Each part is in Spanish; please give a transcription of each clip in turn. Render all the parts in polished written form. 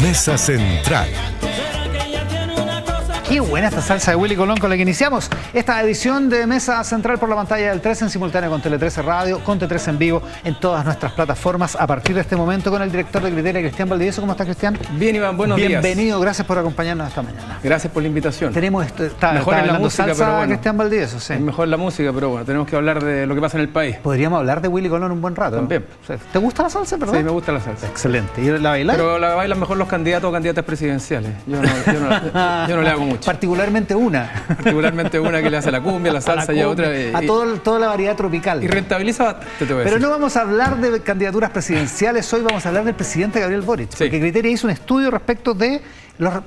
Mesa Central. Qué buena esta salsa de Willy Colón con la que iniciamos esta edición de Mesa Central por la pantalla del 13 en simultáneo con Tele 13 Radio, con T13 en vivo en todas nuestras plataformas a partir de este momento con el director de Criteria, Cristian Valdivieso. ¿Cómo estás, Cristian? Bien, Iván, buenos días. Bienvenido, gracias por acompañarnos esta mañana. Gracias por la invitación. Tenemos esto, está mejor en la música, salsa, pero bueno, Cristian Valdivieso, sí. Es mejor la música, pero bueno, tenemos que hablar de lo que pasa en el país. Podríamos hablar de Willy Colón un buen rato. También. ¿Te gusta la salsa, perdón? Sí, me gusta la salsa. Excelente. ¿Y la bailas? Pero la bailan mejor los candidatos o candidatas presidenciales. Yo no le hago mucho. Particularmente una que le hace la cumbia, la salsa y a otra. Toda la variedad tropical. Y rentabiliza bastante, te voy a decir. Pero no vamos a hablar de candidaturas presidenciales, hoy vamos a hablar del presidente Gabriel Boric. Sí. Porque Criteria hizo un estudio respecto de la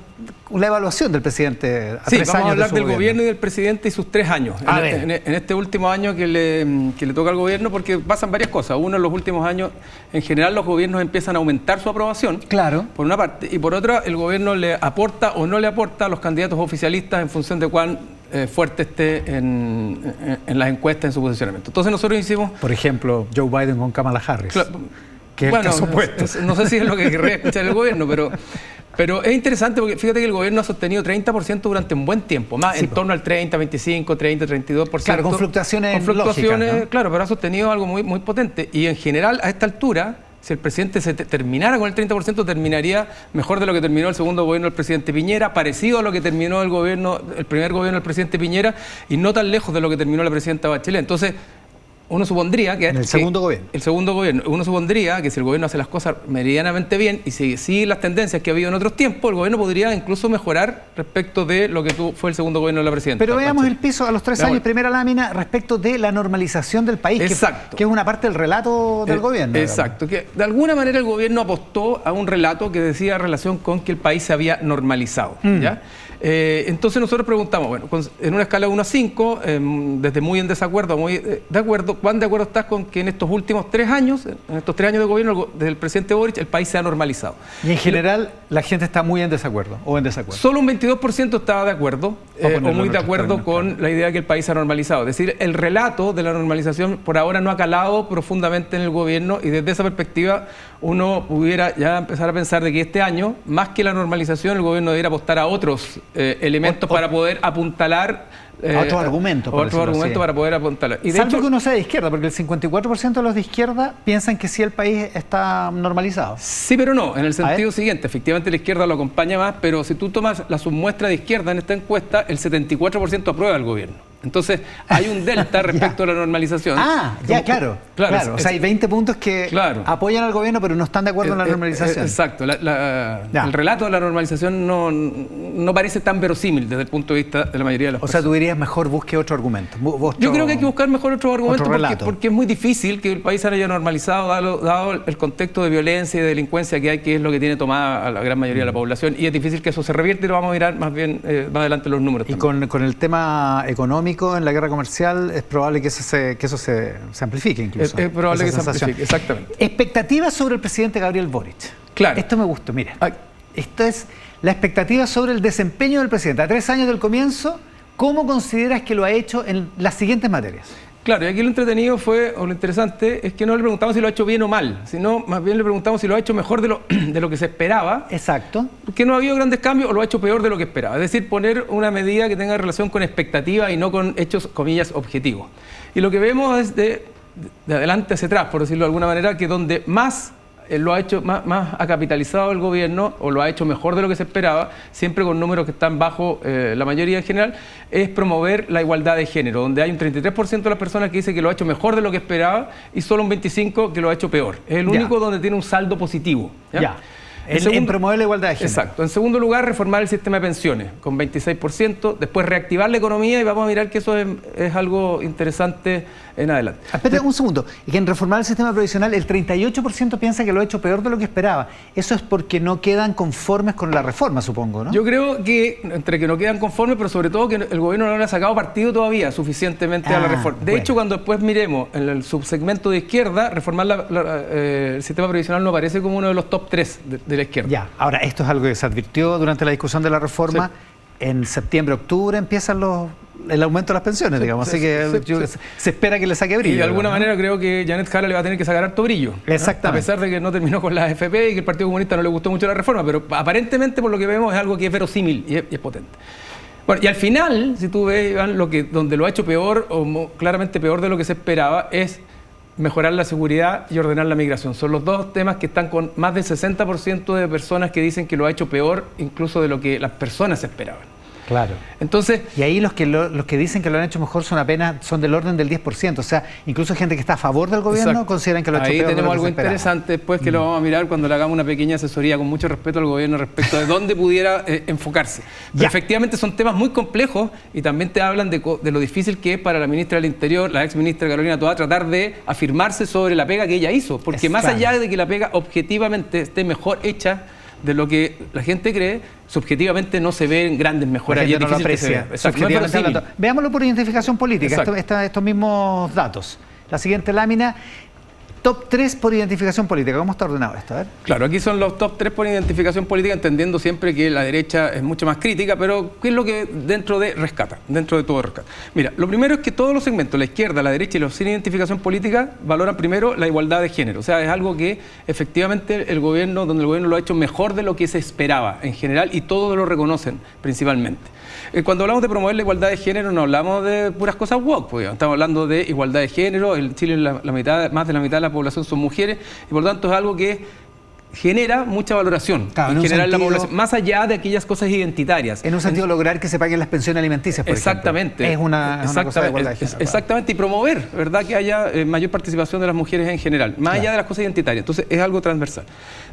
evaluación del presidente. Sí, vamos a hablar del gobierno y del presidente y sus 3 años. En este último año que le toca al gobierno, porque pasan varias cosas. Uno, en los últimos años, en general, los gobiernos empiezan a aumentar su aprobación. Claro. Por una parte. Y por otra, el gobierno le aporta o no le aporta a los candidatos oficialistas en función de cuán fuerte esté en las encuestas, en su posicionamiento. Entonces nosotros hicimos... Por ejemplo, Joe Biden con Kamala Harris. Que bueno, es el caso opuesto. No sé si es lo que querría escuchar el gobierno, pero es interesante porque fíjate que el gobierno ha sostenido 30% durante un buen tiempo, más sí, en torno al 30, 25, 30, 32%. Claro, con fluctuaciones lógicas, ¿no? Claro, pero ha sostenido algo muy, muy potente. Y en general, a esta altura, si el presidente se terminara con el 30%, terminaría mejor de lo que terminó el segundo gobierno del presidente Piñera, parecido a lo que terminó el primer gobierno del presidente Piñera, y no tan lejos de lo que terminó la presidenta Bachelet. Entonces, uno supondría que... El segundo gobierno. Uno supondría que si el gobierno hace las cosas medianamente bien y sigue las tendencias que ha habido en otros tiempos, el gobierno podría incluso mejorar respecto de lo que fue el segundo gobierno de la presidenta. Pero veamos el piso a los 3 años, primera lámina, respecto de la normalización del país, que es una parte del relato del gobierno. Exacto, digamos. Que de alguna manera el gobierno apostó a un relato que decía relación con que el país se había normalizado, ¿ya? Entonces nosotros preguntamos, bueno, en una escala de 1 a 5, desde muy en desacuerdo a muy de acuerdo, ¿cuán de acuerdo estás con que en estos últimos 3 años, en estos 3 años de gobierno del presidente Boric, el país se ha normalizado? Y en general la gente está muy en desacuerdo o en desacuerdo. Solo un 22% estaba de acuerdo o muy de acuerdo con la idea de que el país se ha normalizado. Es decir, el relato de la normalización por ahora no ha calado profundamente en el gobierno, y desde esa perspectiva uno pudiera ya empezar a pensar de que este año, más que la normalización, el gobierno debiera apostar a otros elementos para poder apuntalar otros argumentos para poder apuntalar. Y salvo que uno sea de izquierda, porque el 54% de los de izquierda piensan que sí, el país está normalizado. Sí, pero no, en el sentido siguiente. Efectivamente la izquierda lo acompaña más, pero si tú tomas la submuestra de izquierda en esta encuesta, el 74% aprueba al gobierno. Entonces hay un delta respecto a la normalización. Claro. O sea, hay 20 puntos que apoyan al gobierno, pero no están de acuerdo en la normalización. Exacto. El relato de la normalización no parece tan verosímil desde el punto de vista de la mayoría de las personas. O sea, tú dirías mejor busque otro argumento. Yo creo que hay que buscar mejor otro argumento porque es muy difícil que el país se haya normalizado dado el contexto de violencia y de delincuencia que hay, que es lo que tiene tomada a la gran mayoría de la población, y es difícil que eso se revierte, y lo vamos a mirar más bien más adelante los números. Y con el tema económico en la guerra comercial, es probable que eso se amplifique incluso. Es probable que se amplifique, exactamente. Expectativas sobre el presidente Gabriel Boric. Claro. Esto me gustó, mira. Esto es la expectativa sobre el desempeño del presidente. A 3 años del comienzo, ¿cómo consideras que lo ha hecho en las siguientes materias? Claro, y aquí lo entretenido o lo interesante, es que no le preguntamos si lo ha hecho bien o mal, sino más bien le preguntamos si lo ha hecho mejor de lo que se esperaba. Exacto. Que no ha habido grandes cambios, o lo ha hecho peor de lo que esperaba. Es decir, poner una medida que tenga relación con expectativa y no con hechos, comillas, objetivos. Y lo que vemos es de adelante hacia atrás, por decirlo de alguna manera, que donde más lo ha hecho, más ha capitalizado el gobierno, o lo ha hecho mejor de lo que se esperaba, siempre con números que están bajo la mayoría en general, es promover la igualdad de género, donde hay un 33% de las personas que dice que lo ha hecho mejor de lo que esperaba y solo un 25% que lo ha hecho peor. Es el único donde tiene un saldo positivo. En promover la igualdad de género. Exacto. En segundo lugar, reformar el sistema de pensiones con 26%, después reactivar la economía, y vamos a mirar que eso es algo interesante en adelante. Espérate un segundo, y que en reformar el sistema previsional el 38% piensa que lo ha hecho peor de lo que esperaba. Eso es porque no quedan conformes con la reforma, supongo, ¿no? Yo creo que entre que no quedan conformes, pero sobre todo que el gobierno no le ha sacado partido todavía suficientemente a la reforma. De hecho, cuando después miremos en el subsegmento de izquierda, reformar el sistema previsional no aparece como uno de los top 3 de la izquierda. Ahora, esto es algo que se advirtió durante la discusión de la reforma. en septiembre, octubre empiezan el aumento de las pensiones, digamos. Así que se espera que le saque brillo. Y de alguna ¿no? manera creo que Janet Jara le va a tener que sacar harto brillo, ¿no? Exactamente. A pesar de que no terminó con la AFP y que el Partido Comunista no le gustó mucho la reforma, pero aparentemente por lo que vemos es algo que es verosímil y es potente. Bueno, y al final, si tú ves, Iván, donde lo ha hecho peor o claramente peor de lo que se esperaba es mejorar la seguridad y ordenar la migración. Son los dos temas que están con más del 60% de personas que dicen que lo ha hecho peor incluso de lo que las personas esperaban. Claro. Entonces, y ahí los que dicen que lo han hecho mejor son del orden del 10%. O sea, incluso gente que está a favor del gobierno exacto, consideran que lo ha hecho ahí peor. Ahí tenemos de lo que algo interesante después que lo vamos a mirar cuando le hagamos una pequeña asesoría con mucho respeto al gobierno respecto de dónde pudiera enfocarse. Pero efectivamente son temas muy complejos y también te hablan de lo difícil que es para la ministra del Interior, la ex ministra Carolina Toá, tratar de afirmarse sobre la pega que ella hizo. Porque más allá de que la pega objetivamente esté mejor hecha de lo que la gente cree, subjetivamente no se ven grandes mejoras. Y es difícil que se vea. Subjetivamente veámoslo por identificación política, estos mismos datos. La siguiente lámina, top 3 por identificación política. ¿Cómo está ordenado esto? A ver. Claro, aquí son los top 3 por identificación política, entendiendo siempre que la derecha es mucho más crítica, pero ¿qué es lo que dentro de todo rescata? Mira, lo primero es que todos los segmentos, la izquierda, la derecha y los sin identificación política, valoran primero la igualdad de género. O sea, es algo que efectivamente el gobierno lo ha hecho mejor de lo que se esperaba en general y todos lo reconocen principalmente. Cuando hablamos de promover la igualdad de género no hablamos de puras cosas woke, pues, estamos hablando de igualdad de género. En Chile más de la mitad de la población son mujeres y por lo tanto es algo que genera mucha valoración en general la población, más allá de aquellas cosas identitarias. En un sentido, lograr que se paguen las pensiones alimenticias, por exactamente. ejemplo. Es una cosa de igualdad de género. Exactamente, y promover, ¿verdad?, que haya mayor participación de las mujeres en general, más allá de las cosas identitarias. Entonces es algo transversal.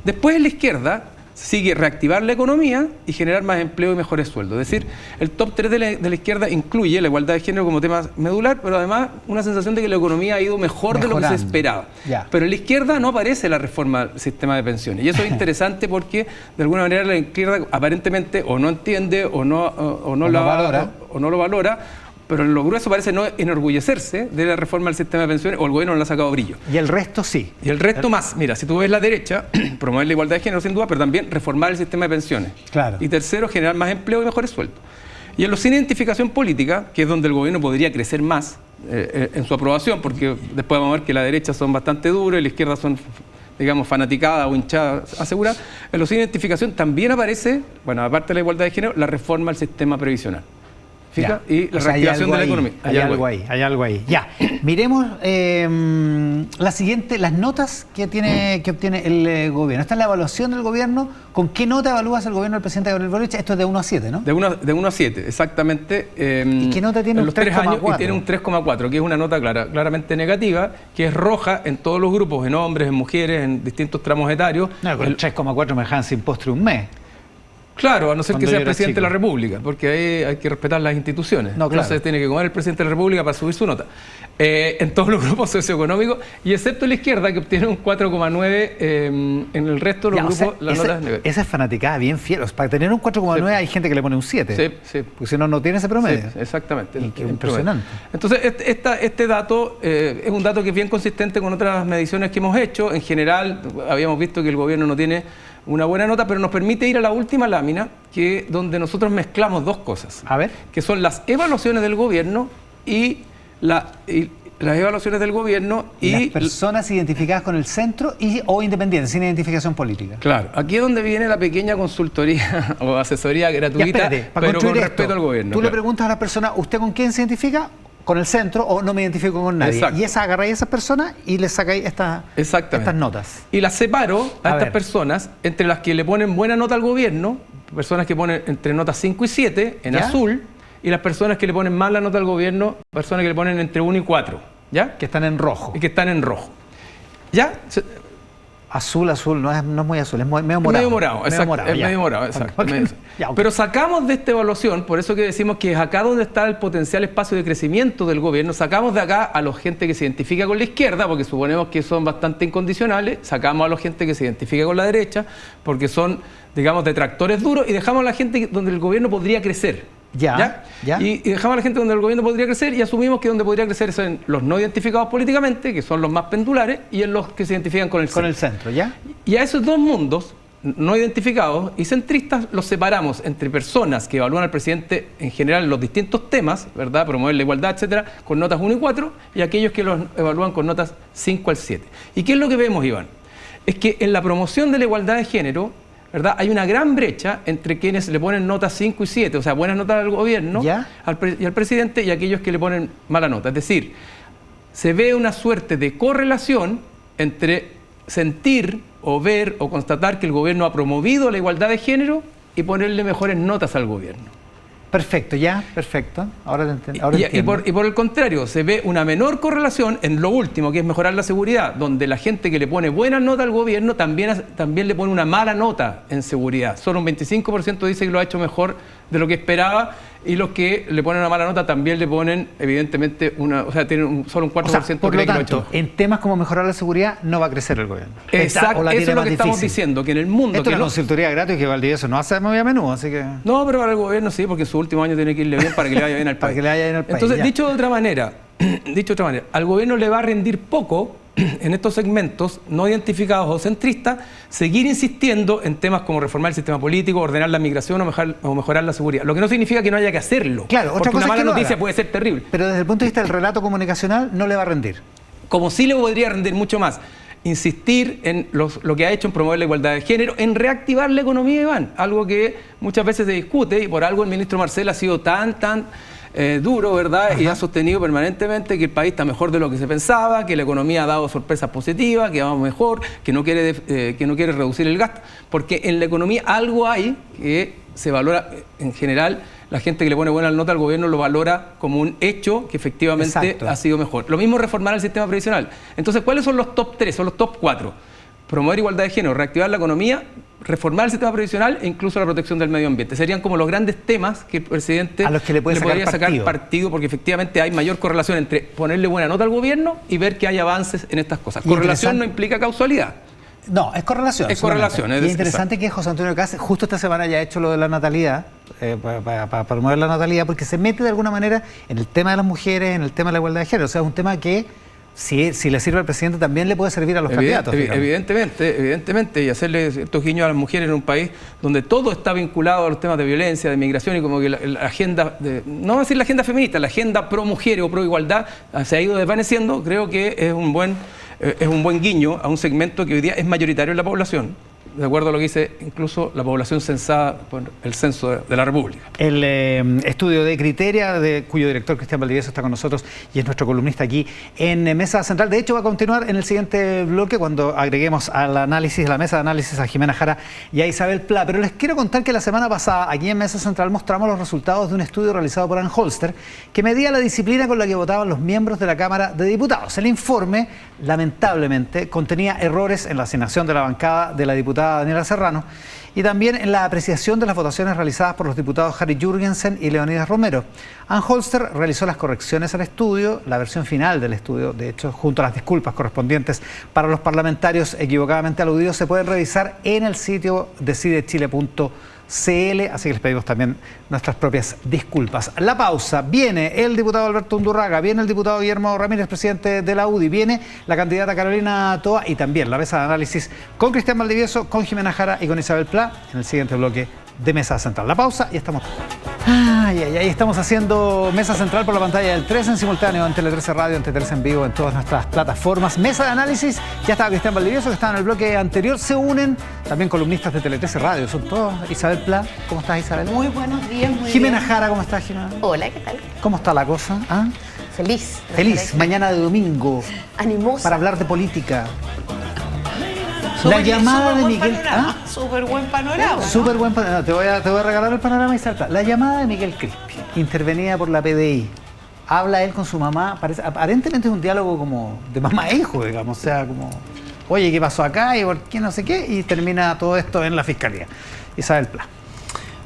Después en la izquierda sigue reactivar la economía y generar más empleo y mejores sueldos. Es decir, el top 3 de la izquierda incluye la igualdad de género como tema medular, pero además una sensación de que la economía ha ido mejor de lo que se esperaba. Pero en la izquierda no aparece la reforma al sistema de pensiones. Y eso es interesante porque de alguna manera la izquierda aparentemente o no entiende o no lo valora, pero en lo grueso parece no enorgullecerse de la reforma del sistema de pensiones o el gobierno no le ha sacado brillo. Y el resto sí. Y el resto más. Mira, si tú ves la derecha, promover la igualdad de género sin duda, pero también reformar el sistema de pensiones. Claro. Y tercero, generar más empleo y mejores sueldos. Y en los sin identificación política, que es donde el gobierno podría crecer más en su aprobación, porque después vamos a ver que la derecha son bastante duros y la izquierda son, digamos, fanaticadas o hinchadas aseguradas. En los sin identificación también aparece, bueno, aparte de la igualdad de género, la reforma al sistema previsional. Y la reactivación de la economía. Hay algo ahí. Ya. Miremos las notas que obtiene el gobierno. Esta es la evaluación del gobierno. ¿Con qué nota evalúas el gobierno del presidente Gabriel Boric? Esto es de 1 a 7, ¿no? De 1 a 7, exactamente. ¿Y qué nota tiene? En los 3 años, y tiene un 3,4, que es una nota claramente negativa, que es roja en todos los grupos, en hombres, en mujeres, en distintos tramos etarios. No, con el 3,4 me dejan sin postre un mes. Claro, a no ser que sea el presidente de la República, porque ahí hay que respetar las instituciones. No, claro. Entonces tiene que comer el presidente de la República para subir su nota. En todos los grupos socioeconómicos, y excepto la izquierda, que obtiene un 4,9, en el resto de los grupos la nota es negativa. Esa es fanaticada bien fiel. Para tener un 4,9 hay gente que le pone un 7. Sí. Porque si no tiene ese promedio. Sí, exactamente. Impresionante. Entonces, este dato es un dato que es bien consistente con otras mediciones que hemos hecho. En general, habíamos visto que el gobierno no tiene una buena nota, pero nos permite ir a la última lámina, donde nosotros mezclamos dos cosas. A ver. Que son las evaluaciones del gobierno y las evaluaciones del gobierno y las personas identificadas con el centro o independientes, sin identificación política. Claro, aquí es donde viene la pequeña consultoría o asesoría gratuita, pero con respeto al gobierno. Tú le preguntas a la persona, ¿usted con quién se identifica? Con el centro o no me identifico con nadie. Exacto. Y agarráis a esas personas y les sacáis estas notas. Y las separo a estas personas entre las que le ponen buena nota al gobierno, personas que ponen entre notas 5 y 7 en azul, y las personas que le ponen mala nota al gobierno, personas que le ponen entre 1 y 4, ¿ya? Que están en rojo. Y que están en rojo. ¿Ya? Azul, no es muy azul, es medio morado. Medio morado, exacto. Okay. Pero sacamos de esta evaluación, por eso que decimos que es acá donde está el potencial espacio de crecimiento del gobierno, sacamos de acá a la gente que se identifica con la izquierda, porque suponemos que son bastante incondicionales, sacamos a la gente que se identifica con la derecha, porque son, digamos, detractores duros, y dejamos a la gente donde el gobierno podría crecer. Ya. Y dejamos a la gente donde el gobierno podría crecer y asumimos que donde podría crecer son en los no identificados políticamente, que son los más pendulares, y en los que se identifican con el centro. Con el centro, ¿ya? Y a esos dos mundos no identificados y centristas los separamos entre personas que evalúan al presidente en general en los distintos temas, ¿verdad? Promover la igualdad, etcétera, con notas 1 y 4, y aquellos que los evalúan con notas 5 al 7. ¿Y qué es lo que vemos, Iván? Es que en la promoción de la igualdad de género, ¿verdad?, hay una gran brecha entre quienes le ponen notas 5 y 7, o sea, buenas notas al gobierno y al presidente, y aquellos que le ponen mala nota. Es decir, se ve una suerte de correlación entre sentir o ver o constatar que el gobierno ha promovido la igualdad de género y ponerle mejores notas al gobierno. Perfecto, perfecto. Ahora entiendo. Y por el contrario, se ve una menor correlación en lo último, que es mejorar la seguridad, donde la gente que le pone buena nota al gobierno también le pone una mala nota en seguridad. Solo un 25% dice que lo ha hecho mejor de lo que esperaba, y los que le ponen una mala nota también le ponen, evidentemente, tienen solo un 4% por lo cree que lo ha tanto, hecho mejor. En temas como mejorar la seguridad no va a crecer el gobierno. Exacto, eso es lo que estamos diciendo, que en el mundo... Esto es una consultoría gratis que Valdivieso no hace muy a menudo, así que... No, pero para el gobierno sí, porque en su último año tiene que irle bien para que le vaya bien al país. Para que le vaya bien al país. Entonces, dicho de otra manera, al gobierno le va a rendir poco en estos segmentos no identificados o centristas seguir insistiendo en temas como reformar el sistema político, ordenar la migración o mejorar la seguridad. Lo que no significa que no haya que hacerlo. Claro, otra porque cosa una mala es que noticia puede ser terrible. Pero desde el punto de vista del relato comunicacional no le va a rendir. Como sí le podría rendir mucho más. Insistir en lo que ha hecho en promover la igualdad de género, en reactivar la economía, Iván, algo que muchas veces se discute, y por algo el ministro Marcel ha sido tan duro, ¿verdad? Ajá. Y ha sostenido permanentemente que el país está mejor de lo que se pensaba, que la economía ha dado sorpresas positivas, que vamos mejor, que no quiere reducir el gasto, porque en la economía algo hay que se valora en general. La gente que le pone buena nota al gobierno lo valora como un hecho que efectivamente ha sido mejor. Lo mismo reformar el sistema previsional. Entonces, ¿cuáles son los top 3? Son los top 4. Promover igualdad de género, reactivar la economía, reformar el sistema previsional e incluso la protección del medio ambiente. Serían como los grandes temas que el presidente a los que le podría sacar partido, porque efectivamente hay mayor correlación entre ponerle buena nota al gobierno y ver que hay avances en estas cosas. Correlación no implica causalidad. No, es correlación. Es correlación. Y es interesante que José Antonio Kast justo esta semana haya hecho lo de la natalidad, para promover la natalidad, porque se mete de alguna manera en el tema de las mujeres, en el tema de la igualdad de género. O sea, es un tema que, si le sirve al presidente, también le puede servir a los candidatos. Evidentemente, y hacerle ciertos guiños a las mujeres en un país donde todo está vinculado a los temas de violencia, de migración, y como que la agenda, no voy a decir la agenda feminista, la agenda pro mujeres o pro igualdad se ha ido desvaneciendo. Creo que es un buen guiño a un segmento que hoy día es mayoritario en la población, de acuerdo a lo que dice incluso la población censada por el censo de la República. El estudio de Criteria, cuyo director Cristian Valdivieso está con nosotros y es nuestro columnista aquí en Mesa Central. De hecho, va a continuar en el siguiente bloque cuando agreguemos al análisis, a la mesa de análisis, a Jimena Jara y a Isabel Pla. Pero les quiero contar que la semana pasada, aquí en Mesa Central, mostramos los resultados de un estudio realizado por Ann Holster que medía la disciplina con la que votaban los miembros de la Cámara de Diputados. El informe, lamentablemente, contenía errores en la asignación de la bancada de la diputada Daniela Serrano y también en la apreciación de las votaciones realizadas por los diputados Harry Jürgensen y Leonidas Romero. Ann Holster realizó las correcciones al estudio, la versión final del estudio, de hecho, junto a las disculpas correspondientes para los parlamentarios equivocadamente aludidos, se pueden revisar en el sitio decidechile.cl, así que les pedimos también nuestras propias disculpas. La pausa. Viene el diputado Alberto Undurraga, viene el diputado Guillermo Ramírez, presidente de la UDI, viene la candidata Carolina Toa y también la mesa de análisis con Cristian Valdivieso, con Jimena Jara y con Isabel Pla en el siguiente bloque de Mesa Central. La pausa y estamos... estamos haciendo Mesa Central por la pantalla del 13 en simultáneo, en Tele 13 Radio, en Tele 13 en vivo, en todas nuestras plataformas. Mesa de análisis, ya estaba Cristian Valdivieso, que estaba en el bloque anterior. Se unen también columnistas de Tele 13 Radio, son todos. Isabel Pla, ¿cómo estás, Isabel? Muy buenos días, muy Jimena bien. Jara, ¿cómo estás, Jimena? Hola, ¿qué tal? ¿Cómo está la cosa? ¿Ah? Feliz. Feliz, mañana de domingo. Animosa. Para hablar de política. La llamada de Miguel... ¿Ah? Súper buen panorama. Súper buen panorama. Te voy a regalar el panorama y salta. La llamada de Miguel Crispi, intervenida por la PDI. Habla él con su mamá. Aparentemente es un diálogo como de mamá e hijo, digamos. O sea, como, oye, ¿qué pasó acá? ¿Y por qué no sé qué? Y termina todo esto en la fiscalía. Isabel Pla.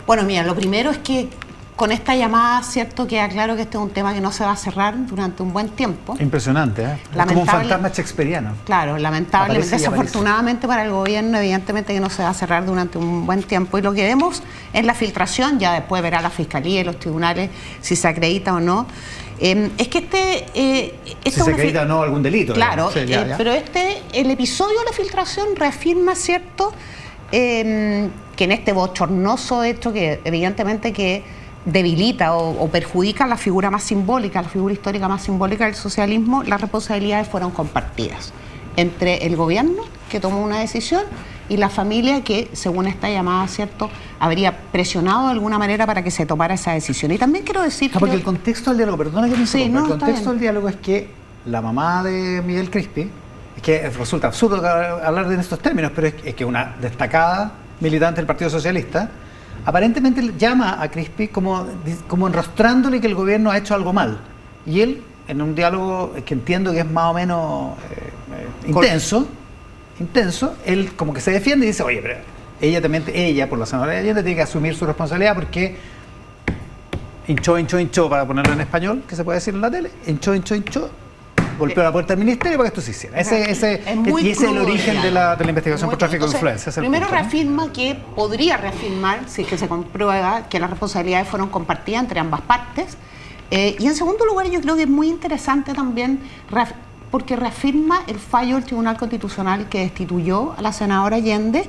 Bueno, mira, lo primero es que con esta llamada, cierto, queda claro que este es un tema que no se va a cerrar durante un buen tiempo. Impresionante, ¿eh? Como un fantasma shakespeariano. Claro, lamentablemente, Aparece desafortunadamente para el gobierno, evidentemente que no se va a cerrar durante un buen tiempo. Y lo que vemos es la filtración, ya después verá la fiscalía y los tribunales si se acredita o no. Es que si se acredita o no algún delito. Claro, sí, ya. Pero el episodio de la filtración reafirma, cierto, que en este bochornoso hecho que evidentemente que debilita o perjudica la figura más simbólica, la figura histórica más simbólica del socialismo, las responsabilidades fueron compartidas entre el gobierno, que tomó una decisión, y la familia que, según esta llamada, ¿cierto?, habría presionado de alguna manera para que se tomara esa decisión. Y también quiero decir... porque el contexto del diálogo, perdona que me interrumpa, el contexto del diálogo es que la mamá de Miguel Crispi, es que resulta absurdo hablar de estos términos, pero es que una destacada militante del Partido Socialista, aparentemente llama a Crispi como enrostrándole que el gobierno ha hecho algo mal. Y él, en un diálogo que entiendo que es más o menos intenso, él como que se defiende y dice, oye, pero ella por la senadora Allende tiene que asumir su responsabilidad porque hinchó, para ponerlo en español, que se puede decir en la tele, hinchó, golpeó la puerta del ministerio para que esto se hiciera. Ese es el origen de la investigación por tráfico de influencia. Primero reafirma que podría reafirmar, si es que se comprueba, que las responsabilidades fueron compartidas entre ambas partes. Y en segundo lugar, yo creo que es muy interesante también porque reafirma el fallo del Tribunal Constitucional que destituyó a la senadora Allende,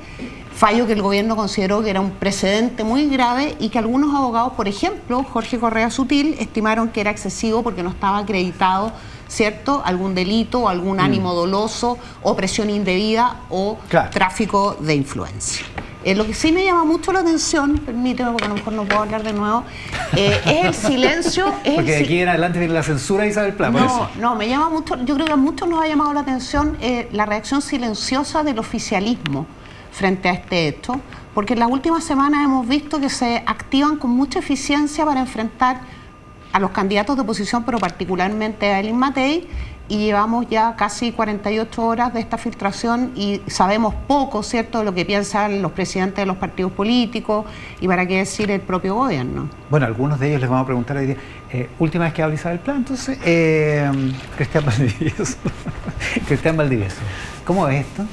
fallo que el gobierno consideró que era un precedente muy grave y que algunos abogados, por ejemplo, Jorge Correa Sutil, estimaron que era excesivo porque no estaba acreditado, ¿cierto?, algún delito o algún ánimo doloso o presión indebida o tráfico de influencia. Lo que sí me llama mucho la atención, permíteme porque a lo mejor no puedo hablar de nuevo, es el silencio. Porque de aquí en adelante viene la censura de Isabel Pla. No, me llama mucho, yo creo que a muchos nos ha llamado la atención la reacción silenciosa del oficialismo frente a este hecho, porque en las últimas semanas hemos visto que se activan con mucha eficiencia para enfrentar a los candidatos de oposición, pero particularmente a Evelyn Matei, y llevamos ya casi 48 horas de esta filtración y sabemos poco, ¿cierto?, de lo que piensan los presidentes de los partidos políticos y para qué decir el propio gobierno. Bueno, algunos de ellos les vamos a preguntar hoy día. Última vez que habla Isabel Pla, entonces, Cristian Valdivieso, ¿cómo es esto?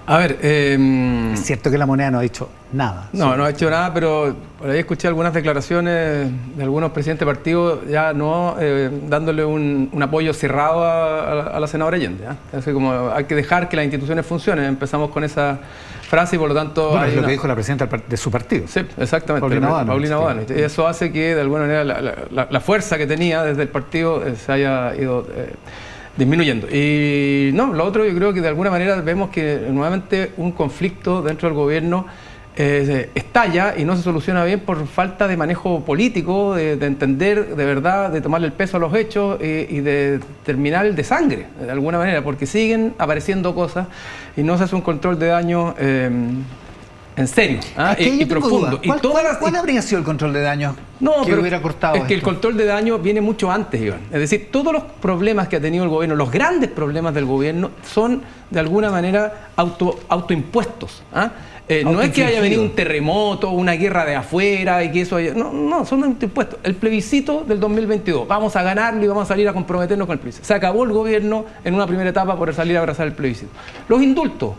A ver, es cierto que la moneda no ha dicho nada. No ha hecho nada, pero por ahí escuché algunas declaraciones de algunos presidentes de partidos ya no dándole un apoyo cerrado a la senadora Allende. Así como hay que dejar que las instituciones funcionen. Empezamos con esa frase y por lo tanto... Bueno, es lo que dijo la presidenta de su partido. Sí, exactamente. Paulina Bodanovich. Y eso hace que de alguna manera la fuerza que tenía desde el partido se haya ido... disminuyendo. Y no, lo otro yo creo que de alguna manera vemos que nuevamente un conflicto dentro del gobierno estalla y no se soluciona bien por falta de manejo político, de entender de verdad, de tomarle el peso a los hechos y de terminar el desangre, de alguna manera, porque siguen apareciendo cosas y no se hace un control de daño en serio y profundo. ¿Cuál habría sido el control de daños que hubiera cortado esto? El control de daños viene mucho antes, Iván. Es decir, todos los problemas que ha tenido el gobierno, los grandes problemas del gobierno, son de alguna manera autoimpuestos. No es que haya venido un terremoto, una guerra de afuera y que eso haya... No, son autoimpuestos. El plebiscito del 2022, vamos a ganarlo y vamos a salir a comprometernos con el plebiscito. Se acabó el gobierno en una primera etapa por salir a abrazar el plebiscito. Los indultos.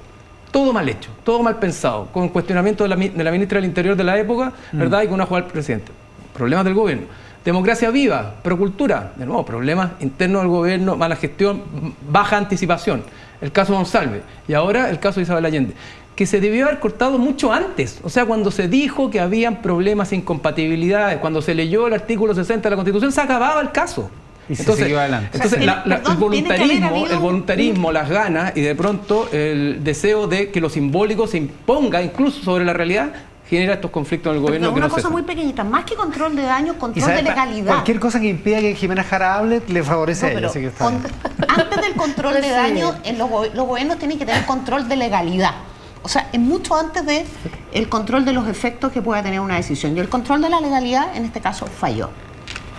Todo mal hecho, todo mal pensado, con cuestionamiento de la ministra del Interior de la época, ¿verdad? Y con una jugada del presidente. Problemas del gobierno. Democracia viva, procultura, de nuevo, problemas internos del gobierno, mala gestión, baja anticipación. El caso Monsalve. Y ahora el caso de Isabel Allende, que se debió haber cortado mucho antes. O sea, cuando se dijo que habían problemas, incompatibilidades, cuando se leyó el artículo 60 de la Constitución, se acababa el caso. Y se siguió adelante. Entonces, el voluntarismo, las ganas y de pronto el deseo de que lo simbólico se imponga incluso sobre la realidad genera estos conflictos en el gobierno. Una cosa muy pequeñita, más que control de daños, control de legalidad. Cualquier cosa que impida que Jimena Jara hable le favorece a ella. Así que antes del control de daños, los gobiernos tienen que tener control de legalidad. O sea, es mucho antes del control de los efectos que pueda tener una decisión. Y el control de la legalidad, en este caso, falló.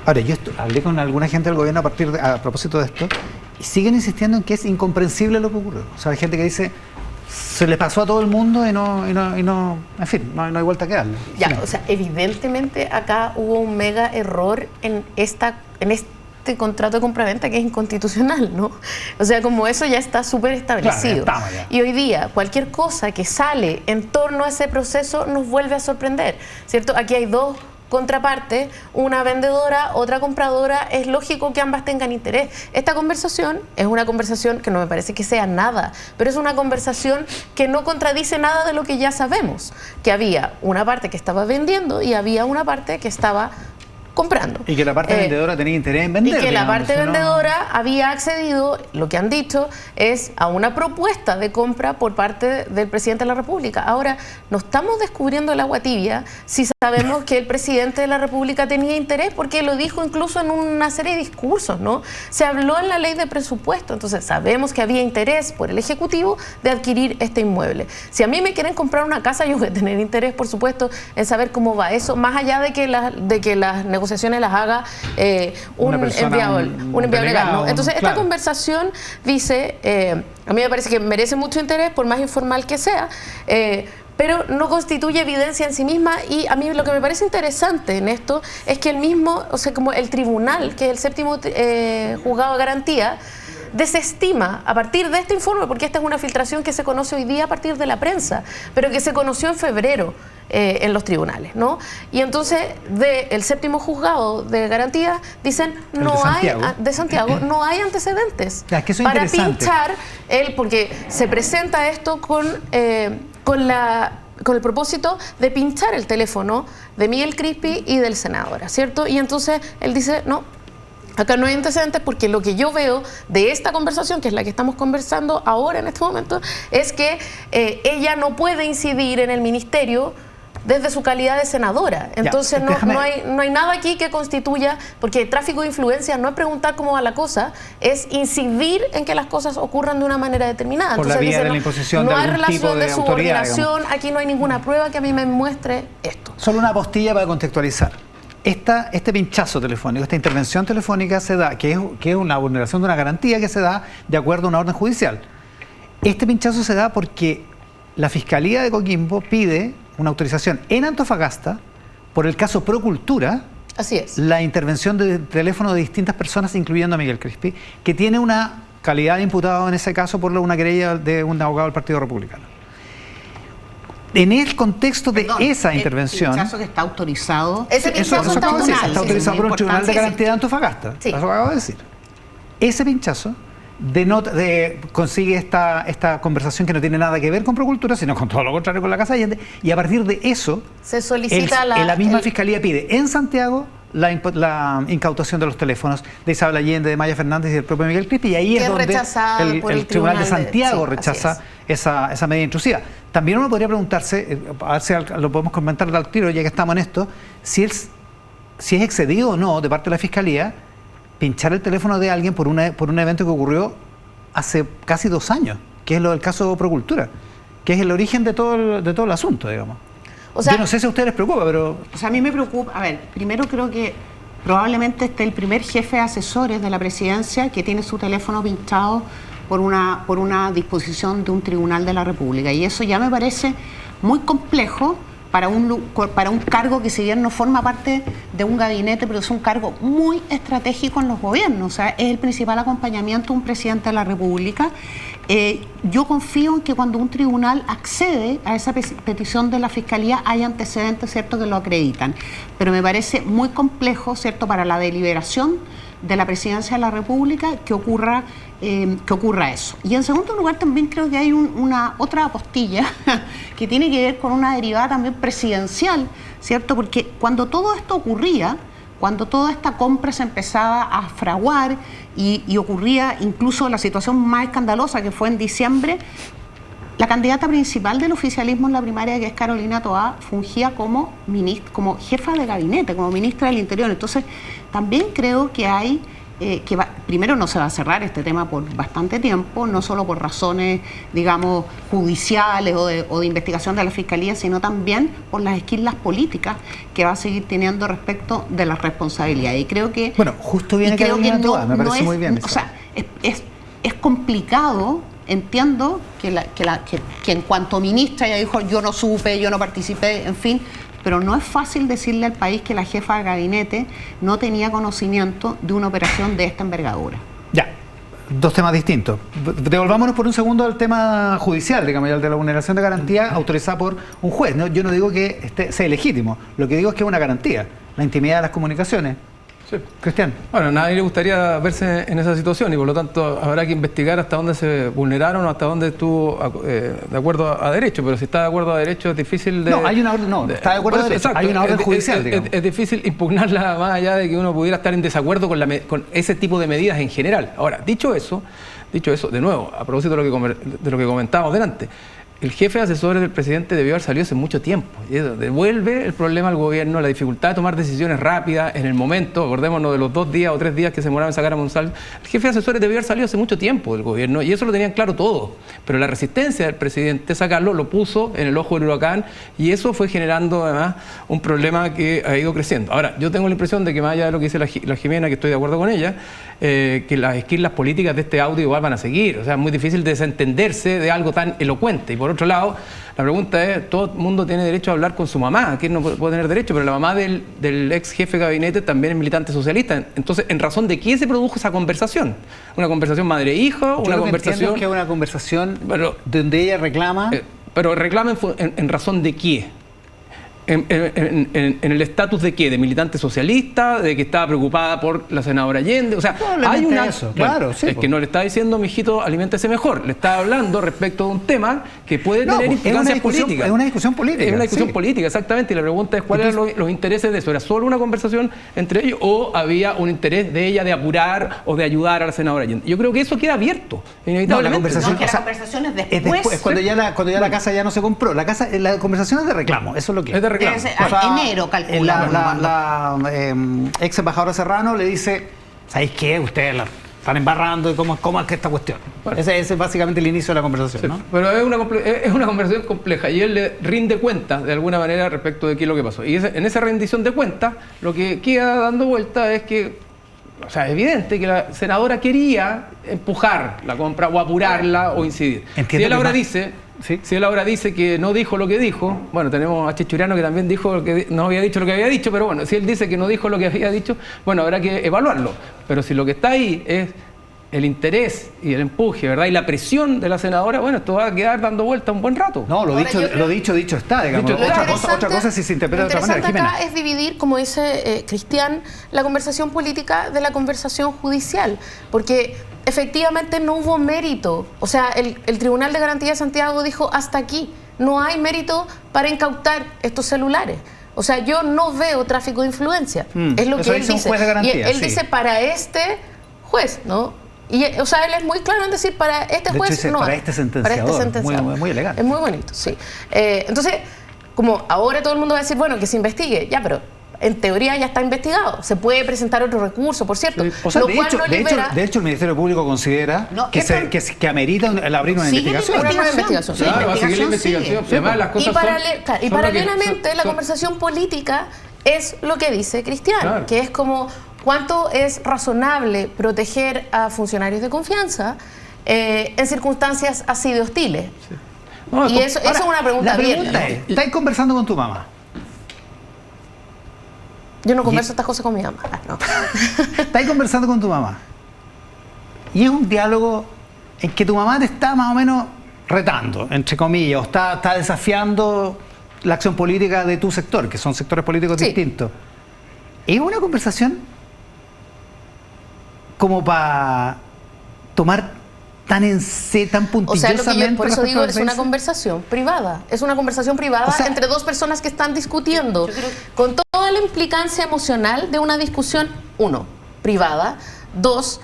Ahora, yo hablé con alguna gente del gobierno a propósito de esto, y siguen insistiendo en que es incomprensible lo que ocurrió. O sea, hay gente que dice, se le pasó a todo el mundo y no en fin, no hay vuelta que darle. O sea, evidentemente acá hubo un mega error en este contrato de compraventa que es inconstitucional, ¿no? O sea, como eso ya está súper establecido. Claro, y hoy día, cualquier cosa que sale en torno a ese proceso nos vuelve a sorprender, ¿cierto? Aquí hay dos contraparte, una vendedora, otra compradora, es lógico que ambas tengan interés. Esta conversación es una conversación que no me parece que sea nada, pero es una conversación que no contradice nada de lo que ya sabemos, que había una parte que estaba vendiendo y había una parte que estaba comprando. Y que la parte vendedora tenía interés en vender. Y que la parte vendedora había accedido, lo que han dicho, es a una propuesta de compra por parte del presidente de la República. Ahora, no estamos descubriendo el agua tibia si sabemos que el presidente de la República tenía interés, porque lo dijo incluso en una serie de discursos, ¿no? Se habló en la ley de presupuesto, entonces sabemos que había interés por el Ejecutivo de adquirir este inmueble. Si a mí me quieren comprar una casa, yo voy a tener interés, por supuesto, en saber cómo va eso, más allá de que las negociaciones las haga un enviado legal, ¿no? Entonces, esta conversación dice, a mí me parece que merece mucho interés, por más informal que sea, pero no constituye evidencia en sí misma. Y a mí lo que me parece interesante en esto es que el mismo, o sea, como el tribunal, que es el séptimo juzgado de garantía, desestima a partir de este informe, porque esta es una filtración que se conoce hoy día a partir de la prensa, pero que se conoció en febrero en los tribunales, ¿no? Y entonces del séptimo juzgado de garantía dicen de Santiago no hay antecedentes para pinchar porque se presenta esto con el propósito de pinchar el teléfono de Miguel Crispi y del senador, ¿cierto? Y entonces él dice, no, acá no hay antecedentes, porque lo que yo veo de esta conversación, que es la que estamos conversando ahora en este momento, es que ella no puede incidir en el ministerio desde su calidad de senadora. Entonces no hay nada aquí que constituya, porque el tráfico de influencia no es preguntar cómo va la cosa, es incidir en que las cosas ocurran de una manera determinada. Por entonces, la vía de la imposición de algún tipo de autoridad, no hay relación de subordinación, aquí no hay ninguna prueba que a mí me muestre esto. Solo una postilla para contextualizar. Este pinchazo telefónico, esta intervención telefónica se da, que es una vulneración de una garantía que se da de acuerdo a una orden judicial. Este pinchazo se da porque la Fiscalía de Coquimbo pide una autorización en Antofagasta por el caso Procultura. Así es. La intervención de teléfono de distintas personas, incluyendo a Miguel Crispi, que tiene una calidad de imputado en ese caso por una querella de un abogado del Partido Republicano. En el contexto de esa intervención... El pinchazo que está autorizado... Ese pinchazo está autorizado por el Tribunal de Garantía de Antofagasta. Sí. Eso acabo de decir. Ese pinchazo consigue esta conversación que no tiene nada que ver con Procultura, sino con todo lo contrario, con la Casa Allende, y a partir de eso se solicita la misma Fiscalía pide en Santiago la incautación de los teléfonos de Isabel Allende, de Maya Fernández y del propio Miguel Crispi, y ahí es donde el Tribunal de Santiago rechaza esa medida intrusiva. También uno podría preguntarse, a ver si lo podemos comentar al tiro, ya que estamos en esto, si es excedido o no de parte de la Fiscalía pinchar el teléfono de alguien por un evento que ocurrió hace casi 2 años, que es lo del caso Procultura, que es el origen de todo el asunto, digamos. O sea, yo no sé si a ustedes les preocupa, pero... O sea, a mí me preocupa... A ver, primero creo que probablemente esté el primer jefe de asesores de la presidencia que tiene su teléfono pinchado por una disposición de un tribunal de la República. Y eso ya me parece muy complejo para un cargo que, si bien no forma parte de un gabinete, pero es un cargo muy estratégico en los gobiernos. O sea, es el principal acompañamiento de un presidente de la República. Yo confío en que cuando un tribunal accede a esa petición de la Fiscalía hay antecedentes, ¿cierto?, que lo acreditan. Pero me parece muy complejo, ¿cierto?, para la deliberación de la presidencia de la República que ocurra eso. Y en segundo lugar, también creo que hay una otra apostilla que tiene que ver con una derivada también presidencial, ¿cierto? Porque cuando todo esto ocurría, cuando toda esta compra se empezaba a fraguar y ocurría incluso la situación más escandalosa que fue en diciembre, la candidata principal del oficialismo en la primaria, que es Carolina Toá, fungía como jefa de gabinete, como ministra del Interior. Entonces, también creo que hay primero no se va a cerrar este tema por bastante tiempo, no solo por razones, digamos, judiciales o de investigación de la Fiscalía, sino también por las esquirlas políticas que va a seguir teniendo respecto de las responsabilidades. Y creo que... Bueno, justo viene Carolina Toá, me parece muy bien. O sea, es complicado. Entiendo que en cuanto ministra ella dijo yo no supe, yo no participé, en fin, pero no es fácil decirle al país que la jefa de gabinete no tenía conocimiento de una operación de esta envergadura. Ya, 2 temas distintos. Devolvámonos por un segundo al tema judicial, digamos, el de la vulneración de garantía autorizada por un juez. ¿No? Yo no digo que sea ilegítimo, lo que digo es que es una garantía. la intimidad de las comunicaciones. Sí. Cristian. Bueno, a nadie le gustaría verse en esa situación y por lo tanto habrá que investigar hasta dónde se vulneraron o hasta dónde estuvo de acuerdo a derecho, pero si está de acuerdo a derecho es difícil de... No, hay una orden, está de acuerdo a derecho, hay una orden judicial, digamos. Es difícil impugnarla más allá de que uno pudiera estar en desacuerdo con ese tipo de medidas en general. Ahora, dicho eso, de nuevo, a propósito de lo que comentábamos delante, el jefe de asesores del presidente debió haber salido hace mucho tiempo. Y eso devuelve el problema al gobierno, la dificultad de tomar decisiones rápidas en el momento. Acordémonos de los 2 días o 3 días que se demoraron en sacar a Monsalve. El jefe de asesores debió haber salido hace mucho tiempo del gobierno y eso lo tenían claro todos. Pero la resistencia del presidente a sacarlo lo puso en el ojo del huracán y eso fue generando además un problema que ha ido creciendo. Ahora, yo tengo la impresión de que más allá de lo que dice la Jimena, que estoy de acuerdo con ella, que las esquirlas políticas de este audio igual van a seguir. O sea, es muy difícil desentenderse de algo tan elocuente. Y por otro lado, la pregunta es, todo el mundo tiene derecho a hablar con su mamá, ¿quién no puede tener derecho? Pero la mamá del ex jefe de gabinete también es militante socialista. Entonces, ¿en razón de qué se produjo esa conversación? ¿Una conversación madre-hijo? ¿Una conversación que es una conversación donde ella reclama? Pero reclama en razón de qué. En el estatus de qué, de militante socialista, de que estaba preocupada por la senadora Allende, o sea, hay una... Eso, claro, sí, es que no le está diciendo, mijito, aliméntese mejor, le está hablando respecto de un tema que puede tener implicancias políticas. Es una discusión política. Es una discusión política, exactamente, y la pregunta es cuáles eran los intereses de eso. ¿Era solo una conversación entre ellos o había un interés de ella de apurar o de ayudar a la senadora Allende? Yo creo que eso queda abierto, inevitablemente. La conversación es después. Es cuando ya la casa ya no se compró. La conversación es de reclamo, eso es lo que es. Enero, calculamos. La ex embajadora Serrano le dice, ¿sabéis qué? Ustedes la están embarrando y cómo es que esta cuestión. Bueno. Ese es básicamente el inicio de la conversación, ¿no? Pero es una conversación compleja y él le rinde cuenta de alguna manera respecto de qué es lo que pasó. Y en esa rendición de cuentas, lo que queda dando vuelta es que, o sea, es evidente que la senadora quería empujar la compra o apurarla o incidir. Si él ahora dice... ¿Sí? Si él ahora dice que no dijo lo que dijo, bueno, tenemos a Chechuriano que también dijo que no había dicho lo que había dicho, pero bueno, si él dice que no dijo lo que había dicho, bueno, habrá que evaluarlo. Pero si lo que está ahí es el interés y el empuje, ¿verdad? Y la presión de la senadora, bueno, esto va a quedar dando vuelta un buen rato. No, lo dicho está, digamos. Otra cosa es si se interpreta de otra manera. Lo interesante acá es dividir, como dice Cristian, la conversación política de la conversación judicial, porque efectivamente no hubo mérito. O sea, el Tribunal de Garantía de Santiago dijo hasta aquí, no hay mérito para incautar estos celulares. O sea, yo no veo tráfico de influencia. Es lo que él dice. Juez de garantía, y él dice para este juez, ¿no? Y, o sea, él es muy claro en decir para este juez dice, no. Para este sentenciador. Muy elegante. Es muy bonito, sí. Entonces, como ahora todo el mundo va a decir, bueno, que se investigue, ya, pero en teoría ya está investigado. Se puede presentar otro recurso, por cierto. Sí. O sea, de hecho, el Ministerio Público considera que amerita abrir una investigación. Una investigación. Sí, va a seguir la investigación. Sí. Además, las cosas y paralelamente, la conversación política es lo que dice Cristian, que es como cuánto es razonable proteger a funcionarios de confianza en circunstancias así de hostiles. Sí. No, y eso es una pregunta bien. ¿Estás conversando con tu mamá? Yo no converso estas cosas con mi mamá. No. Estás conversando con tu mamá. Y es un diálogo en que tu mamá te está más o menos retando, entre comillas, o está desafiando la acción política de tu sector, que son sectores políticos distintos. Es una conversación como para tomar tan puntillosamente. O sea, lo que yo por eso digo, es una conversación privada. Es una conversación privada entre dos personas que están discutiendo con toda la implicancia emocional de una discusión, uno, privada, dos,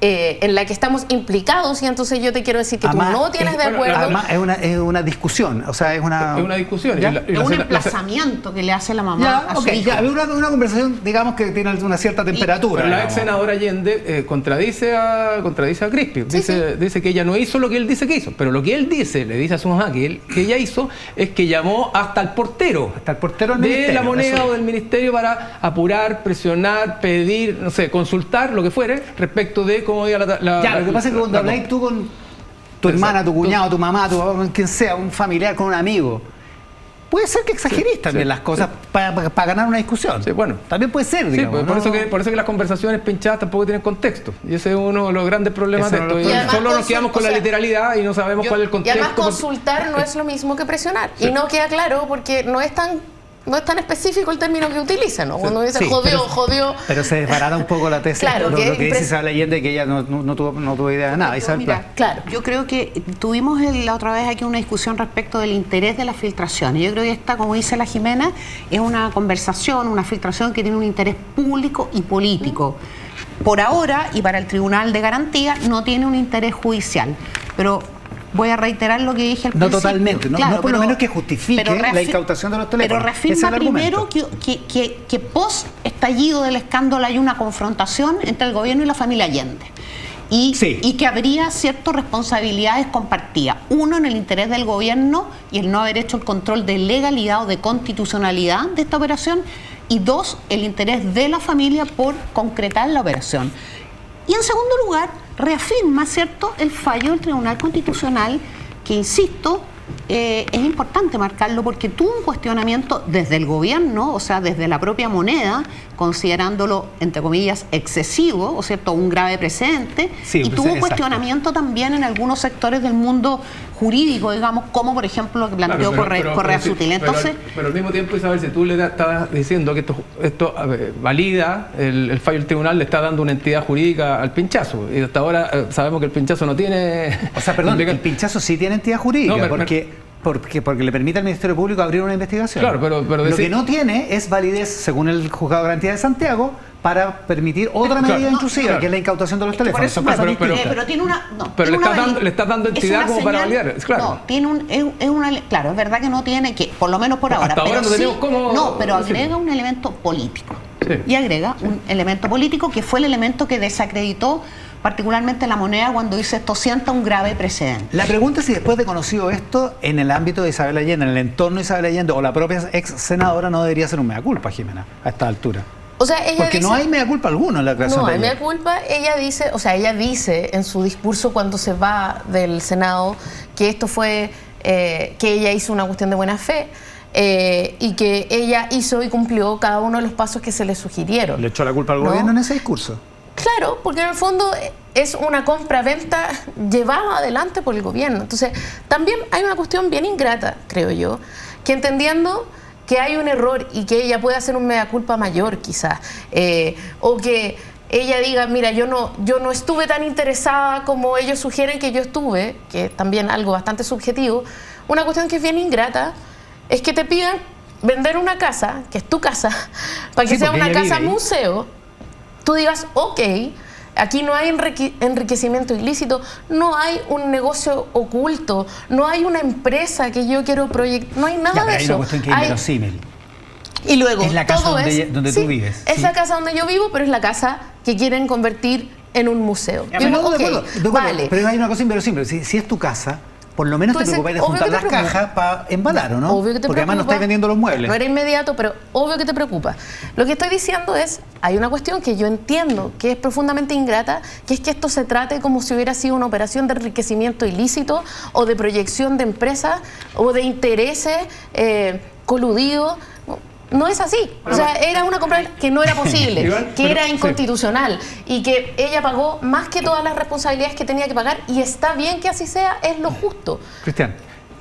en la que estamos implicados y entonces yo te quiero decir que además, tú no tienes de acuerdo. Además es una discusión, o sea, es una discusión. Es un emplazamiento que le hace la mamá a su hijo. Una conversación, digamos, que tiene una cierta temperatura. Pero la ex senadora Allende contradice a Crispi. Dice que ella no hizo lo que él dice que hizo, pero lo que él dice, le dice a su mamá que ella hizo es que llamó hasta el portero de la Moneda o del ministerio para apurar, presionar, pedir, no sé, consultar, lo que fuere, respecto de cómo iba lo que pasa es que cuando habláis tú con tu hermana, tu cuñado, tu mamá, quien sea, un familiar, con un amigo, puede ser que exagerís también las cosas para ganar una discusión. Sí, bueno. También puede ser, digamos. Por eso que las conversaciones pinchadas tampoco tienen contexto. Y ese es uno de los grandes problemas de esto. Y solo nos quedamos con la literalidad y no sabemos cuál es el contexto. Y además consultar no es lo mismo que presionar. Sí. Y no queda claro porque no es tan no es tan específico el término que utiliza, ¿no? Cuando dice jodió. Pero se desbarata un poco la tesis, claro, lo que dice Isabel Allende, que ella no tuvo idea de nada. Isabel, mira, claro, yo creo que tuvimos la otra vez aquí una discusión respecto del interés de las filtraciones. Yo creo que esta, como dice la Jimena, es una conversación, una filtración que tiene un interés público y político. Por ahora, y para el Tribunal de Garantía, no tiene un interés judicial. Pero voy a reiterar lo que dije al principio. No totalmente, claro, no por lo menos que justifique la incautación de los teléfonos. Pero reafirma primero que post estallido del escándalo hay una confrontación entre el gobierno y la familia Allende. Y que habría ciertas responsabilidades compartidas. Uno, en el interés del gobierno y el no haber hecho el control de legalidad o de constitucionalidad de esta operación. Y dos, el interés de la familia por concretar la operación. Y en segundo lugar, reafirma, ¿cierto?, el fallo del Tribunal Constitucional, que, insisto, es importante marcarlo porque tuvo un cuestionamiento desde el gobierno, o sea, desde la propia moneda, considerándolo, entre comillas, excesivo, o cierto, un grave precedente, y tuvo cuestionamiento también en algunos sectores del mundo jurídico, digamos, como por ejemplo lo que planteó Correa Sutil. Entonces, pero al mismo tiempo, Isabel, si tú le estás diciendo que esto valida el fallo del tribunal, le está dando una entidad jurídica al pinchazo, y hasta ahora sabemos que el pinchazo no tiene... O sea, perdón, el pinchazo sí tiene entidad jurídica, porque le permite al Ministerio Público abrir una investigación. Claro, pero lo que no tiene es validez, según el Juzgado de Garantía de Santiago, para permitir otra medida intrusiva, que es la incautación de los teléfonos. Pero tiene una... pero le estás dando entidad como para validar. Claro. No, tiene claro, es verdad que no tiene, que por lo menos por ahora. Hasta ahora no tenemos cómo... No, pero agrega un elemento político. Sí. Y agrega un elemento político que fue el elemento que desacreditó particularmente la moneda cuando dice esto sienta un grave precedente. La pregunta es si después de conocido esto, en el ámbito de Isabel Allende, en el entorno de Isabel Allende o la propia ex senadora, no debería ser un mea culpa, Jimena, a esta altura. O sea, ella porque dice, no hay mea culpa alguna en la creación de no hay mea culpa. Ella dice en su discurso cuando se va del Senado que esto fue, que ella hizo una cuestión de buena fe. Y que ella hizo y cumplió cada uno de los pasos que se le sugirieron. ¿Le echó la culpa al gobierno en ese discurso? Claro, porque en el fondo es una compra-venta llevada adelante por el gobierno. Entonces, también hay una cuestión bien ingrata, creo yo, que entendiendo que hay un error y que ella puede hacer un mea culpa mayor quizás, o que ella diga, mira, yo no estuve tan interesada como ellos sugieren que yo estuve, que es también algo bastante subjetivo. Una cuestión que es bien ingrata es que te pidan vender una casa, que es tu casa, para que sea una casa museo. Tú digas, ok, aquí no hay enriquecimiento ilícito, no hay un negocio oculto, no hay una empresa que yo quiero proyectar, no hay nada de eso. Hay una cuestión que es inverosímil. Y luego, es la casa donde tú vives. Es la casa donde yo vivo, pero es la casa que quieren convertir en un museo. De acuerdo, vale. Pero hay una cosa inverosímil, si es tu casa, por lo menos te preocupáis de juntar las cajas para embalar, ¿o no? Obvio que te porque preocupa. Además no estáis vendiendo los muebles. No era inmediato, pero obvio que te preocupa. Lo que estoy diciendo es, hay una cuestión que yo entiendo que es profundamente ingrata, que es que esto se trate como si hubiera sido una operación de enriquecimiento ilícito o de proyección de empresas o de intereses coludidos. No es así. O sea, era una compra que no era posible, que era inconstitucional y que ella pagó más que todas las responsabilidades que tenía que pagar y está bien que así sea, es lo justo. Cristian.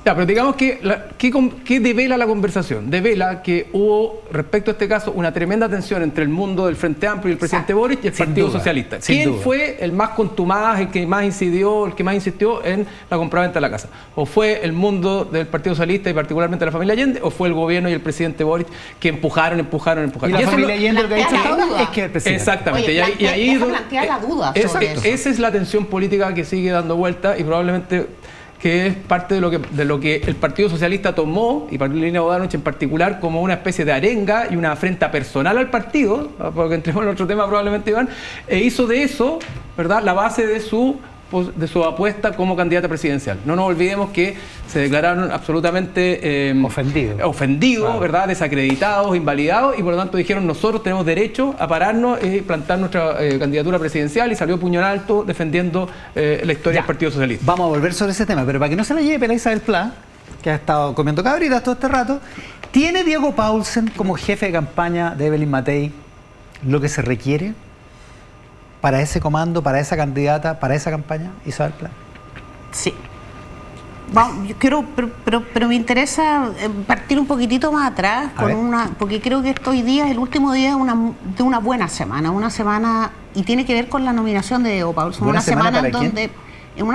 Ya, pero digamos que, ¿qué devela la conversación? Devela que hubo, respecto a este caso, una tremenda tensión entre el mundo del Frente Amplio y el presidente Boric y el Partido Socialista. ¿Quién fue el más contumaz, el que más incidió, el que más insistió en la compraventa de la casa? ¿O fue el mundo del Partido Socialista y particularmente la familia Allende? ¿O fue el gobierno y el presidente Boric que empujaron? Y la familia Allende lo que ha dicho hasta ahora es que el presidente. Exactamente. Oye, y ahí plantea la duda sobre eso. Esa es la tensión política que sigue dando vuelta y probablemente que es parte de lo que el Partido Socialista tomó, y Paulina Bodanovich en particular, como una especie de arenga y una afrenta personal al partido, porque entremos en otro tema probablemente, Iván, e hizo de eso, ¿verdad?, la base de su apuesta como candidata presidencial. No nos olvidemos que se declararon absolutamente ofendidos, ¿verdad?, desacreditados, invalidados, y por lo tanto dijeron, nosotros tenemos derecho a pararnos y plantar nuestra candidatura presidencial, y salió puño en alto defendiendo la historia del Partido Socialista. Vamos a volver sobre ese tema, pero para que no se la lleve la Isabel Pla, que ha estado comiendo cabritas todo este rato, ¿tiene Diego Paulsen como jefe de campaña de Evelyn Matei lo que se requiere para ese comando, para esa candidata, para esa campaña, Isabel Pla? Sí. yo quiero, pero me interesa partir un poquitito más atrás, porque creo que hoy día es el último día de una buena semana, y tiene que ver con la nominación de Diego Paulsen. Una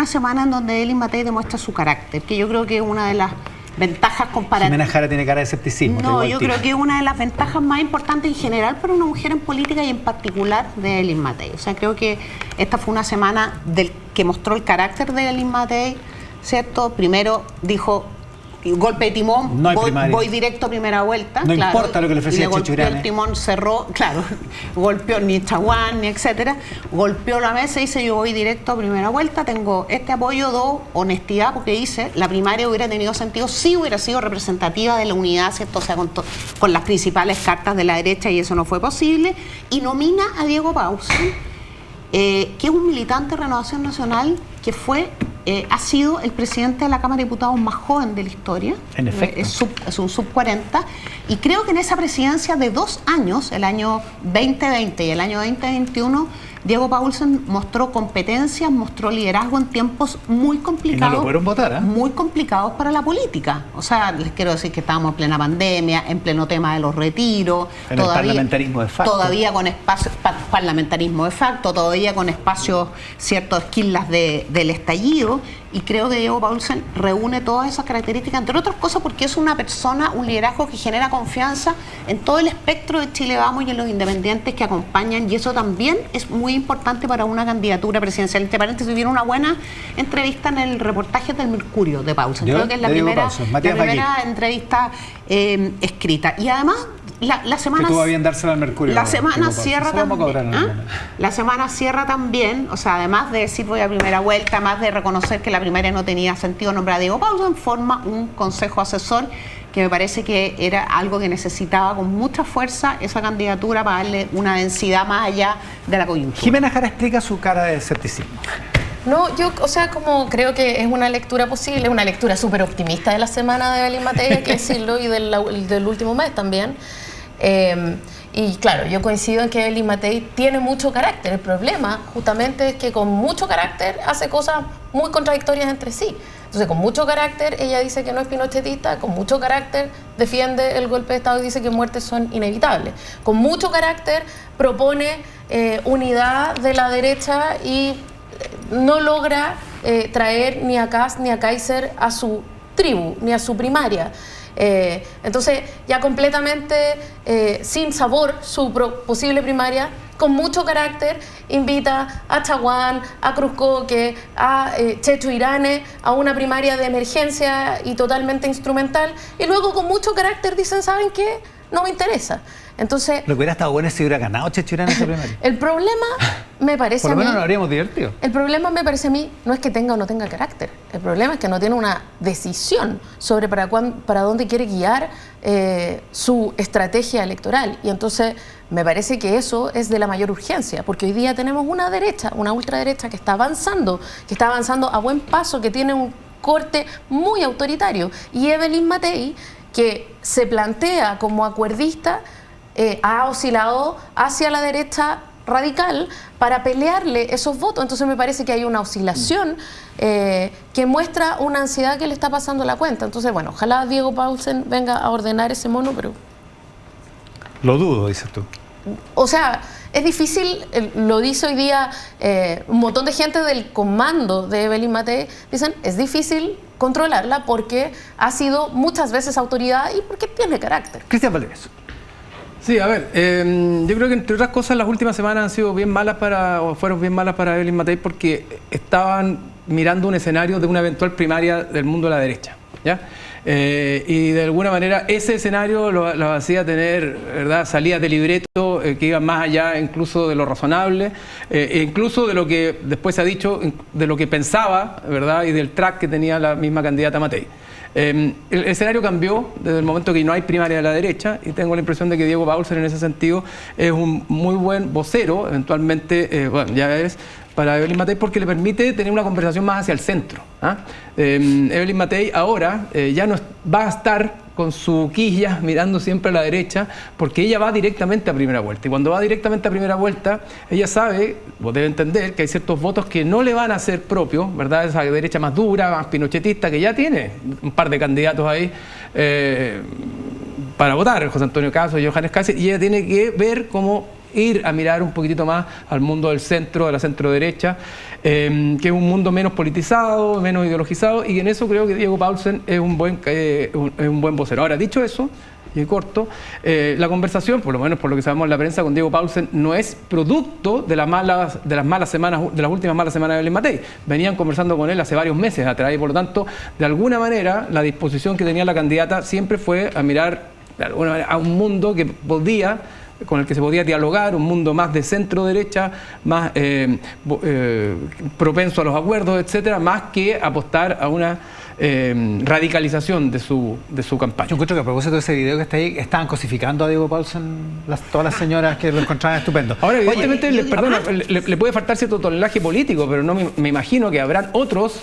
semana en donde Evelyn Matei demuestra su carácter, que yo creo que es una de las ventajas comparativas. Jimena Jara tiene cara de escepticismo. No, yo creo que es una de las ventajas más importantes en general para una mujer en política y en particular de Evelyn Matei. O sea, creo que esta fue una semana que mostró el carácter de Evelyn Matei, ¿cierto? Primero dijo, golpe de timón, no voy directo a primera vuelta. No importa lo que le ofrecía Checho Irane. El timón cerró, golpeó ni Chaguán, ni etcétera, golpeó la mesa y dice, yo voy directo a primera vuelta, tengo este apoyo, honestidad, porque dice, la primaria hubiera tenido sentido si hubiera sido representativa de la unidad, ¿cierto? O sea, con las principales cartas de la derecha, y eso no fue posible, y nomina a Diego Paulsen, que es un militante de Renovación Nacional, que ha sido el presidente de la Cámara de Diputados más joven de la historia. En efecto. Es un sub-40. Y creo que en esa presidencia de 2 años, el año 2020 y el año 2021, Diego Paulsen mostró competencia, mostró liderazgo en tiempos muy complicados. Y no lo pudieron votar, ¿eh? Muy complicados para la política. O sea, les quiero decir que estábamos en plena pandemia, en pleno tema de los retiros. En el parlamentarismo de facto. Todavía con parlamentarismo de facto, todavía con espacios, ciertos esquilas del estallido. Y creo que Diego Paulsen reúne todas esas características, entre otras cosas porque es una persona, un liderazgo que genera confianza en todo el espectro de Chile Vamos y en los independientes que acompañan, y eso también es muy importante para una candidatura presidencial. Entre paréntesis, hubo una buena entrevista en el reportaje del Mercurio de Paulsen. Creo que es la primera entrevista escrita. Y además, la semana... Que tuvo bien dársela al Mercurio. La semana cierra también. La semana cierra también, o sea, además de decir voy a primera vuelta, más de reconocer que la primaria no tenía sentido nombrar a Diego Paulsen, forma un consejo asesor que me parece que era algo que necesitaba con mucha fuerza esa candidatura para darle una densidad más allá de la coyuntura. Jimena Jara explica su cara de escepticismo. No, yo, o sea, como creo que es una lectura posible, una lectura súper optimista de la semana de Evelyn Matei, hay que decirlo, y del último mes también. Y claro, yo coincido en que Evelyn Matei tiene mucho carácter. El problema justamente es que con mucho carácter hace cosas muy contradictorias entre sí. Entonces, con mucho carácter ella dice que no es pinochetista, con mucho carácter defiende el golpe de Estado y dice que muertes son inevitables. Con mucho carácter propone unidad de la derecha y no logra traer ni a Kast ni a Kaiser a su tribu, ni a su primaria. Entonces, ya completamente sin sabor su posible primaria, con mucho carácter, invita a Chaguán, a Cruzcoque, a Checho Irane a una primaria de emergencia y totalmente instrumental, y luego con mucho carácter dicen, ¿saben qué? No me interesa. Entonces, lo que hubiera estado bueno es si hubiera ganado Checho Irane esa primaria. El problema me parece a mí... Por lo menos nos habríamos divertido. El problema me parece a mí no es que tenga o no tenga carácter. El problema es que no tiene una decisión sobre para dónde quiere guiar su estrategia electoral. Y entonces me parece que eso es de la mayor urgencia, porque hoy día tenemos una derecha, una ultraderecha que está avanzando a buen paso, que tiene un corte muy autoritario. Y Evelyn Matei, que se plantea como acuerdista, ha oscilado hacia la derecha radical para pelearle esos votos. Entonces me parece que hay una oscilación que muestra una ansiedad que le está pasando la cuenta. Entonces, bueno, ojalá Diego Paulsen venga a ordenar ese mono, pero... Lo dudo, dices tú. O sea, es difícil, lo dice hoy día un montón de gente del comando de Evelyn Matei, dicen, es difícil controlarla porque ha sido muchas veces autoridad y porque tiene carácter. Cristian Valdés. Sí, a ver, yo creo que entre otras cosas las últimas semanas han sido bien malas fueron bien malas para Evelyn Matei porque estaban mirando un escenario de una eventual primaria del mundo de la derecha, ¿ya? Y de alguna manera ese escenario lo hacía tener, ¿verdad?, salidas de libreto que iban más allá incluso de lo razonable, e incluso de lo que después se ha dicho, de lo que pensaba, ¿verdad?, y del track que tenía la misma candidata Matei. El escenario cambió desde el momento que no hay primaria de la derecha y tengo la impresión de que Diego Paulsen en ese sentido es un muy buen vocero, eventualmente, bueno, ya es, para Evelyn Matei porque le permite tener una conversación más hacia el centro. Evelyn Matei ahora ya no va a estar con su quilla mirando siempre a la derecha, porque ella va directamente a primera vuelta. Y cuando va directamente a primera vuelta, ella sabe, o debe entender, que hay ciertos votos que no le van a ser propios, ¿verdad? Esa derecha más dura, más pinochetista, que ya tiene un par de candidatos ahí para votar, José Antonio Cazzo y Johannes Cáceres, y ella tiene que ver cómo ir a mirar un poquitito más al mundo del centro, de la centro-derecha, que es un mundo menos politizado, menos ideologizado, y en eso creo que Diego Paulsen es un buen vocero. Ahora, dicho eso, y corto, la conversación, por lo menos por lo que sabemos en la prensa, con Diego Paulsen no es producto de las malas semanas, de las últimas malas semanas de Evelyn Matei. Venían conversando con él hace varios meses atrás y por lo tanto, de alguna manera, la disposición que tenía la candidata siempre fue a mirar de alguna manera a un mundo con el que se podía dialogar, un mundo más de centro-derecha, más propenso a los acuerdos, etcétera, más que apostar a una radicalización de su campaña. Yo encuentro que a propósito de ese video que está ahí, estaban cosificando a Diego Paulsen todas las señoras que lo encontraban estupendo. Ahora, evidentemente, le puede faltar cierto tonelaje político, pero no me imagino que habrán otros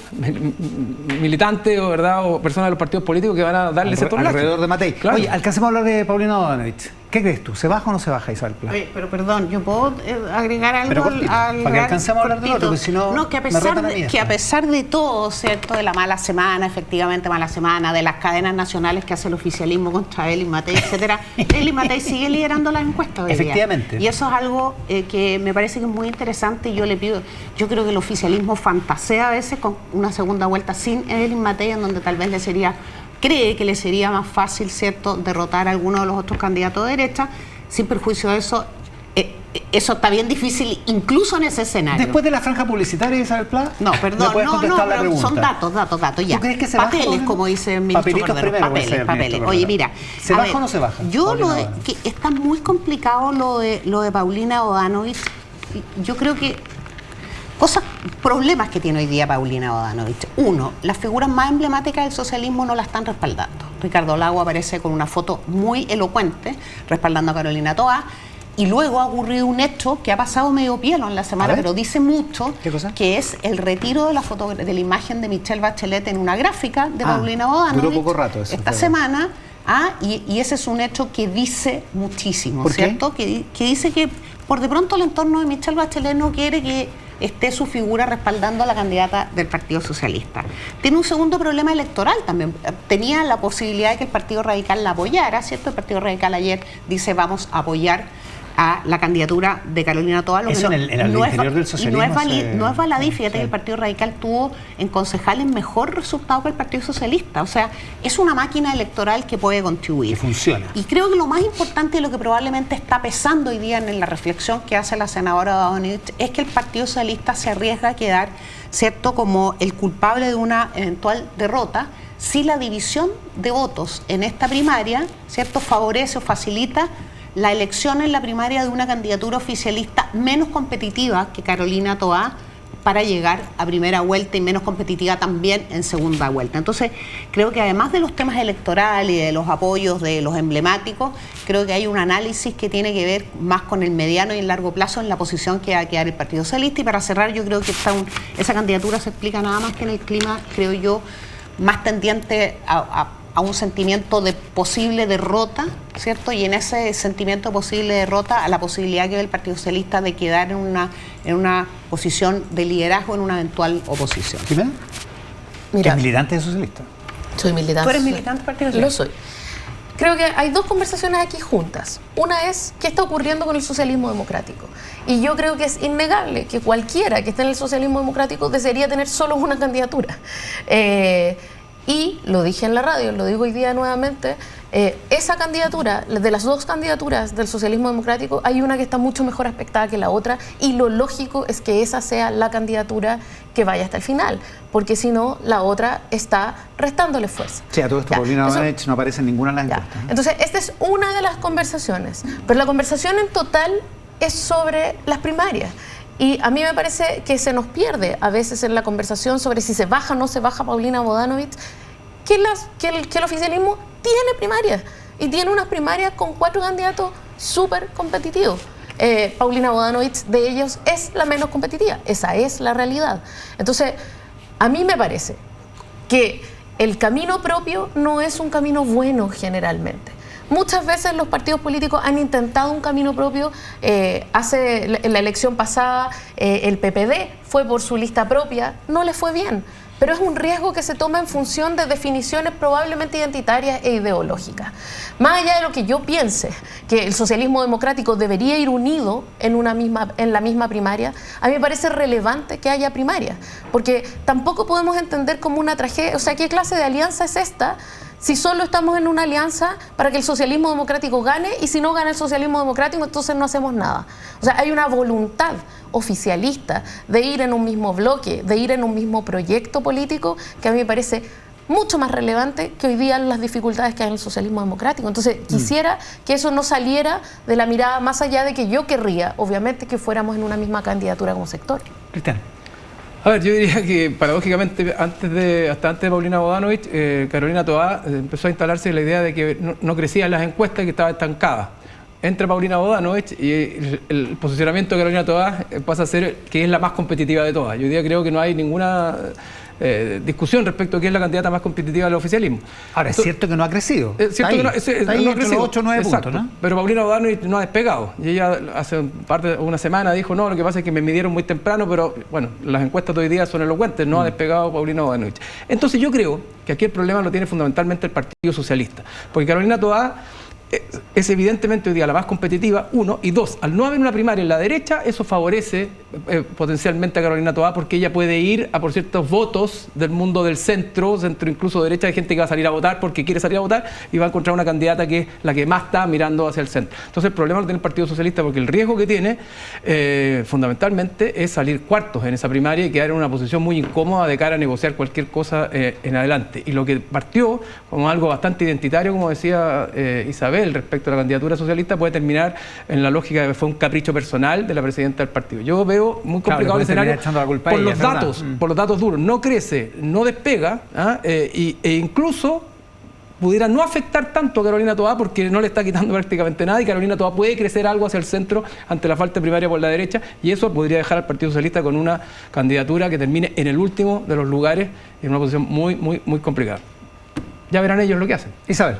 militantes o personas de los partidos políticos que van a darle ese tonelaje. Alrededor de Matei. Claro. Oye, alcancemos a hablar de Paulina Bodanovich. ¿Qué crees tú? ¿Se baja o no se baja Isabel Pla? Oye, pero perdón, yo puedo agregar algo pero cortito, para que alcancemos a hablar de otro, porque si no, que a pesar de todo, ¿cierto? De la mala semana, efectivamente mala semana, de las cadenas nacionales que hace el oficialismo contra Evelyn Matei, etcétera, Evelyn Matei sigue liderando las encuestas hoy día. Efectivamente. Y eso es algo que me parece que es muy interesante y yo creo que el oficialismo fantasea a veces con una segunda vuelta sin Evelyn Matei, en donde tal vez cree que le sería más fácil, ¿cierto?, derrotar a alguno de los otros candidatos de derecha. Sin perjuicio de eso, eso está bien difícil, incluso en ese escenario. Después de la franja publicitaria, Isabel Pla, no, perdón, pero son datos, ya. ¿Tú crees que se papeles, baja, como dice el ministro Cordero, papeles. Oye, mira, ¿se baja o no se baja? Que está muy complicado lo de Paulina Bodanovich. Yo creo que problemas que tiene hoy día Paulina Bodanovich. Uno, las figuras más emblemáticas del socialismo no la están respaldando. Ricardo Lagos aparece con una foto muy elocuente respaldando a Carolina Toá. Y luego ha ocurrido un hecho que ha pasado medio pielo en la semana, pero dice mucho, que es el retiro de la imagen de Michelle Bachelet en una gráfica de Paulina Bodanovich. Duró poco rato eso. Esta semana, y ese es un hecho que dice muchísimo, ¿cierto? Que dice que por de pronto el entorno de Michelle Bachelet no quiere que esté su figura respaldando a la candidata del Partido Socialista. Tiene un segundo problema electoral también. Tenía la posibilidad de que el Partido Radical la apoyara, ¿cierto? El Partido Radical ayer dice vamos a apoyar a la candidatura de Carolina Toá. Eso en el interior del socialismo no es baladí. Fíjate que el Partido Radical tuvo en concejales mejor resultado que el Partido Socialista. O sea, es una máquina electoral que puede contribuir. Y funciona. Y creo que lo más importante y lo que probablemente está pesando hoy día en la reflexión que hace la senadora Bodanovich es que el Partido Socialista se arriesga a quedar, ¿cierto?, como el culpable de una eventual derrota si la división de votos en esta primaria, ¿cierto?, favorece o facilita la elección en la primaria de una candidatura oficialista menos competitiva que Carolina Toá para llegar a primera vuelta y menos competitiva también en segunda vuelta. Entonces, creo que además de los temas electorales y de los apoyos de los emblemáticos, creo que hay un análisis que tiene que ver más con el mediano y el largo plazo en la posición que va a quedar el Partido Socialista. Y para cerrar, yo creo que esa candidatura se explica nada más que en el clima, creo yo, más tendiente a un sentimiento de posible derrota, ¿cierto? Y en ese sentimiento de posible derrota, a la posibilidad que ve el Partido Socialista de quedar en una posición de liderazgo en una eventual oposición. ¿Jimena? Mira, ¿Es militante de socialista? Soy militante. ¿Tú eres militante del Partido Socialista? Lo soy. Creo que hay dos conversaciones aquí juntas. Una es qué está ocurriendo con el socialismo democrático. Y yo creo que es innegable que cualquiera que esté en el socialismo democrático desearía tener solo una candidatura. Y lo dije en la radio, lo digo hoy día nuevamente, esa candidatura, de las dos candidaturas del socialismo democrático, hay una que está mucho mejor aspectada que la otra y lo lógico es que esa sea la candidatura que vaya hasta el final, porque si no, la otra está restándole fuerza. Sí, a todo esto, Paulina Bodanovich no aparece en ninguna de las encuestas. Entonces, esta es una de las conversaciones, pero la conversación en total es sobre las primarias. Y a mí me parece que se nos pierde a veces en la conversación sobre si se baja o no se baja Paulina Bodanovich, que el oficialismo tiene primarias y tiene unas primarias con 4 candidatos súper competitivos. Paulina Bodanovich de ellos es la menos competitiva, esa es la realidad. Entonces, a mí me parece que el camino propio no es un camino bueno generalmente. Muchas veces los partidos políticos han intentado un camino propio. En la elección pasada el PPD fue por su lista propia, no le fue bien. Pero es un riesgo que se toma en función de definiciones probablemente identitarias e ideológicas. Más allá de lo que yo piense que el socialismo democrático debería ir unido en la misma primaria, a mí me parece relevante que haya primaria, porque tampoco podemos entender como una tragedia. O sea, ¿qué clase de alianza es esta si solo estamos en una alianza para que el socialismo democrático gane, y si no gana el socialismo democrático entonces no hacemos nada? O sea, hay una voluntad oficialista de ir en un mismo bloque, de ir en un mismo proyecto político, que a mí me parece mucho más relevante que hoy día las dificultades que hay en el socialismo democrático. Entonces quisiera que eso no saliera de la mirada, más allá de que yo querría, obviamente, que fuéramos en una misma candidatura como sector. Cristian. A ver, yo diría que paradójicamente hasta antes de Paulina Bodanovich, Carolina Toá empezó a instalarse la idea de que no crecían las encuestas y que estaba estancada. Entra Paulina Bodanovich y el posicionamiento de Carolina Toá pasa a ser que es la más competitiva de todas. Yo hoy día creo que no hay ninguna discusión respecto a quién es la candidata más competitiva del oficialismo. Ahora, es cierto que no ha crecido. Es cierto que no ha crecido. 8 o 9 puntos, ¿no? Pero Paulina Bodanovich no ha despegado. Y ella hace una semana dijo, no, lo que pasa es que me midieron muy temprano, pero bueno, las encuestas de hoy día son elocuentes, no ha despegado Paulina Bodanovich. Entonces yo creo que aquí el problema lo tiene fundamentalmente el Partido Socialista, porque Carolina Toá es evidentemente hoy día la más competitiva, uno, y dos, al no haber una primaria en la derecha, eso favorece potencialmente a Carolina Toá, porque ella puede ir a por ciertos votos del mundo del centro incluso derecha, hay gente que va a salir a votar porque quiere salir a votar y va a encontrar una candidata que es la que más está mirando hacia el centro. Entonces el problema lo tiene el Partido Socialista, porque el riesgo que tiene fundamentalmente es salir cuartos en esa primaria y quedar en una posición muy incómoda de cara a negociar cualquier cosa en adelante. Y lo que partió como algo bastante identitario, como decía Isabel, respecto a la candidatura socialista, puede terminar en la lógica de que fue un capricho personal de la presidenta del partido. Yo veo muy complicado el escenario por los datos duros. No crece, no despega, e incluso pudiera no afectar tanto a Carolina Toá porque no le está quitando prácticamente nada, y Carolina Toá puede crecer algo hacia el centro ante la falta de primaria por la derecha, y eso podría dejar al Partido Socialista con una candidatura que termine en el último de los lugares en una posición muy, muy, muy complicada. Ya verán ellos lo que hacen. Isabel.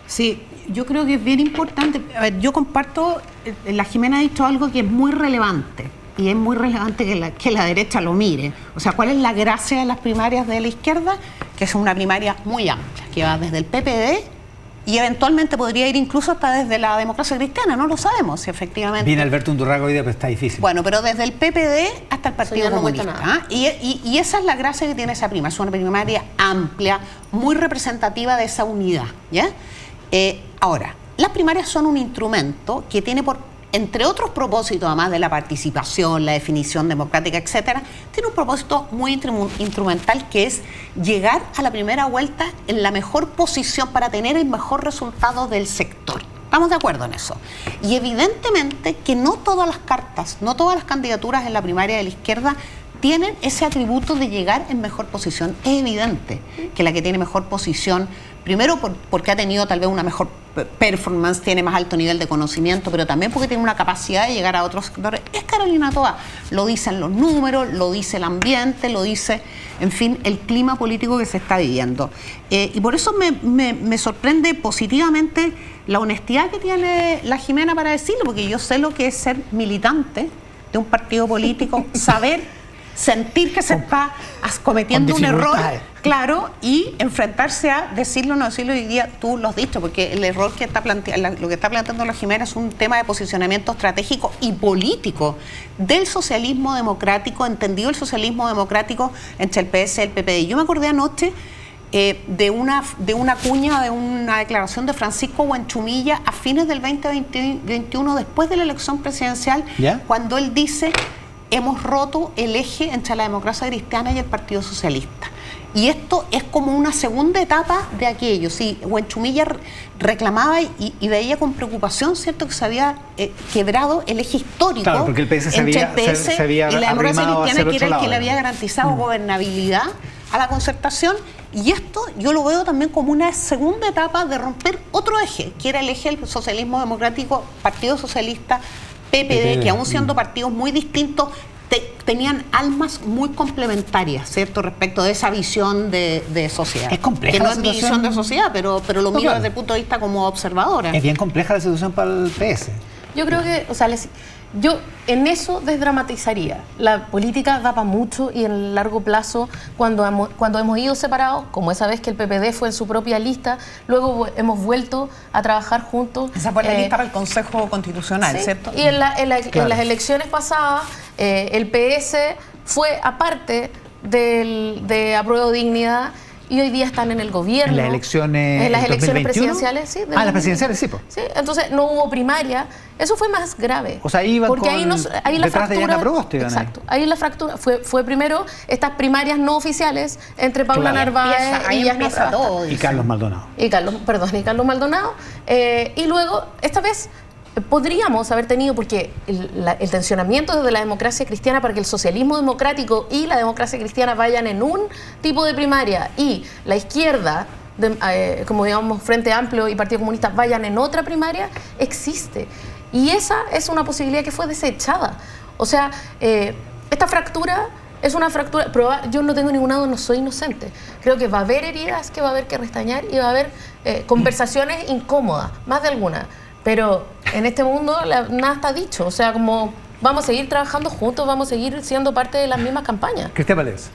Sí, yo creo que es bien importante. A ver, yo comparto, la Jimena ha dicho algo que es muy relevante, y es muy relevante que la derecha lo mire. O sea, ¿cuál es la gracia de las primarias de la izquierda? Que es una primaria muy amplia, que va desde el PPD y eventualmente podría ir incluso hasta desde la Democracia Cristiana, no lo sabemos si efectivamente. Viene Alberto Undurraga hoy día, pero está difícil. Bueno, pero desde el PPD hasta el Partido Comunista. Y esa es la gracia que tiene esa primaria, es una primaria amplia, muy representativa de esa unidad, ¿ya? Ahora, las primarias son un instrumento que tiene entre otros propósitos, además de la participación, la definición democrática, etcétera, tiene un propósito muy instrumental, que es llegar a la primera vuelta en la mejor posición para tener el mejor resultado del sector. ¿Estamos de acuerdo en eso? Y evidentemente que no todas las cartas, no todas las candidaturas en la primaria de la izquierda tienen ese atributo de llegar en mejor posición. Es evidente que la que tiene mejor posición, primero porque ha tenido tal vez una mejor performance, tiene más alto nivel de conocimiento, pero también porque tiene una capacidad de llegar a otros sectores, es Carolina Toá. Lo dicen los números, lo dice el ambiente, lo dice, en fin, el clima político que se está viviendo. Y por eso me sorprende positivamente la honestidad que tiene la Jimena para decirlo, porque yo sé lo que es ser militante de un partido político, sentir que se está cometiendo un error, claro, y enfrentarse a decirlo o no decirlo. Hoy día tú lo has dicho, porque el error que está lo que está planteando la Jimena es un tema de posicionamiento estratégico y político del socialismo democrático, entendido el socialismo democrático entre el PS y el PPD. Yo me acordé anoche de una cuña, de una declaración de Francisco Huenchumilla a fines del 2021, después de la elección presidencial, cuando él dice: hemos roto el eje entre la democracia cristiana y el Partido Socialista. Y esto es como una segunda etapa de aquello. Sí, Huenchumilla reclamaba y veía con preocupación, ¿cierto?, que se había quebrado el eje histórico, claro, porque el PS entre el PS y la democracia cristiana, que era el que le había garantizado gobernabilidad a la concertación. Y esto yo lo veo también como una segunda etapa de romper otro eje, que era el eje del socialismo democrático, Partido Socialista, PPD, que aún siendo partidos muy distintos, tenían almas muy complementarias, ¿cierto? Respecto de esa visión de sociedad. Es compleja que no la es mi situación. visión de sociedad, pero lo miro desde el punto de vista como observadora. Es bien compleja la situación para el PS. Yo creo que, o sea, yo en eso desdramatizaría. La política da para mucho y en el largo plazo, cuando hemos ido separados, como esa vez que el PPD fue en su propia lista, luego hemos vuelto a trabajar juntos. Esa fue la lista para el Consejo Constitucional, sí, ¿cierto? Y en las elecciones pasadas, el PS fue aparte de Apruebo Dignidad. Y hoy día están en el gobierno. En las elecciones, en las elecciones 2021? presidenciales, sí. Las presidenciales, sí. Sí, entonces no hubo primaria. Eso fue más grave. O sea, iban porque con, ahí la detrás de Diana Proboste, iban exacto. Ahí la fractura fue primero estas primarias no oficiales entre Paula Narváez y Yasna Frabasta. Y Carlos Maldonado. Y Carlos Maldonado. Y luego, esta vez podríamos haber tenido, porque el tensionamiento desde la democracia cristiana para que el socialismo democrático y la democracia cristiana vayan en un tipo de primaria y la izquierda, como digamos Frente Amplio y Partido Comunista, vayan en otra primaria, existe. Y esa es una posibilidad que fue desechada. O sea, esta fractura es una fractura, yo no tengo ningún lado, no soy inocente. Creo que va a haber heridas que va a haber que restañar y va a haber conversaciones incómodas, más de alguna. Pero en este mundo nada está dicho, o sea, como vamos a seguir trabajando juntos, vamos a seguir siendo parte de las mismas campañas. Cristian Valdés,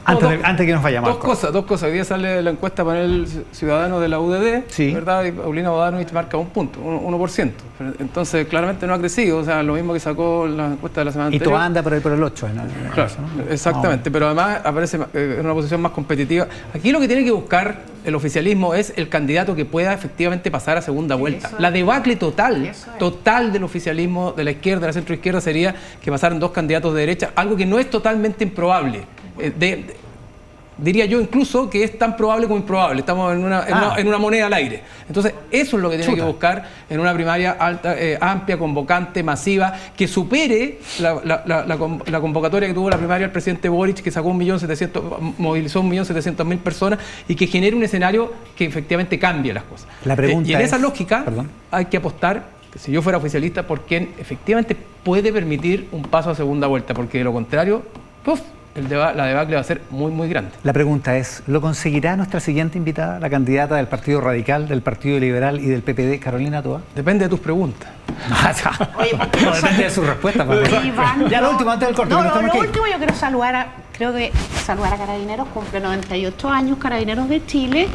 antes de que nos vayamos. Dos cosas. Hoy día sale la encuesta panel ciudadano de la UDD, sí, ¿verdad? Y Paulina Bodanovich marca 1 punto, 1%. Entonces, claramente no ha crecido, o sea, lo mismo que sacó la encuesta de la semana anterior. Y tú andas por el 8. Claro, ¿no? Exactamente, pero además aparece en una posición más competitiva. Aquí lo que tiene que buscar el oficialismo es el candidato que pueda efectivamente pasar a segunda vuelta. La debacle total del oficialismo, de la izquierda, de la centroizquierda, sería que pasaran 2 candidatos de derecha, algo que no es totalmente improbable. Diría yo incluso que es tan probable como improbable. Estamos en una moneda al aire. Entonces, eso es lo que tiene que buscar en una primaria alta, amplia, convocante, masiva, que supere la convocatoria que tuvo la primaria el presidente Boric, que sacó movilizó 1.700.000 personas y que genere un escenario que efectivamente cambie las cosas. La pregunta y en esa es, lógica hay que apostar, que si yo fuera oficialista, por quien efectivamente puede permitir un paso a segunda vuelta, porque de lo contrario, la debacle va a ser muy, muy grande. La pregunta es, ¿lo conseguirá nuestra siguiente invitada, la candidata del Partido Radical, del Partido Liberal y del PPD, Carolina Toa? Depende de tus preguntas. Oye, no, depende de su respuesta. Ya lo último, antes del corte. Lo último, yo quiero saludar a Carabineros, cumple 98 años, Carabineros de Chile.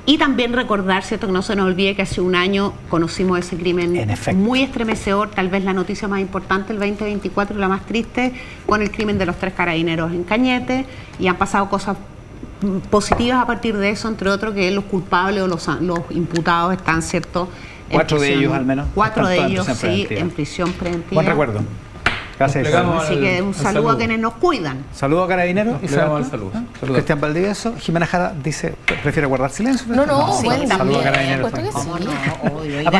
Y también recordar, ¿cierto?, que no se nos olvide que hace un año conocimos ese crimen muy estremecedor, tal vez la noticia más importante del 2024 y la más triste, con el crimen de los 3 carabineros en Cañete, y han pasado cosas positivas a partir de eso, entre otros que los culpables o los imputados están, ¿cierto?, 4 de ellos al menos. 4 de ellos, sí, en prisión preventiva. Buen recuerdo. Gracias. Así que un saludo a quienes nos cuidan. Saludo a Carabineros. Saludos. Cristian Valdivieso. Jimena Jara dice, prefiere guardar silencio. No, bueno, saludo a Carabineros.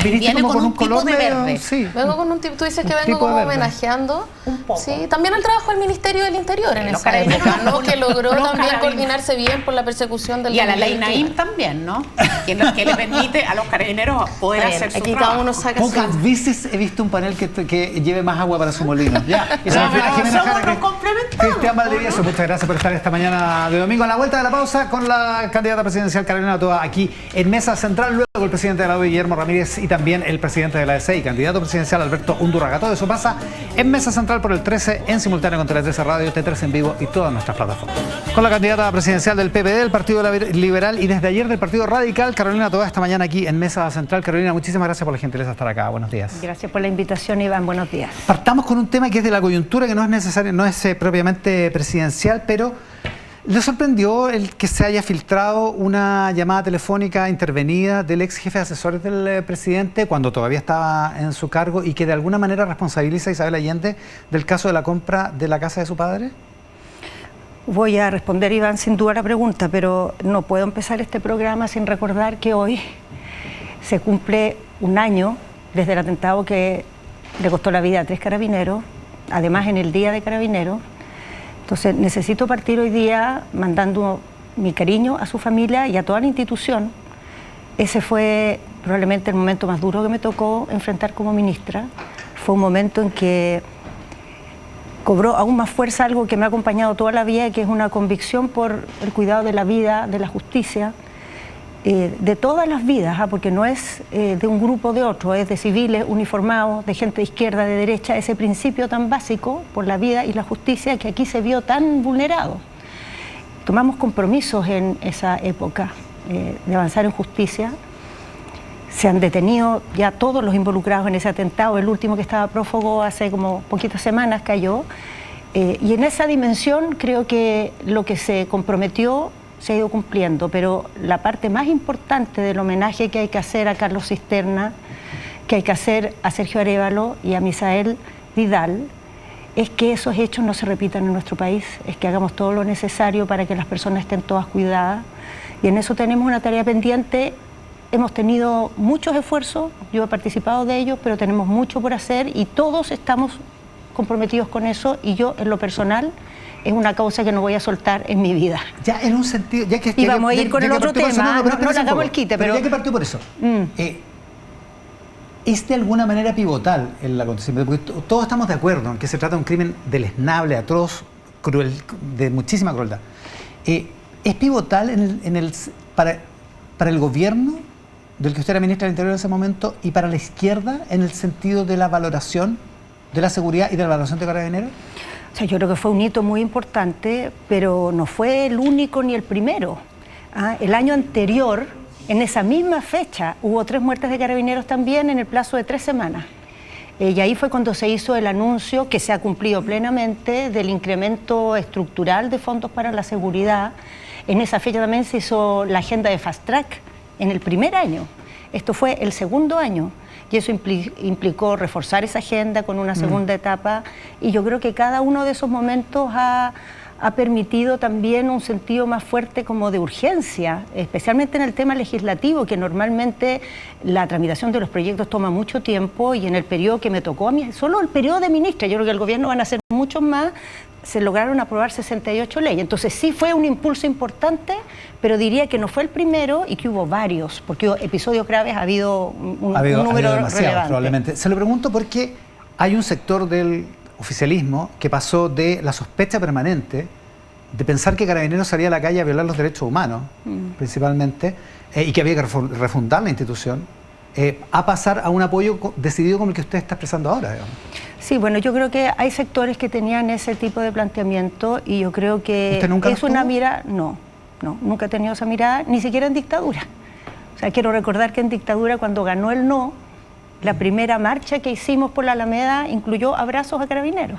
Viene con un color de verde. Sí. Vengo con un tipo, tú dices que vengo como homenajeando. Un poco. Sí, también el trabajo del Ministerio del Interior en esa época, ¿no? Que logró también coordinarse bien por la persecución del... Y a la ley Naim también, ¿no? Que le permite a los carabineros poder hacer su aquí trabajo. cada uno saca Pocas veces he visto un panel que lleve más agua para su molino. Ya. Y Cristian Valdivieso, muchas gracias por estar esta mañana de domingo. A la vuelta de la pausa con la candidata presidencial Carolina Toa aquí en Mesa Central. Luego el presidente de la UDI, Guillermo Ramírez, y también el presidente de la DCI, candidato presidencial Alberto Undurraga. Todo eso pasa en Mesa Central por el 13 en simultáneo con Tele 13 Radio, T13 en vivo y todas nuestras plataformas. Con la candidata presidencial del PPD, del Partido Liberal y desde ayer del Partido Radical, Carolina Toa, esta mañana aquí en Mesa Central. Carolina, muchísimas gracias por la gentileza de estar acá. Buenos días. Gracias por la invitación, Iván. Buenos días. Partamos con un tema que es de la coyuntura, que no es necesario, no es propiamente presidencial, pero ¿le sorprendió el que se haya filtrado una llamada telefónica intervenida del ex jefe de asesores del presidente cuando todavía estaba en su cargo y que de alguna manera responsabiliza a Isabel Allende del caso de la compra de la casa de su padre? Voy a responder, Iván, sin duda la pregunta, pero no puedo empezar este programa sin recordar que hoy se cumple un año desde el atentado que le costó la vida a 3 carabineros, además en el Día de Carabineros. Entonces necesito partir hoy día mandando mi cariño a su familia y a toda la institución. Ese fue probablemente el momento más duro que me tocó enfrentar como ministra. Fue un momento en que cobró aún más fuerza algo que me ha acompañado toda la vida, que es una convicción por el cuidado de la vida, de la justicia, de todas las vidas, porque no es de un grupo o de otro, es de civiles uniformados, de gente de izquierda, de derecha, ese principio tan básico por la vida y la justicia que aquí se vio tan vulnerado. Tomamos compromisos en esa época de avanzar en justicia. Se han detenido ya todos los involucrados en ese atentado, el último que estaba prófugo hace como poquitas semanas cayó, y en esa dimensión creo que lo que se comprometió se ha ido cumpliendo, pero la parte más importante del homenaje que hay que hacer a Carlos Cisterna, que hay que hacer a Sergio Arévalo y a Misael Vidal, es que esos hechos no se repitan en nuestro país, es que hagamos todo lo necesario para que las personas estén todas cuidadas, y en eso tenemos una tarea pendiente. Hemos tenido muchos esfuerzos, yo he participado de ellos, pero tenemos mucho por hacer y todos estamos comprometidos con eso, y yo en lo personal es una causa que no voy a soltar en mi vida. Ya en un sentido, ya que... Y vamos a ir con el otro tema, no le hagamos el quite, pero ya que partió por eso, ¿es de alguna manera pivotal el acontecimiento? Porque todos estamos de acuerdo en que se trata de un crimen deleznable, atroz, cruel, de muchísima crueldad. ¿Es pivotal para el gobierno del que usted era ministra del Interior en ese momento y para la izquierda en el sentido de la valoración de la seguridad y de la valoración de Carabineros? O sea, yo creo que fue un hito muy importante, pero no fue el único ni el primero. El año anterior, en esa misma fecha, hubo 3 muertes de Carabineros también en el plazo de 3 semanas. Y ahí fue cuando se hizo el anuncio, que se ha cumplido plenamente, del incremento estructural de fondos para la seguridad. En esa fecha también se hizo la agenda de Fast Track en el primer año. Esto fue el segundo año. Y eso implicó reforzar esa agenda con una segunda etapa, y yo creo que cada uno de esos momentos ha permitido también un sentido más fuerte como de urgencia, especialmente en el tema legislativo, que normalmente la tramitación de los proyectos toma mucho tiempo, y en el periodo que me tocó a mí, solo el periodo de ministra, yo creo que el gobierno van a hacer muchos más, se lograron aprobar 68 leyes. Entonces sí fue un impulso importante, pero diría que no fue el primero y que hubo varios, porque episodios graves ha habido un número relevante. Probablemente. Se lo pregunto porque hay un sector del oficialismo que pasó de la sospecha permanente de pensar que Carabineros salía a la calle a violar los derechos humanos, principalmente, y que había que refundar la institución, a pasar a un apoyo decidido como el que usted está expresando ahora, digamos. Sí, bueno, yo creo que hay sectores que tenían ese tipo de planteamiento, y yo creo que ¿Usted nunca es una mirada... No, nunca he tenido esa mirada, ni siquiera en dictadura. O sea, quiero recordar que en dictadura, cuando ganó el no, la primera marcha que hicimos por la Alameda incluyó abrazos a Carabineros.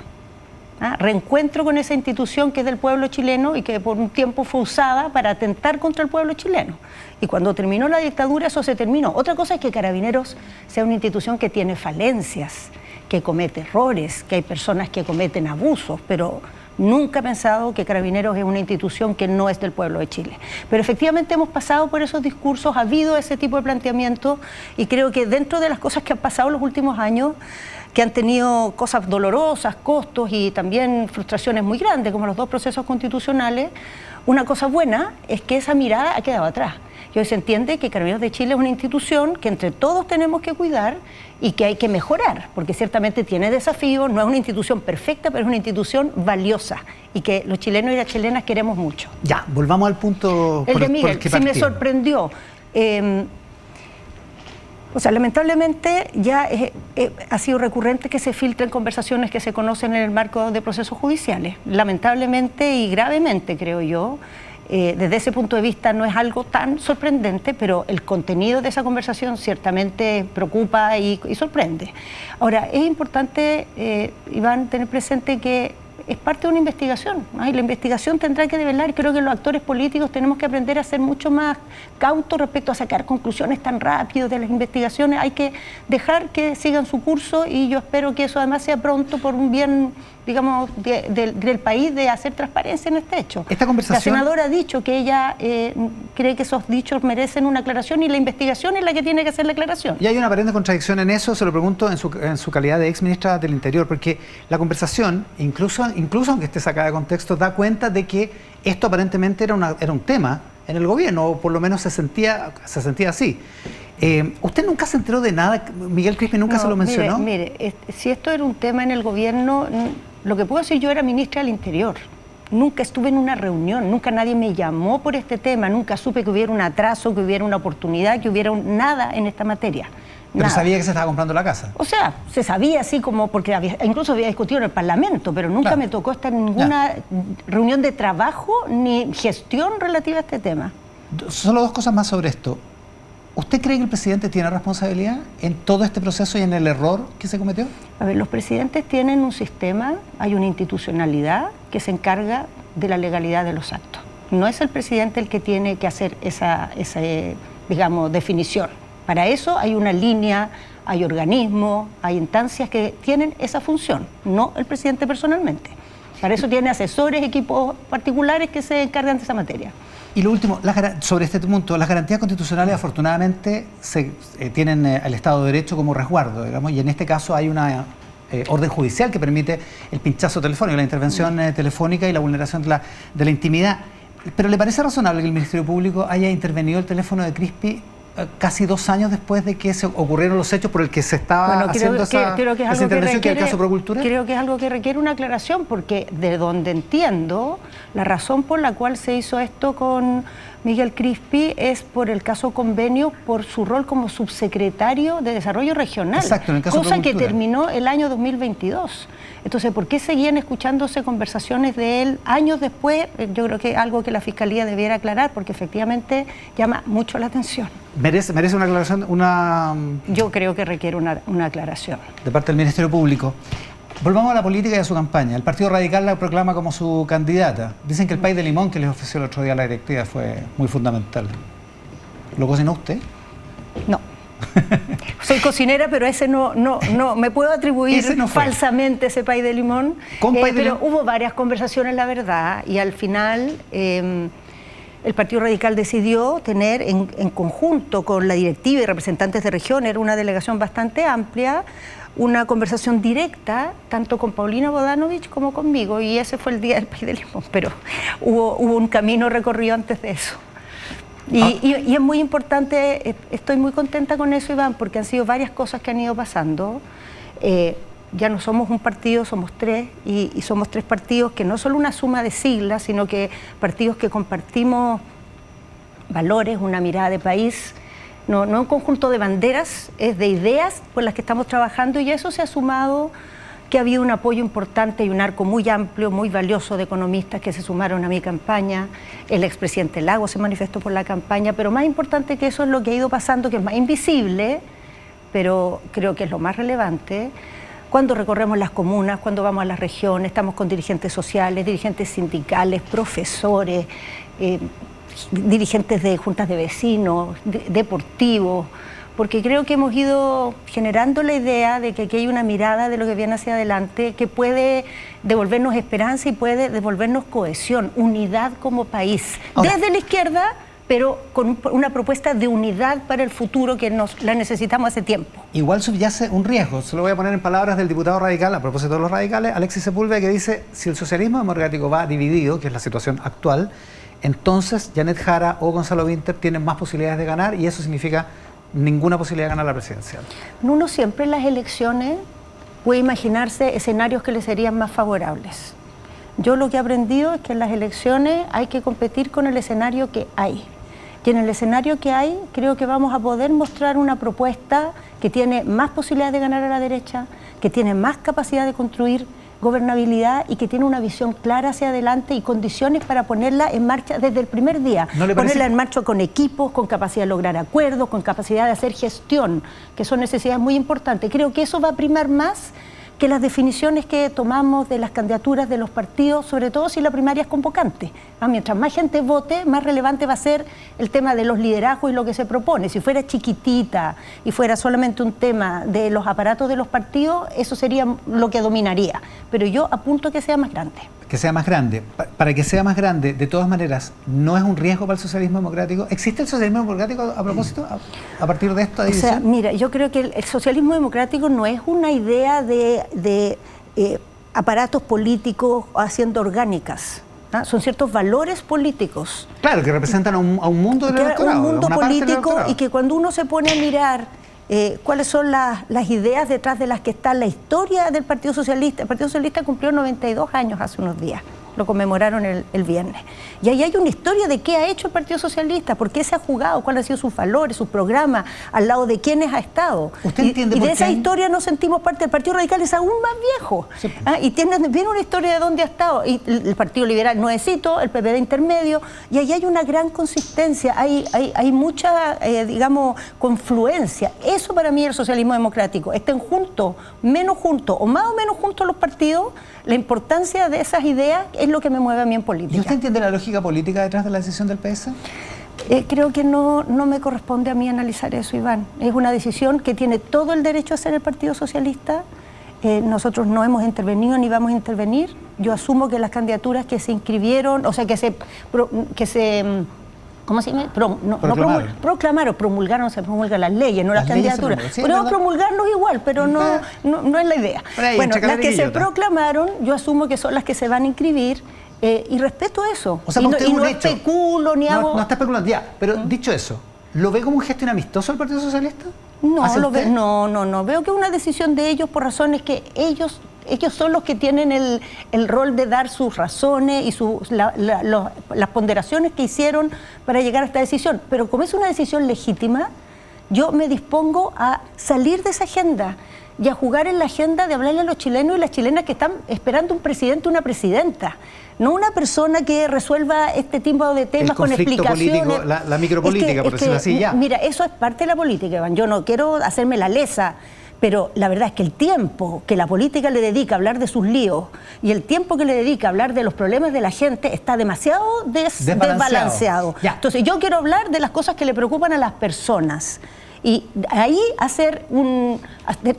Reencuentro con esa institución que es del pueblo chileno y que por un tiempo fue usada para atentar contra el pueblo chileno. Y cuando terminó la dictadura, eso se terminó. Otra cosa es que Carabineros sea una institución que tiene falencias, que comete errores, que hay personas que cometen abusos, pero nunca he pensado que Carabineros es una institución que no es del pueblo de Chile. Pero efectivamente hemos pasado por esos discursos, ha habido ese tipo de planteamiento, y creo que dentro de las cosas que han pasado en los últimos años, que han tenido cosas dolorosas, costos y también frustraciones muy grandes, como los 2 procesos constitucionales, una cosa buena es que esa mirada ha quedado atrás. Y hoy se entiende que Carabineros de Chile es una institución que entre todos tenemos que cuidar y que hay que mejorar, porque ciertamente tiene desafíos, no es una institución perfecta, pero es una institución valiosa y que los chilenos y las chilenas queremos mucho. Ya, volvamos al punto el de Miguel, sí me sorprendió. O sea, lamentablemente ya ha sido recurrente que se filtren conversaciones que se conocen en el marco de procesos judiciales. Lamentablemente y gravemente, creo yo. Desde ese punto de vista no es algo tan sorprendente, pero el contenido de esa conversación ciertamente preocupa y sorprende. Ahora, es importante, Iván, tener presente que es parte de una investigación, y la investigación tendrá que develar, y creo que los actores políticos tenemos que aprender a ser mucho más cautos respecto a sacar conclusiones tan rápido de las investigaciones. Hay que dejar que sigan su curso, y yo espero que eso además sea pronto, por un bien, digamos, del país, de hacer transparencia en este hecho. Esta conversación... La senadora ha dicho que ella cree que esos dichos merecen una aclaración, y la investigación es la que tiene que hacer la aclaración. Y hay una aparente contradicción en eso, se lo pregunto en su calidad de ex ministra del Interior, porque la conversación, incluso aunque esté sacada de contexto, da cuenta de que esto aparentemente era un tema en el gobierno, o por lo menos se sentía así. ¿Usted nunca se enteró de nada? ¿Miguel Crispi nunca se lo mencionó? Mire, si esto era un tema en el gobierno, Lo que puedo decir, yo era ministra del Interior. Nunca estuve en una reunión, nunca nadie me llamó por este tema, nunca supe que hubiera un atraso, que hubiera una oportunidad, que hubiera nada en esta materia. Pero Nada. sabía que se estaba comprando la casa. O sea, se sabía así como, porque incluso había discutido en el Parlamento, pero nunca me tocó estar en ninguna reunión de trabajo ni gestión relativa a este tema. Solo 2 cosas más sobre esto. ¿Usted cree que el presidente tiene responsabilidad en todo este proceso y en el error que se cometió? A ver, los presidentes tienen un sistema, hay una institucionalidad que se encarga de la legalidad de los actos. No es el presidente el que tiene que hacer esa digamos, definición. Para eso hay una línea, hay organismos, hay instancias que tienen esa función, no el presidente personalmente. Para eso tiene asesores, equipos particulares que se encargan de esa materia. Y lo último, sobre este punto, las garantías constitucionales afortunadamente tienen el Estado de Derecho como resguardo, digamos, y en este caso hay una orden judicial que permite el pinchazo telefónico, la intervención telefónica y la vulneración de la intimidad. ¿Pero le parece razonable que el Ministerio Público haya intervenido el teléfono de Crispi casi 2 años después de que se ocurrieron los hechos por el que se estaba haciendo esa intervención, que es el caso Procultura? Creo que es algo que requiere una aclaración, porque de donde entiendo, la razón por la cual se hizo esto con Miguel Crispi es por el caso Convenio, por su rol como subsecretario de Desarrollo Regional. Exacto, en el caso cosa que Procultura. terminó el año 2022. Entonces, ¿por qué seguían escuchándose conversaciones de él años después? Yo creo que es algo que la Fiscalía debiera aclarar, porque efectivamente llama mucho la atención. ¿Merece una aclaración, Yo creo que requiere una aclaración. de parte del Ministerio Público? Volvamos a la política y a su campaña. El Partido Radical la proclama como su candidata. Dicen que el pay de limón que les ofreció el otro día la directiva fue muy fundamental. ¿Lo cocinó usted? No. Soy cocinera, pero ese no me puedo atribuir falsamente ese pay de limón. Pero hubo varias conversaciones, la verdad, y al final el Partido Radical decidió tener en conjunto con la directiva y representantes de región, era una delegación bastante amplia, una conversación directa, tanto con Paulina Bodanovich como conmigo, y ese fue el día del pay de limón, pero hubo un camino recorrido antes de eso. Y es muy importante, estoy muy contenta con eso, Iván, porque han sido varias cosas que han ido pasando. Ya no somos un partido, somos 3, y somos 3 partidos que no solo una suma de siglas, sino que partidos que compartimos valores, una mirada de país, no un conjunto de banderas, es de ideas por las que estamos trabajando, y eso se ha sumado, que ha habido un apoyo importante y un arco muy amplio, muy valioso de economistas que se sumaron a mi campaña. El expresidente Lagos se manifestó por la campaña, pero más importante que eso es lo que ha ido pasando, que es más invisible, pero creo que es lo más relevante. Cuando recorremos las comunas, cuando vamos a las regiones, estamos con dirigentes sociales, dirigentes sindicales, profesores, dirigentes de juntas de vecinos, deportivos, porque creo que hemos ido generando la idea de que aquí hay una mirada de lo que viene hacia adelante que puede devolvernos esperanza y puede devolvernos cohesión, unidad como país. Ahora, desde la izquierda, pero con una propuesta de unidad para el futuro que la necesitamos hace tiempo. Igual subyace un riesgo, se lo voy a poner en palabras del diputado radical, a propósito de los radicales, Alexis Sepúlveda, que dice: si el socialismo democrático va dividido, que es la situación actual, entonces Janet Jara o Gonzalo Vinter tienen más posibilidades de ganar, y eso significa ninguna posibilidad de ganar la presidencial. Uno siempre en las elecciones puede imaginarse escenarios que le serían más favorables. Yo lo que he aprendido es que en las elecciones hay que competir con el escenario que hay. Y en el escenario que hay, creo que vamos a poder mostrar una propuesta que tiene más posibilidades de ganar a la derecha, que tiene más capacidad de construir gobernabilidad y que tiene una visión clara hacia adelante y condiciones para ponerla en marcha desde el primer día. ¿No le parece? Ponerla en marcha con equipos, con capacidad de lograr acuerdos, con capacidad de hacer gestión, que son necesidades muy importantes. Creo que eso va a primar más que las definiciones que tomamos de las candidaturas de los partidos, sobre todo si la primaria es convocante. Mientras más gente vote, más relevante va a ser el tema de los liderazgos y lo que se propone. Si fuera chiquitita y fuera solamente un tema de los aparatos de los partidos, eso sería lo que dominaría. Pero yo apunto a que sea más grande. Que sea más grande. Para que sea más grande, de todas maneras, ¿no es un riesgo para el socialismo democrático? ¿Existe el socialismo democrático a propósito, a partir de esta división? O sea, mira, yo creo que el socialismo democrático no es una idea de aparatos políticos haciendo orgánicas. ¿Ah? Son ciertos valores políticos. Claro, que representan a un mundo del electorado. Un mundo político, y que cuando uno se pone a mirar cuáles son las ideas detrás de las que está la historia del Partido Socialista. El Partido Socialista cumplió 92 años hace unos días, lo conmemoraron el viernes. Y ahí hay una historia de qué ha hecho el Partido Socialista, por qué se ha jugado, cuáles han sido sus valores, sus programas, al lado de quiénes ha estado. ¿Usted entiende y por de esa qué? historia nos sentimos parte. El Partido Radical es aún más viejo. Sí. Y tiene una historia de dónde ha estado. Y el Partido Liberal nuevecito, el PPD intermedio, y ahí hay una gran consistencia, hay mucha, digamos, confluencia. Eso para mí es el socialismo democrático. Estén juntos, menos juntos, o más o menos juntos los partidos, la importancia de esas ideas es lo que me mueve a mí en política. ¿Y usted entiende la lógica política detrás de la decisión del PS? Creo que no me corresponde a mí analizar eso, Iván. Es una decisión que tiene todo el derecho a hacer el Partido Socialista. Nosotros no hemos intervenido ni vamos a intervenir. Yo asumo que las candidaturas que se inscribieron, o sea, que se ¿cómo se llama? Proclamaron, promulgaron, se promulgan las leyes, no las candidaturas. Sí, podemos promulgarlos igual, pero no es la idea. Bueno, las que se proclamaron, yo asumo que son las que se van a inscribir y respeto eso. O sea, y no especulo ni hago... No está especulando, ya, pero dicho eso, ¿lo ve como un gesto inamistoso el Partido Socialista? No, veo que es una decisión de ellos por razones que ellos son los que tienen el rol de dar sus razones y las ponderaciones que hicieron para llegar a esta decisión. Pero como es una decisión legítima, yo me dispongo a salir de esa agenda y a jugar en la agenda de hablarle a los chilenos y las chilenas que están esperando un presidente o una presidenta. No una persona que resuelva este tipo de temas con explicaciones. Político, la micropolítica, por decirlo así, ya. Mira, eso es parte de la política, Iván. Yo no quiero hacerme la lesa, pero la verdad es que el tiempo que la política le dedica a hablar de sus líos y el tiempo que le dedica a hablar de los problemas de la gente está demasiado desbalanceado. Entonces yo quiero hablar de las cosas que le preocupan a las personas. Y ahí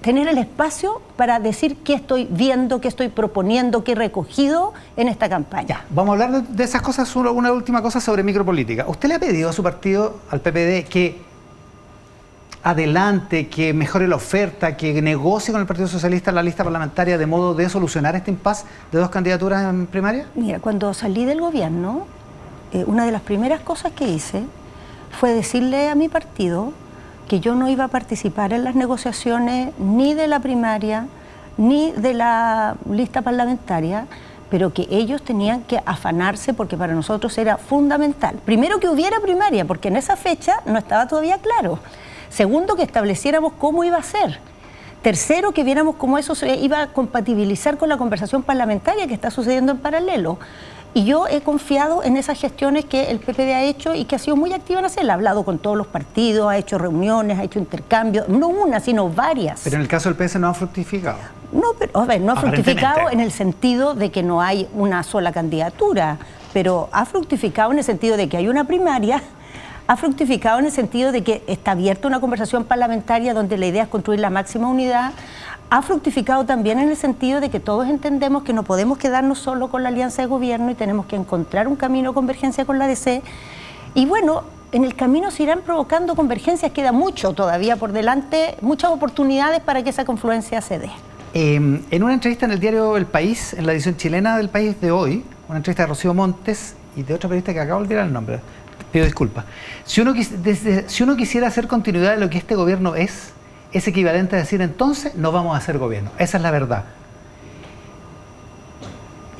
tener el espacio para decir qué estoy viendo, qué estoy proponiendo, qué he recogido en esta campaña. Ya, vamos a hablar de esas cosas, una última cosa sobre micropolítica. ¿Usted le ha pedido a su partido, al PPD, que adelante, que mejore la oferta, que negocie con el Partido Socialista en la lista parlamentaria de modo de solucionar este impasse de dos candidaturas en primaria? Mira, cuando salí del gobierno, una de las primeras cosas que hice fue decirle a mi partido que yo no iba a participar en las negociaciones ni de la primaria ni de la lista parlamentaria, pero que ellos tenían que afanarse porque para nosotros era fundamental. Primero, que hubiera primaria, porque en esa fecha no estaba todavía claro. Segundo, que estableciéramos cómo iba a ser. Tercero, que viéramos cómo eso se iba a compatibilizar con la conversación parlamentaria que está sucediendo en paralelo. Y yo he confiado en esas gestiones que el PPD ha hecho y que ha sido muy activa en hacerla. Ha hablado con todos los partidos, ha hecho reuniones, ha hecho intercambios, no una, sino varias. Pero en el caso del PS no ha fructificado. No, pero a ver, no ha fructificado en el sentido de que no hay una sola candidatura, pero ha fructificado en el sentido de que hay una primaria, ha fructificado en el sentido de que está abierta una conversación parlamentaria donde la idea es construir la máxima unidad. Ha fructificado también en el sentido de que todos entendemos que no podemos quedarnos solo con la alianza de gobierno y tenemos que encontrar un camino de convergencia con la DC. Y bueno, en el camino se irán provocando convergencias, queda mucho todavía por delante, muchas oportunidades para que esa confluencia se dé. En una entrevista en el diario El País, en la edición chilena del País de hoy, una entrevista de Rocío Montes y de otra periodista que acabo de olvidar el nombre, pido disculpas. Si uno quisiera hacer continuidad de lo que este gobierno es equivalente a decir entonces no vamos a hacer gobierno. Esa es la verdad.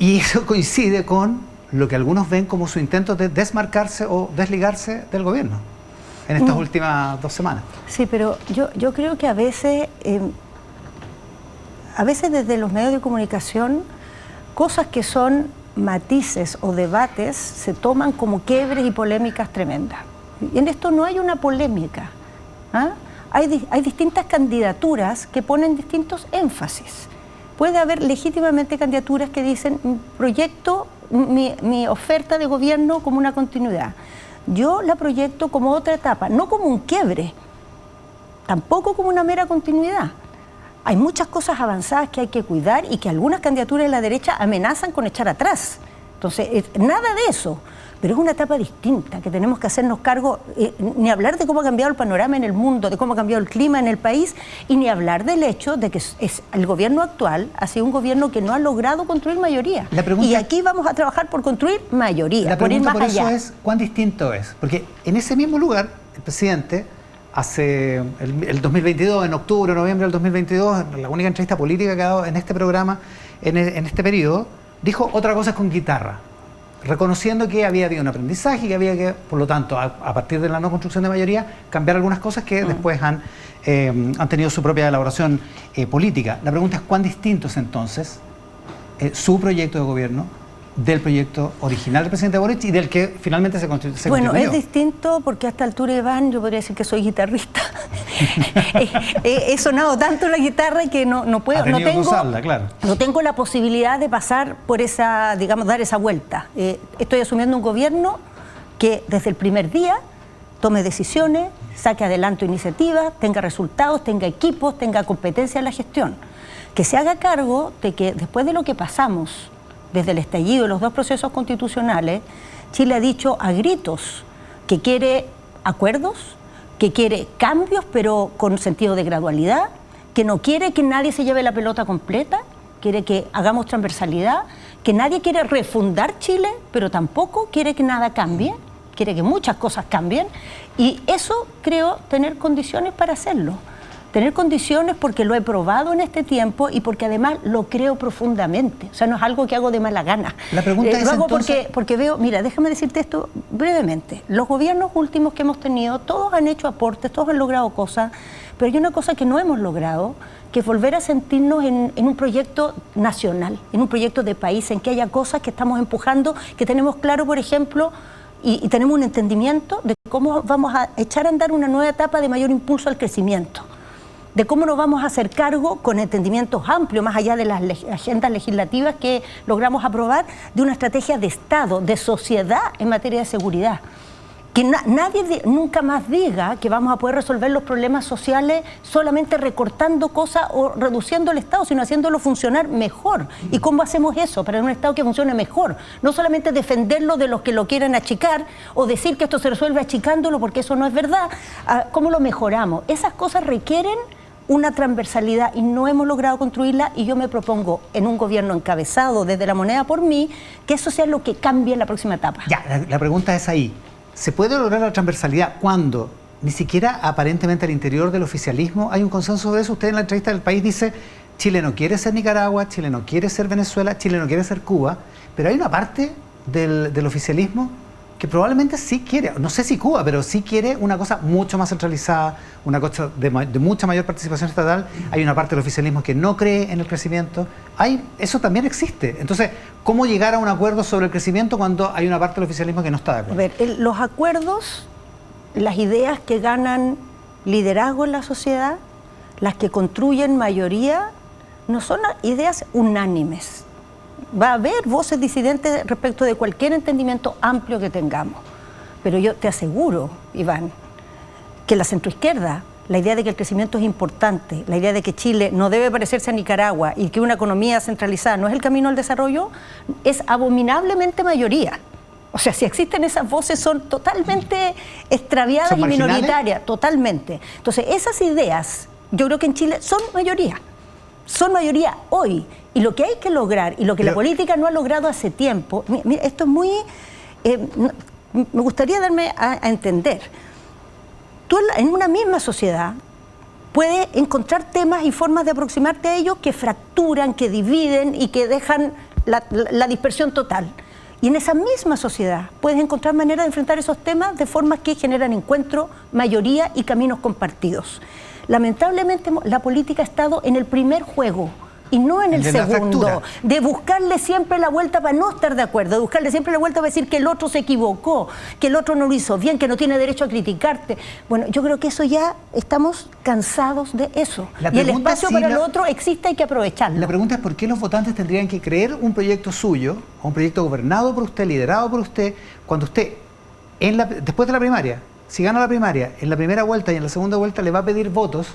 Y eso coincide con lo que algunos ven como su intento de desmarcarse o desligarse del gobierno en estas últimas 2 semanas. Sí, pero yo creo que a veces desde los medios de comunicación, cosas que son matices o debates se toman como quiebres y polémicas tremendas. Y en esto no hay una polémica. Hay distintas candidaturas que ponen distintos énfasis. Puede haber legítimamente candidaturas que dicen proyecto mi oferta de gobierno como una continuidad. Yo la proyecto como otra etapa, no como un quiebre, tampoco como una mera continuidad. Hay muchas cosas avanzadas que hay que cuidar y que algunas candidaturas de la derecha amenazan con echar atrás. Entonces, nada de eso. Pero es una etapa distinta, que tenemos que hacernos cargo, ni hablar de cómo ha cambiado el panorama en el mundo, de cómo ha cambiado el clima en el país, y ni hablar del hecho de que el gobierno actual ha sido un gobierno que no ha logrado construir mayoría. Y aquí vamos a trabajar por construir mayoría, la pregunta por ir más allá. Eso es, ¿cuán distinto es? Porque en ese mismo lugar, el presidente hace el 2022, en octubre, noviembre del 2022, la única entrevista política que ha dado en este programa, en este periodo, dijo otra cosa con guitarra, reconociendo que había habido un aprendizaje y que había que, por lo tanto, a partir de la no construcción de mayoría, cambiar algunas cosas que después han tenido su propia elaboración política. La pregunta es cuán distinto es entonces su proyecto de gobierno del proyecto original del presidente Boric y del que finalmente se constituyó. Bueno, es distinto porque a esta altura, Iván, yo podría decir que soy guitarrista. He sonado tanto la guitarra que no puedo, no tengo, usarla, claro. No tengo la posibilidad de pasar por esa, digamos, dar esa vuelta. Estoy asumiendo un gobierno que desde el primer día tome decisiones, saque adelante iniciativas, tenga resultados, tenga equipos, tenga competencia en la gestión. Que se haga cargo de que después de lo que pasamos desde el estallido de los dos procesos constitucionales, Chile ha dicho a gritos que quiere acuerdos, que quiere cambios, pero con sentido de gradualidad, que no quiere que nadie se lleve la pelota completa, quiere que hagamos transversalidad, que nadie quiere refundar Chile, pero tampoco quiere que nada cambie, quiere que muchas cosas cambien, y eso creo tener condiciones para hacerlo. Tener condiciones porque lo he probado en este tiempo y porque además lo creo profundamente. O sea, no es algo que hago de mala gana. La pregunta es lo hago entonces... porque veo, mira, déjame decirte esto brevemente. Los gobiernos últimos que hemos tenido, todos han hecho aportes, todos han logrado cosas, pero hay una cosa que no hemos logrado, que es volver a sentirnos en un proyecto nacional, en un proyecto de país, en que haya cosas que estamos empujando, que tenemos claro, por ejemplo, y tenemos un entendimiento de cómo vamos a echar a andar una nueva etapa de mayor impulso al crecimiento, de cómo nos vamos a hacer cargo con entendimientos amplios, más allá de las agendas legislativas que logramos aprobar, de una estrategia de Estado, de sociedad en materia de seguridad. Que nadie nunca más diga que vamos a poder resolver los problemas sociales solamente recortando cosas o reduciendo el Estado, sino haciéndolo funcionar mejor. ¿Y cómo hacemos eso para un Estado que funcione mejor? No solamente defenderlo de los que lo quieran achicar o decir que esto se resuelve achicándolo, porque eso no es verdad. ¿Cómo lo mejoramos? Esas cosas requieren una transversalidad y no hemos logrado construirla, y yo me propongo en un gobierno encabezado desde la moneda por mí, que eso sea lo que cambie en la próxima etapa. Ya, la pregunta es ahí. ¿Se puede lograr la transversalidad cuando ni siquiera aparentemente al interior del oficialismo hay un consenso sobre eso? Usted en la entrevista del País dice, Chile no quiere ser Nicaragua, Chile no quiere ser Venezuela, Chile no quiere ser Cuba, pero hay una parte del oficialismo que probablemente sí quiere, no sé si Cuba, pero sí quiere una cosa mucho más centralizada, una cosa de mucha mayor participación estatal. Hay una parte del oficialismo que no cree en el crecimiento. Eso también existe. Entonces, ¿cómo llegar a un acuerdo sobre el crecimiento cuando hay una parte del oficialismo que no está de acuerdo? A ver, los acuerdos, las ideas que ganan liderazgo en la sociedad, las que construyen mayoría, no son ideas unánimes. Va a haber voces disidentes respecto de cualquier entendimiento amplio que tengamos. Pero yo te aseguro, Iván, que la centroizquierda, la idea de que el crecimiento es importante, la idea de que Chile no debe parecerse a Nicaragua y que una economía centralizada no es el camino al desarrollo, es abominablemente mayoría. O sea, si existen esas voces son totalmente extraviadas y minoritarias, totalmente. Entonces, esas ideas, yo creo que en Chile son mayoría hoy. Y lo que hay que lograr, y lo que la política no ha logrado hace tiempo, mira, esto es muy... me gustaría darme a entender. Tú en una misma sociedad puedes encontrar temas y formas de aproximarte a ellos que fracturan, que dividen y que dejan la dispersión total. Y en esa misma sociedad puedes encontrar maneras de enfrentar esos temas de formas que generan encuentro, mayoría y caminos compartidos. Lamentablemente la política ha estado en el primer juego y no en el segundo, de buscarle siempre la vuelta para no estar de acuerdo, de buscarle siempre la vuelta para decir que el otro se equivocó, que el otro no lo hizo bien, que no tiene derecho a criticarte. Bueno, yo creo que eso ya estamos cansados de eso. Y el espacio para el otro existe, hay que aprovecharlo. La pregunta es por qué los votantes tendrían que creer un proyecto suyo, o un proyecto gobernado por usted, liderado por usted, cuando usted, después de la primaria, si gana la primaria, en la primera vuelta y en la segunda vuelta le va a pedir votos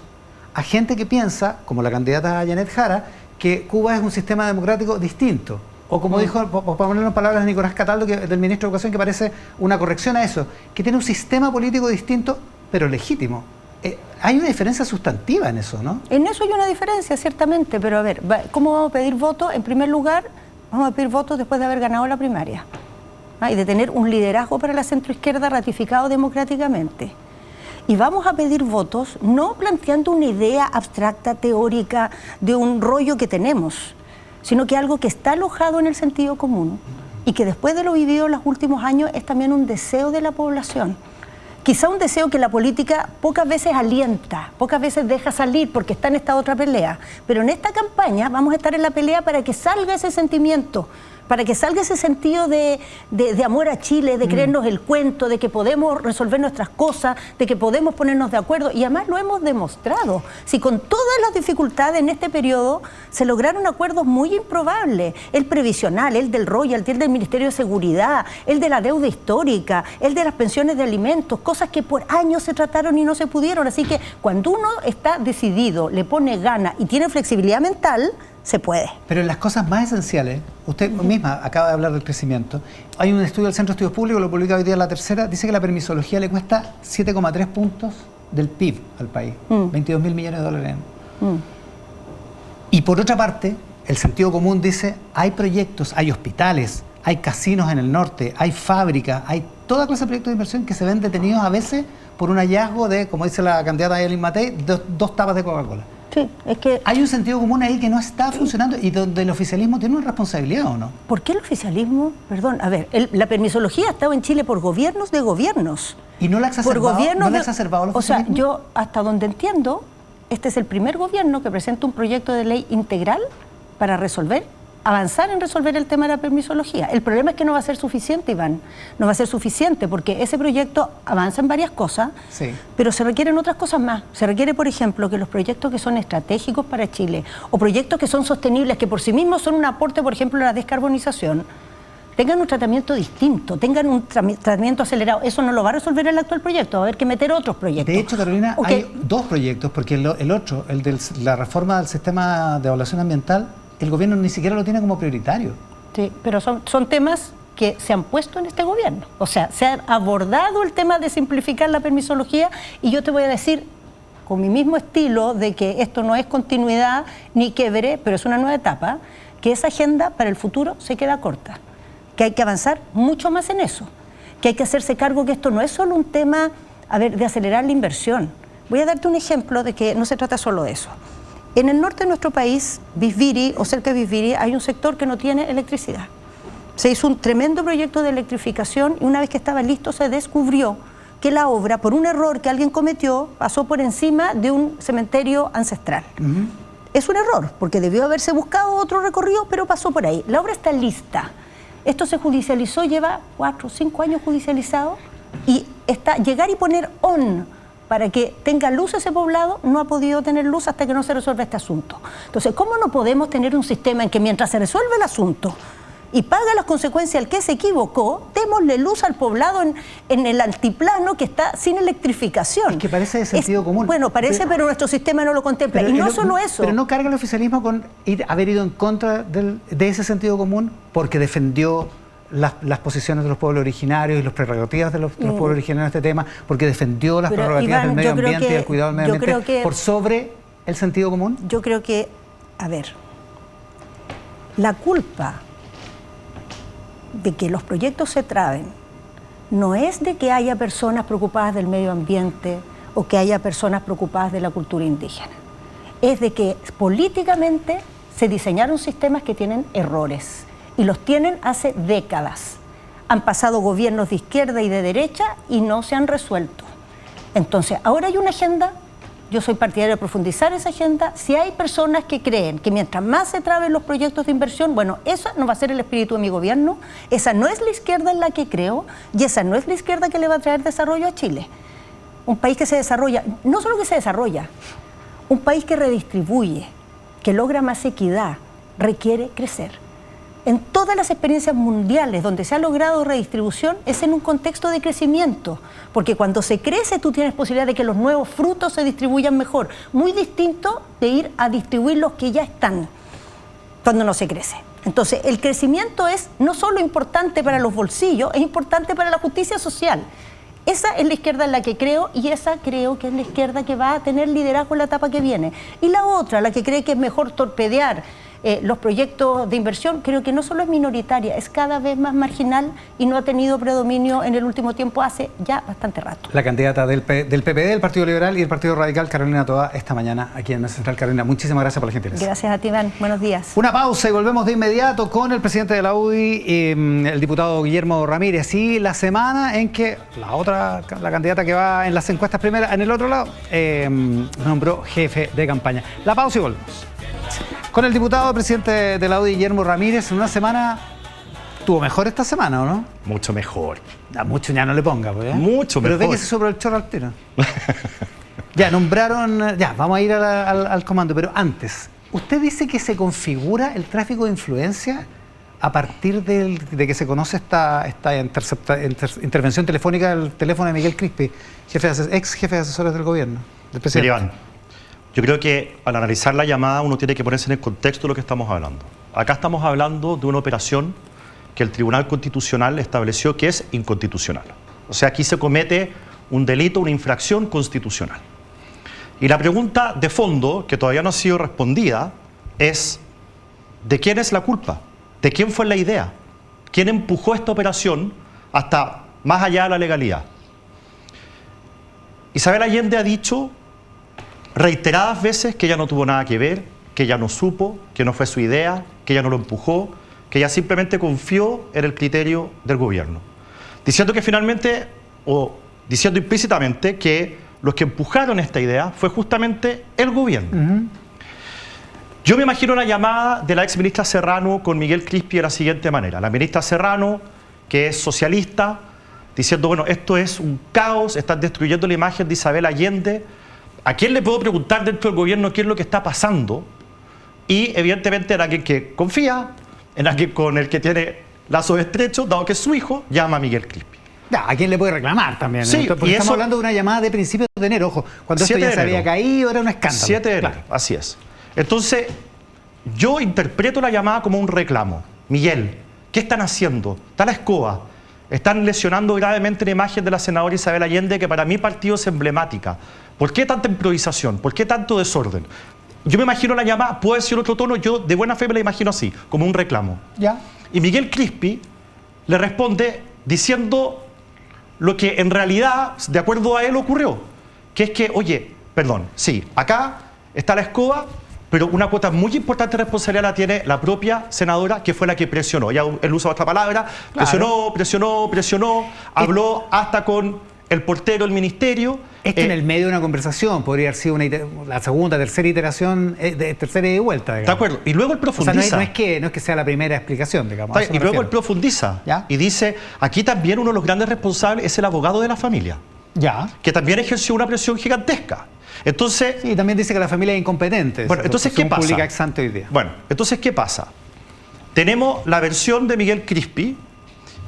a gente que piensa, como la candidata Janet Jara, que Cuba es un sistema democrático distinto. O como dijo, para poner unas palabras de Nicolás Cataldo, del ministro de Educación, que parece una corrección a eso, que tiene un sistema político distinto, pero legítimo. Hay una diferencia sustantiva en eso, ¿no? En eso hay una diferencia, ciertamente, pero a ver, ¿cómo vamos a pedir votos? En primer lugar, vamos a pedir votos después de haber ganado la primaria. Y de tener un liderazgo para la centroizquierda ratificado democráticamente. Y vamos a pedir votos no planteando una idea abstracta, teórica, de un rollo que tenemos, sino que algo que está alojado en el sentido común y que después de lo vivido en los últimos años es también un deseo de la población. Quizá un deseo que la política pocas veces alienta, pocas veces deja salir porque está en esta otra pelea. Pero en esta campaña vamos a estar en la pelea para que salga ese sentimiento, para que salga ese sentido de amor a Chile, de creernos el cuento, de que podemos resolver nuestras cosas, de que podemos ponernos de acuerdo. Y además lo hemos demostrado. Si con todas las dificultades en este periodo se lograron acuerdos muy improbables, el previsional, el del royalty, el del Ministerio de Seguridad, el de la deuda histórica, el de las pensiones de alimentos, cosas que por años se trataron y no se pudieron. Así que cuando uno está decidido, le pone ganas y tiene flexibilidad mental, se puede. Pero en las cosas más esenciales, usted misma acaba de hablar del crecimiento. Hay un estudio del Centro de Estudios Públicos, lo publica hoy día La Tercera, dice que la permisología le cuesta 7,3 puntos del PIB al país, 22.000 millones de dólares. Y por otra parte, el sentido común dice, hay proyectos, hay hospitales, hay casinos en el norte, hay fábricas, hay toda clase de proyectos de inversión que se ven detenidos a veces por un hallazgo de, como dice la candidata Ayalín Matei, dos tapas de Coca-Cola. Sí, es que hay un sentido común ahí que no está funcionando y donde el oficialismo tiene una responsabilidad, ¿o no? ¿Por qué el oficialismo? Perdón, a ver, la permisología ha estado en Chile por gobiernos de gobiernos. ¿Y no la ha exacerbado, ¿no la ha exacerbado el oficialismo? O sea, yo hasta donde entiendo, este es el primer gobierno que presenta un proyecto de ley integral para avanzar en resolver el tema de la permisología. El problema es que no va a ser suficiente, Iván. No va a ser suficiente porque ese proyecto avanza en varias cosas, sí, pero se requieren otras cosas más. Se requiere, por ejemplo, que los proyectos que son estratégicos para Chile o proyectos que son sostenibles, que por sí mismos son un aporte, por ejemplo, a la descarbonización, tengan un tratamiento distinto, tengan un tratamiento acelerado. Eso no lo va a resolver el actual proyecto, va a haber que meter otros proyectos. De hecho, Carolina, hay dos proyectos, porque el otro, el de la reforma del sistema de evaluación ambiental, el gobierno ni siquiera lo tiene como prioritario. Sí, pero son temas que se han puesto en este gobierno. O sea, se ha abordado el tema de simplificar la permisología y yo te voy a decir, con mi mismo estilo de que esto no es continuidad ni quiebre, pero es una nueva etapa, que esa agenda para el futuro se queda corta, que hay que avanzar mucho más en eso, que hay que hacerse cargo que esto no es solo un tema, de acelerar la inversión. Voy a darte un ejemplo de que no se trata solo de eso. En el norte de nuestro país, Visviri o cerca de Visviri, hay un sector que no tiene electricidad. Se hizo un tremendo proyecto de electrificación y una vez que estaba listo se descubrió que la obra, por un error que alguien cometió, pasó por encima de un cementerio ancestral. Es un error, porque debió haberse buscado otro recorrido, pero pasó por ahí. La obra está lista. Esto se judicializó, lleva 4 o 5 años judicializado y llegar y poner para que tenga luz ese poblado, no ha podido tener luz hasta que no se resuelva este asunto. Entonces, ¿cómo no podemos tener un sistema en que mientras se resuelve el asunto y paga las consecuencias al que se equivocó, démosle luz al poblado en el altiplano que está sin electrificación? Es que parece de sentido común. Bueno, parece, pero nuestro sistema no lo contempla. Y no solo eso. Pero no carga el oficialismo con haber ido en contra de ese sentido común porque defendió las posiciones de los pueblos originarios y las prerrogativas de los pueblos originarios en este tema, porque defendió las prerrogativas del medio ambiente y el cuidado del medio ambiente por sobre el sentido común. Yo creo que, la culpa de que los proyectos se traben no es de que haya personas preocupadas del medio ambiente o que haya personas preocupadas de la cultura indígena. Es de que políticamente se diseñaron sistemas que tienen errores. Y los tienen hace décadas. Han pasado gobiernos de izquierda y de derecha y no se han resuelto. Entonces, ahora hay una agenda, yo soy partidario de profundizar esa agenda. Si hay personas que creen que mientras más se traben los proyectos de inversión, bueno, eso no va a ser el espíritu de mi gobierno, esa no es la izquierda en la que creo y esa no es la izquierda que le va a traer desarrollo a Chile. Un país que se desarrolla, no solo que se desarrolla, un país que redistribuye, que logra más equidad, requiere crecer. En todas las experiencias mundiales donde se ha logrado redistribución es en un contexto de crecimiento, porque cuando se crece tú tienes posibilidad de que los nuevos frutos se distribuyan mejor, muy distinto de ir a distribuir los que ya están cuando no se crece. Entonces el crecimiento es no solo importante para los bolsillos, es importante para la justicia social. Esa es la izquierda en la que creo y esa creo que es la izquierda que va a tener liderazgo en la etapa que viene. Y la otra, la que cree que es mejor torpedear los proyectos de inversión, creo que no solo es minoritaria, es cada vez más marginal y no ha tenido predominio en el último tiempo hace ya bastante rato. La candidata del PPD, del Partido Liberal y del Partido Radical, Carolina Toá, esta mañana aquí en Mesa Central. Carolina, muchísimas gracias por la gentileza. Gracias a ti, Iván. Buenos días. Una pausa y volvemos de inmediato con el presidente de la UDI, el diputado Guillermo Ramírez, y la semana en que la candidata que va en las encuestas primera, en el otro lado, nombró jefe de campaña. La pausa y volvemos. Con el diputado presidente de la UDI, Guillermo Ramírez, en una semana, ¿tuvo mejor esta semana o no? Mucho mejor. Mucho ya no le ponga, pues, ¿eh? Mucho Pero mejor. ve que se sobró el chorro al tiro. Ya, nombraron, ya, vamos a ir al comando, pero antes, usted dice que se configura el tráfico de influencia a partir de que se conoce esta intervención telefónica del teléfono de Miguel Crispi, ex jefe de asesores del gobierno, del presidente. Iván, yo creo que al analizar la llamada uno tiene que ponerse en el contexto de lo que estamos hablando. Acá estamos hablando de una operación que el Tribunal Constitucional estableció que es inconstitucional. O sea, aquí se comete un delito, una infracción constitucional. Y la pregunta de fondo, que todavía no ha sido respondida, es ¿de quién es la culpa? ¿De quién fue la idea? ¿Quién empujó esta operación hasta más allá de la legalidad? Isabel Allende ha dicho reiteradas veces que ella no tuvo nada que ver, que ella no supo, que no fue su idea, que ella no lo empujó, que ella simplemente confió en el criterio del gobierno. Diciendo que finalmente, o diciendo implícitamente, que los que empujaron esta idea fue justamente el gobierno. Yo me imagino una llamada de la ex ministra Serrano con Miguel Crispi de la siguiente manera. La ministra Serrano, que es socialista, diciendo, bueno, esto es un caos, están destruyendo la imagen de Isabel Allende. ¿A quién le puedo preguntar dentro del gobierno qué es lo que está pasando? Y evidentemente en alguien que confía, en alguien con el que tiene lazos estrechos, dado que es su hijo, llama a Miguel Crispi. Ya, ¿a quién le puede reclamar también? Sí, porque estamos hablando de una llamada de principios de enero, ojo, cuando esto ya se había caído, era un escándalo. 7 de enero, claro. Así es. Entonces, yo interpreto la llamada como un reclamo. Miguel, ¿qué están haciendo? Está la escoba. Están lesionando gravemente la imagen de la senadora Isabel Allende, que para mi partido es emblemática. ¿Por qué tanta improvisación? ¿Por qué tanto desorden? Yo me imagino la llamada, puede ser otro tono, yo de buena fe me la imagino así, como un reclamo. Ya. Y Miguel Crispi le responde diciendo lo que en realidad, de acuerdo a él, ocurrió. Que es que, oye, perdón, sí, acá está la escoba, pero una cuota muy importante de responsabilidad la tiene la propia senadora, que fue la que presionó. Ya él usa otra palabra, presionó, habló hasta con el portero del ministerio. Esto en el medio de una conversación, podría haber sido la segunda, tercera iteración, tercera ida y vuelta, digamos. De acuerdo, y luego él profundiza. O sea, no es que sea la primera explicación, digamos. Y luego él profundiza, ¿ya? Y dice, aquí también uno de los grandes responsables es el abogado de la familia. Ya. Que también ejerció una presión gigantesca. Entonces... Sí, también dice que la familia es incompetente. Bueno, entonces, ¿qué pasa? Publica ex ante hoy día. Bueno, entonces, ¿qué pasa? Tenemos la versión de Miguel Crispi,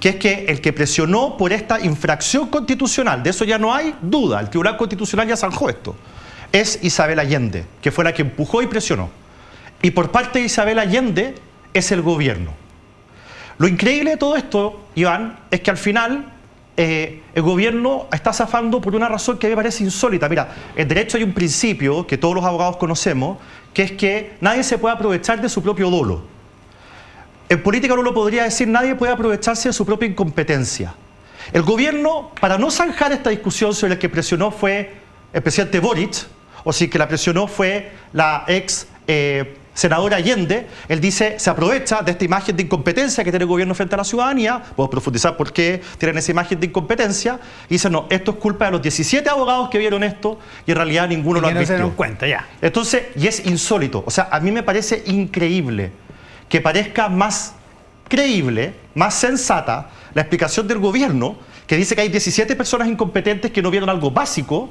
que es que el que presionó por esta infracción constitucional, de eso ya no hay duda, el Tribunal Constitucional ya zanjó esto, es Isabel Allende, que fue la que empujó y presionó. Y por parte de Isabel Allende es el gobierno. Lo increíble de todo esto, Iván, es que al final el gobierno está zafando por una razón que a mí me parece insólita. Mira, en derecho hay un principio que todos los abogados conocemos, que es que nadie se puede aprovechar de su propio dolo. En política uno lo podría decir, nadie puede aprovecharse de su propia incompetencia. El gobierno, para no zanjar esta discusión sobre el que presionó fue el presidente Boric, o si que la presionó fue la ex senadora Allende, él dice, se aprovecha de esta imagen de incompetencia que tiene el gobierno frente a la ciudadanía, puedo profundizar por qué tienen esa imagen de incompetencia, y dice, no, esto es culpa de los 17 abogados que vieron esto, y en realidad ninguno lo advirtió. No se dieron cuenta, ya. Entonces, y es insólito, o sea, a mí me parece increíble que parezca más creíble, más sensata la explicación del gobierno, que dice que hay 17 personas incompetentes que no vieron algo básico,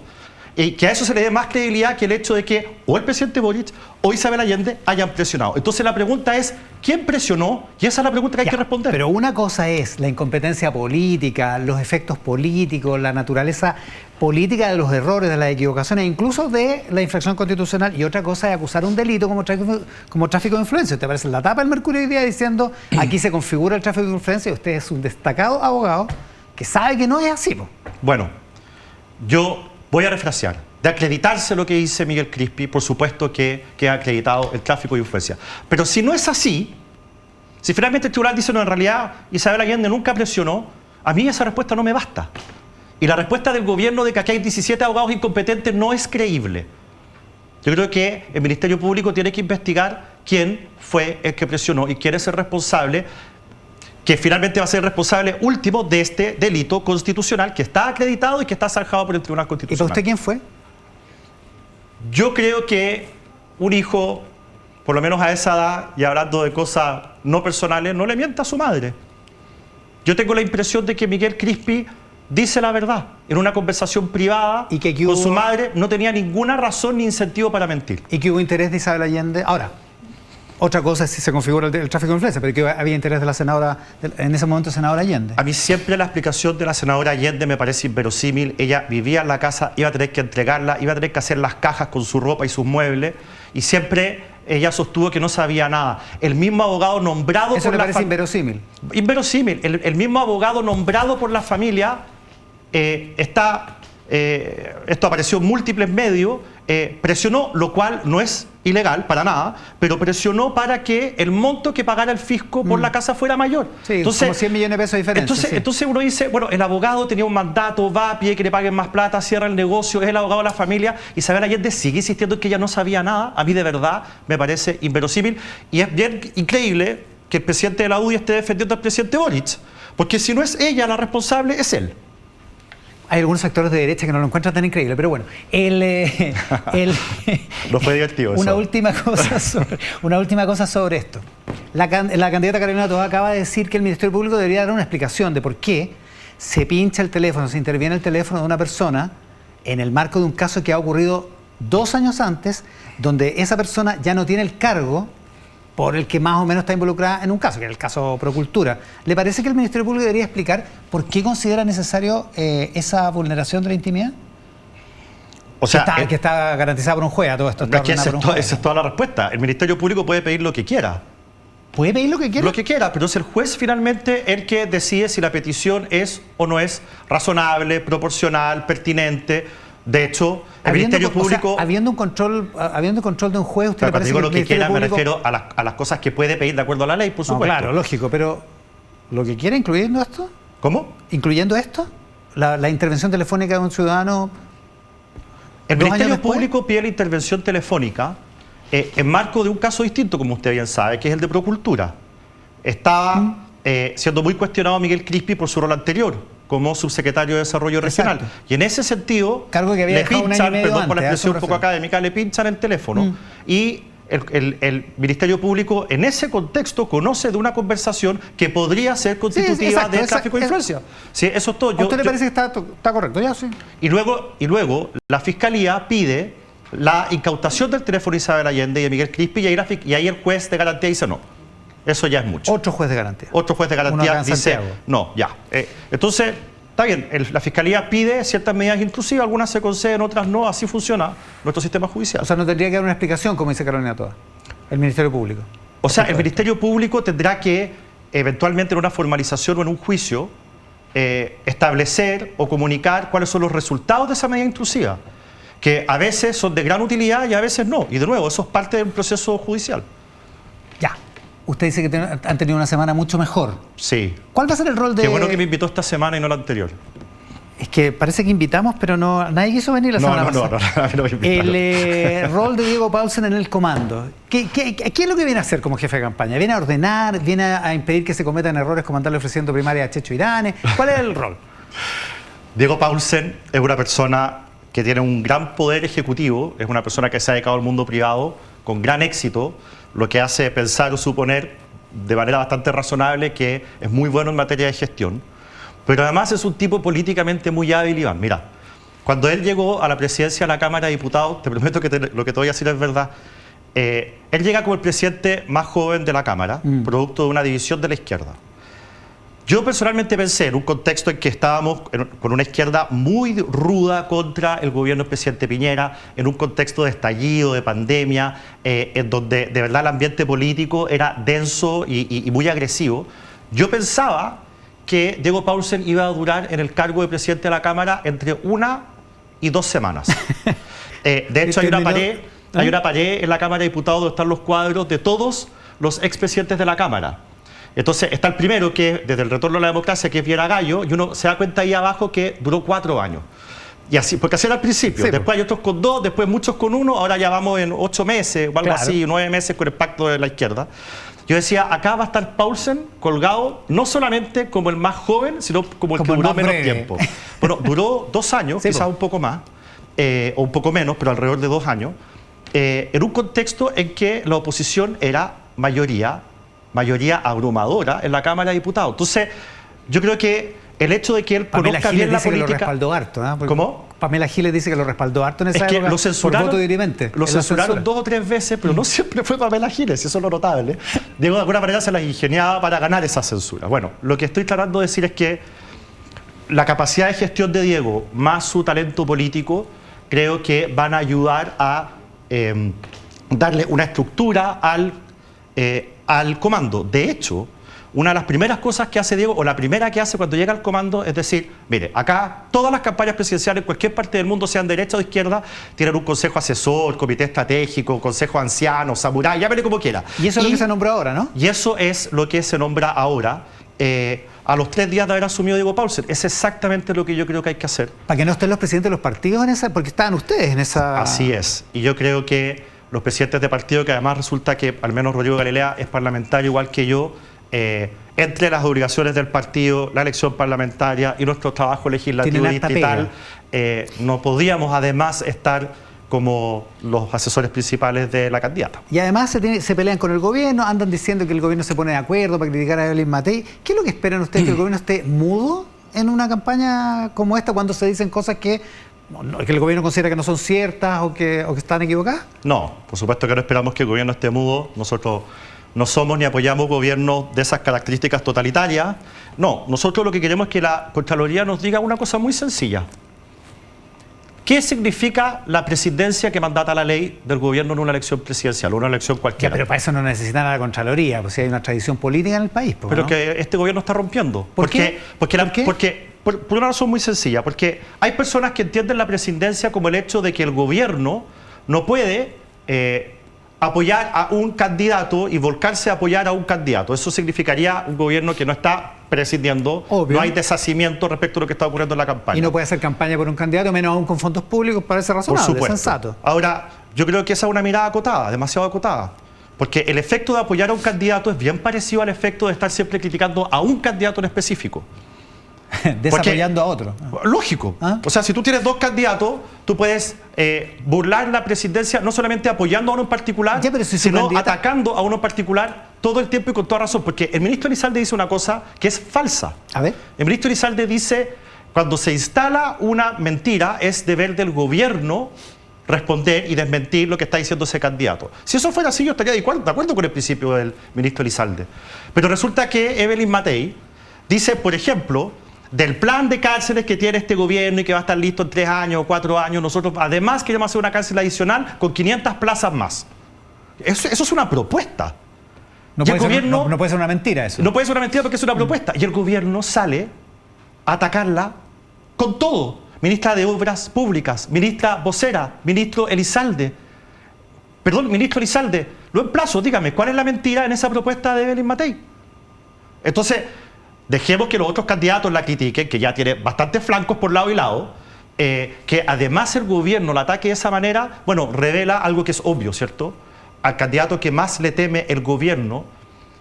y que a eso se le dé más credibilidad que el hecho de que o el presidente Boric o Isabel Allende hayan presionado. Entonces la pregunta es, ¿quién presionó? Y esa es la pregunta que hay que responder. Pero una cosa es la incompetencia política, los efectos políticos, la naturaleza política de los errores, de las equivocaciones, incluso de la infracción constitucional, y otra cosa es acusar un delito como tráfico de influencia. Usted aparece en la tapa del Mercurio hoy día diciendo, aquí se configura el tráfico de influencia, y usted es un destacado abogado que sabe que no es así. Bueno, yo voy a refrasear. de acreditarse lo que dice Miguel Crispi, por supuesto que queda acreditado el tráfico de influencia. Pero si no es así, si finalmente el tribunal dice no, en realidad Isabel Allende nunca presionó, a mí esa respuesta no me basta. Y la respuesta del gobierno de que aquí hay 17 abogados incompetentes no es creíble. Yo creo que el Ministerio Público tiene que investigar quién fue el que presionó y quién es el responsable, que finalmente va a ser el responsable último de este delito constitucional que está acreditado y que está zanjado por el Tribunal ¿Y Constitucional. para usted quién fue? Yo creo que un hijo, por lo menos a esa edad, y hablando de cosas no personales, no le mienta a su madre. Yo tengo la impresión de que Miguel Crispi dice la verdad. En una conversación privada ¿Y que con su madre no tenía ninguna razón ni incentivo para mentir. ¿Y que hubo interés de Isabel Allende? Ahora, otra cosa es si se configura el tráfico de influencia, pero que había interés de la senadora, en ese momento senadora Allende. A mí siempre la explicación de la senadora Allende me parece inverosímil. Ella vivía en la casa, iba a tener que entregarla, iba a tener que hacer las cajas con su ropa y sus muebles, y siempre ella sostuvo que no sabía nada. El mismo abogado nombrado ¿Eso por le la parece inverosímil? Inverosímil. El mismo abogado nombrado por la familia esto apareció en múltiples medios, presionó, lo cual no es ilegal para nada, pero presionó para que el monto que pagara el fisco por la casa fuera mayor. Sí, entonces, como 100 millones de pesos de diferencia. Entonces uno dice, bueno, el abogado tenía un mandato, va, pide que le paguen más plata, cierra el negocio, es el abogado de la familia. Isabel Allende sigue insistiendo en que ella no sabía nada. A mí de verdad me parece inverosímil, y es bien increíble que el presidente de la UDI esté defendiendo al presidente Boric, porque si no es ella la responsable, es él. Hay algunos sectores de derecha que no lo encuentran tan increíble, pero bueno, No fue divertido eso. Una última cosa sobre esto. La candidata Carolina Toá acaba de decir que el Ministerio Público debería dar una explicación de por qué se pincha el teléfono, se interviene el teléfono de una persona en el marco de un caso que ha ocurrido 2 años antes, donde esa persona ya no tiene el cargo por el que más o menos está involucrada en un caso, que es el caso Procultura. ¿Le parece que el Ministerio Público debería explicar por qué considera necesario esa vulneración de la intimidad? O sea, que está garantizada por un juez, a todo esto. Esa es toda la respuesta. El Ministerio Público puede pedir lo que quiera. ¿Puede pedir lo que quiera? Lo que quiera, pero es el juez finalmente el que decide si la petición es o no es razonable, proporcional, pertinente. De hecho, el Ministerio Público... O sea, habiendo control de un juez, ¿usted le parece digo que lo que quiera, Público... me refiero a las cosas que puede pedir de acuerdo a la ley, por supuesto. Claro, lógico, pero ¿lo que quiera incluyendo esto? ¿Cómo? ¿Incluyendo esto? La intervención telefónica de un ciudadano... El Ministerio Público pide la intervención telefónica en marco de un caso distinto, como usted bien sabe, que es el de Procultura. Estaba siendo muy cuestionado Miguel Crispi por su rol anterior como subsecretario de Desarrollo Regional. Exacto. Y en ese sentido, cargo que había le dejado pinchan, un año y medio perdón por la antes, expresión un poco académica, le pinchan el teléfono y el Ministerio Público en ese contexto conoce de una conversación que podría ser constitutiva de tráfico de influencia. Sí, eso es todo. ¿A usted le parece que está correcto? Ya, sí. Y luego la Fiscalía pide la incautación del teléfono de Isabel Allende y de Miguel Crispi, y ahí el juez de garantía dice no. Eso ya es mucho. Otro juez de garantía. Otro juez de garantía dice no, ya. Entonces, está bien, la Fiscalía pide ciertas medidas intrusivas, algunas se conceden, otras no, así funciona nuestro sistema judicial. O sea, no tendría que dar una explicación, como dice Carolina Toá, el Ministerio Público. O sea, el Ministerio Público tendrá que, eventualmente en una formalización o en un juicio, establecer o comunicar cuáles son los resultados de esa medida intrusiva, que a veces son de gran utilidad y a veces no. Y de nuevo, eso es parte del proceso judicial. Ya. Usted dice que han tenido una semana mucho mejor. Sí. ¿Cuál va a ser el rol de...? Qué bueno que me invitó esta semana y no la anterior. Es que parece que invitamos, pero nadie quiso venir la semana pasada. No me invitaron. El rol de Diego Paulsen en el comando. ¿Qué es lo que viene a hacer como jefe de campaña? ¿Viene a ordenar? ¿Viene a impedir que se cometan errores como andarle ofreciendo primaria a Checho Irane? ¿Cuál es el rol? Diego Paulsen es una persona que tiene un gran poder ejecutivo, es una persona que se ha dedicado al mundo privado con gran éxito, lo que hace pensar o suponer de manera bastante razonable que es muy bueno en materia de gestión, pero además es un tipo políticamente muy hábil, Iván. Mira, cuando él llegó a la presidencia de la Cámara de Diputados, te prometo que lo que te voy a decir es verdad, él llega como el presidente más joven de la Cámara, producto de una división de la izquierda. Yo personalmente pensé en un contexto en que estábamos con una izquierda muy ruda contra el gobierno del presidente Piñera, en un contexto de estallido, de pandemia, en donde de verdad el ambiente político era denso y muy agresivo. Yo pensaba que Diego Paulsen iba a durar en el cargo de presidente de la Cámara entre 1 y 2 semanas. De hecho, hay una pared en la Cámara de Diputados donde están los cuadros de todos los expresidentes de la Cámara. Entonces, está el primero, que desde el retorno a la democracia, que es Viera Gallo, y uno se da cuenta ahí abajo que duró 4 años. Y así, porque así era al principio. Sí, después hay otros con 2, después muchos con 1, ahora ya vamos en 8 meses o algo así, 9 meses con el pacto de la izquierda. Yo decía, acá va a estar Paulsen colgado no solamente como el más joven, sino como el que duró menos tiempo. Bueno, duró 2 años, quizás un poco más, o un poco menos, pero alrededor de 2 años, en un contexto en que la oposición era mayoría abrumadora en la Cámara de Diputados. Entonces, yo creo que el hecho de que él conozca bien la política... Que lo respaldó harto, ¿eh? ¿Cómo? Pamela Giles dice que lo respaldó harto en esa época lo censuraron, por voto dirimente. Lo censuraron 2 o 3 veces, pero no siempre fue Pamela Giles, eso es lo notable. Diego, de alguna manera se las ingeniaba para ganar esa censura. Bueno, lo que estoy tratando de decir es que la capacidad de gestión de Diego, más su talento político, creo que van a ayudar a darle una estructura al comando. De hecho, una de las primeras cosas que hace Diego, o la primera que hace cuando llega al comando, es decir, mire, acá todas las campañas presidenciales en cualquier parte del mundo, sean derecha o izquierda, tienen un consejo asesor, comité estratégico, consejo anciano, samurái, llámele como quiera. Y eso es lo que se nombra ahora, ¿no? Y eso es lo que se nombra ahora, a los 3 días de haber asumido Diego Paulsen. Es exactamente lo que yo creo que hay que hacer. Para que no estén los presidentes de los partidos en esa, porque estaban ustedes en esa... Así es. Y yo creo que los presidentes de partido, que además resulta que al menos Rodrigo Galilea es parlamentario igual que yo, entre las obligaciones del partido, la elección parlamentaria y nuestro trabajo legislativo y distrital, no podíamos además estar como los asesores principales de la candidata. Y además se pelean con el gobierno, andan diciendo que el gobierno se pone de acuerdo para criticar a Evelyn Matei. ¿Qué es lo que esperan ustedes, que el gobierno esté mudo en una campaña como esta cuando se dicen cosas que el gobierno considera que no son ciertas o que están equivocadas? No, por supuesto que no esperamos que el gobierno esté mudo. Nosotros no somos ni apoyamos gobiernos de esas características totalitarias. No, nosotros lo que queremos es que la Contraloría nos diga una cosa muy sencilla. ¿Qué significa la presidencia que mandata la ley del gobierno en una elección presidencial o una elección cualquiera? Ya, pero para eso no necesitan a la Contraloría, pues si hay una tradición política en el país. Pues, pero ¿no? Que este gobierno está rompiendo. ¿Por qué? Por una razón muy sencilla, porque hay personas que entienden la presidencia como el hecho de que el gobierno no puede apoyar a un candidato y volcarse a apoyar a un candidato. Eso significaría un gobierno que no está presidiendo, obvio. No hay deshacimiento respecto a lo que está ocurriendo en la campaña. Y no puede hacer campaña por un candidato, menos aún con fondos públicos, parece razonable, por supuesto. Sensato. Ahora, yo creo que esa es una mirada acotada, demasiado acotada. Porque el efecto de apoyar a un candidato es bien parecido al efecto de estar siempre criticando a un candidato en específico. Desapoyando a otro. Lógico. ¿Ah? O sea, si tú tienes 2 candidatos, tú puedes burlar la presidencia no solamente apoyando a uno en particular, ya, sino atacando a uno en particular todo el tiempo y con toda razón. Porque el ministro Elizalde dice una cosa que es falsa. A ver. El ministro Elizalde dice, cuando se instala una mentira, es deber del gobierno responder y desmentir lo que está diciendo ese candidato. Si eso fuera así, yo estaría de acuerdo con el principio del ministro Elizalde. Pero resulta que Evelyn Matei dice, por ejemplo, del plan de cárceles que tiene este gobierno y que va a estar listo en 3 años o 4 años, nosotros además queremos hacer una cárcel adicional con 500 plazas más. Eso es una propuesta. No puede ser una mentira eso. No puede ser una mentira porque es una propuesta. Y el gobierno sale a atacarla con todo. Ministra de Obras Públicas, ministra vocera, ministro Elizalde. Perdón, ministro Elizalde, lo emplazo, dígame, ¿cuál es la mentira en esa propuesta de Evelyn Matei? Entonces, dejemos que los otros candidatos la critiquen, que ya tiene bastantes flancos por lado y lado, que además el gobierno la ataque de esa manera, bueno, revela algo que es obvio, ¿cierto? Al candidato que más le teme el gobierno,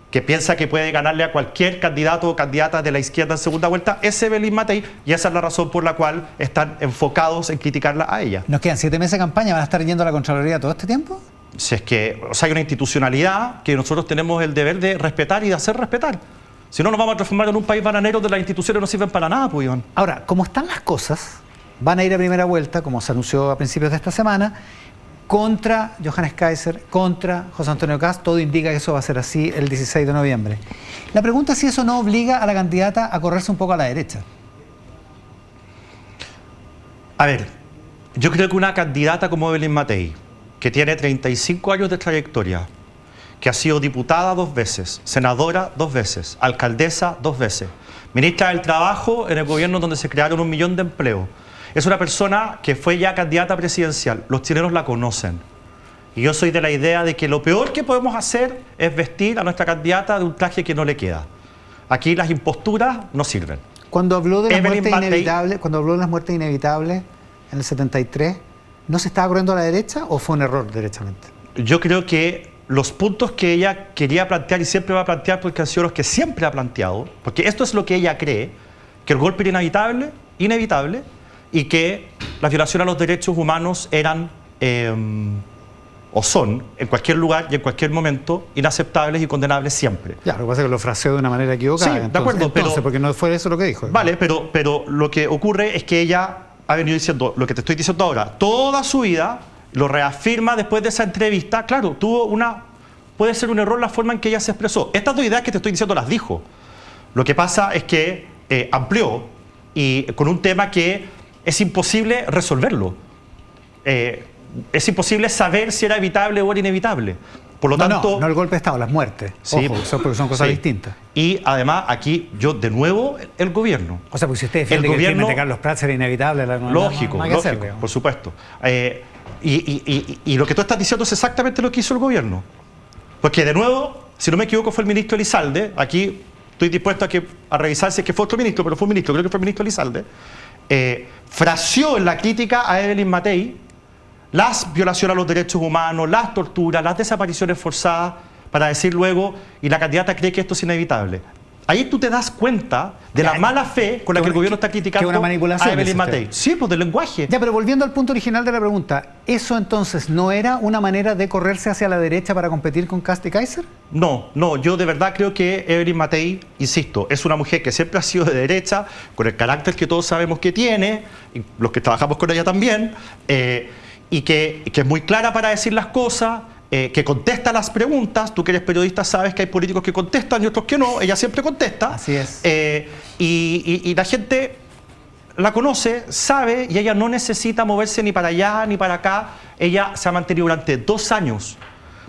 que piensa que puede ganarle a cualquier candidato o candidata de la izquierda en segunda vuelta, es Evelyn Matei, y esa es la razón por la cual están enfocados en criticarla a ella. ¿Nos quedan 7 meses de campaña? ¿Van a estar yendo a la Contraloría todo este tiempo? Si es que, o sea, hay una institucionalidad que nosotros tenemos el deber de respetar y de hacer respetar. Si no, nos vamos a transformar en un país bananero donde las instituciones no sirven para nada, pues, Iván. Ahora, como están las cosas, van a ir a primera vuelta, como se anunció a principios de esta semana, contra Johannes Kaiser, contra José Antonio Kast. Todo indica que eso va a ser así el 16 de noviembre. La pregunta es si eso no obliga a la candidata a correrse un poco a la derecha. A ver, yo creo que una candidata como Evelyn Matei, que tiene 35 años de trayectoria, que ha sido diputada 2 veces, senadora 2 veces, alcaldesa 2 veces, ministra del Trabajo en el gobierno donde se crearon 1 millón de empleos, Es una persona que fue ya candidata presidencial. Los chilenos la conocen. Y yo soy de la idea de que lo peor que podemos hacer es vestir a nuestra candidata de un traje que no le queda. Aquí las imposturas no sirven. Cuando habló de las Evelyn muertes Matei- inevitables, cuando habló de las muertes inevitables en el 73, ¿no se estaba corriendo a la derecha o fue un error derechamente? Yo creo que los puntos que ella quería plantear y siempre va a plantear, porque han sido los que siempre ha planteado, porque esto es lo que ella cree, que el golpe era inevitable, y que las violaciones a los derechos humanos eran o son, en cualquier lugar y en cualquier momento, inaceptables y condenables siempre. Ya, lo que pasa es que lo fraseó de una manera equivocada. Sí, de acuerdo, pero- porque no fue eso lo que dijo. Vale, pero lo que ocurre es que ella ha venido diciendo lo que te estoy diciendo ahora, toda su vida, lo reafirma después de esa entrevista. Claro, puede ser un error la forma en que ella se expresó. Estas dos ideas que te estoy diciendo las dijo. Lo que pasa es que amplió y con un tema que es imposible resolverlo. Es imposible saber si era evitable o era inevitable. Por lo tanto, no el golpe de Estado, las muertes. Sí, Ojo, porque son cosas sí. distintas. Y además aquí yo de nuevo el gobierno. O sea, porque si usted defiende El que el crimen gobierno- de Carlos Prats era inevitable, Lógico, no hay que hacer, lógico, digamos. por supuesto. Y lo que tú estás diciendo es exactamente lo que hizo el gobierno. Porque de nuevo, si no me equivoco, fue el ministro Elizalde. Aquí estoy dispuesto a revisar si es que fue otro ministro, pero fue un ministro, creo que fue el ministro Elizalde. Fraseó en la crítica a Evelyn Matei las violaciones a los derechos humanos, las torturas, las desapariciones forzadas, para decir luego, y la candidata cree que esto es inevitable. Ahí tú te das cuenta de la mala fe con la que el gobierno está criticando una manipulación, a Evelyn dice usted. Matei. Sí, pues del lenguaje. Ya, pero volviendo al punto original de la pregunta, ¿eso entonces no era una manera de correrse hacia la derecha para competir con Kast y Kaiser? No, yo de verdad creo que Evelyn Matei, insisto, es una mujer que siempre ha sido de derecha, con el carácter que todos sabemos que tiene, y los que trabajamos con ella también, y que es muy clara para decir las cosas, que contesta las preguntas. Tú que eres periodista sabes que hay políticos que contestan y otros que no. Ella siempre contesta. Así es. Y la gente la conoce, sabe, y ella no necesita moverse ni para allá ni para acá. Ella se ha mantenido durante 2 años,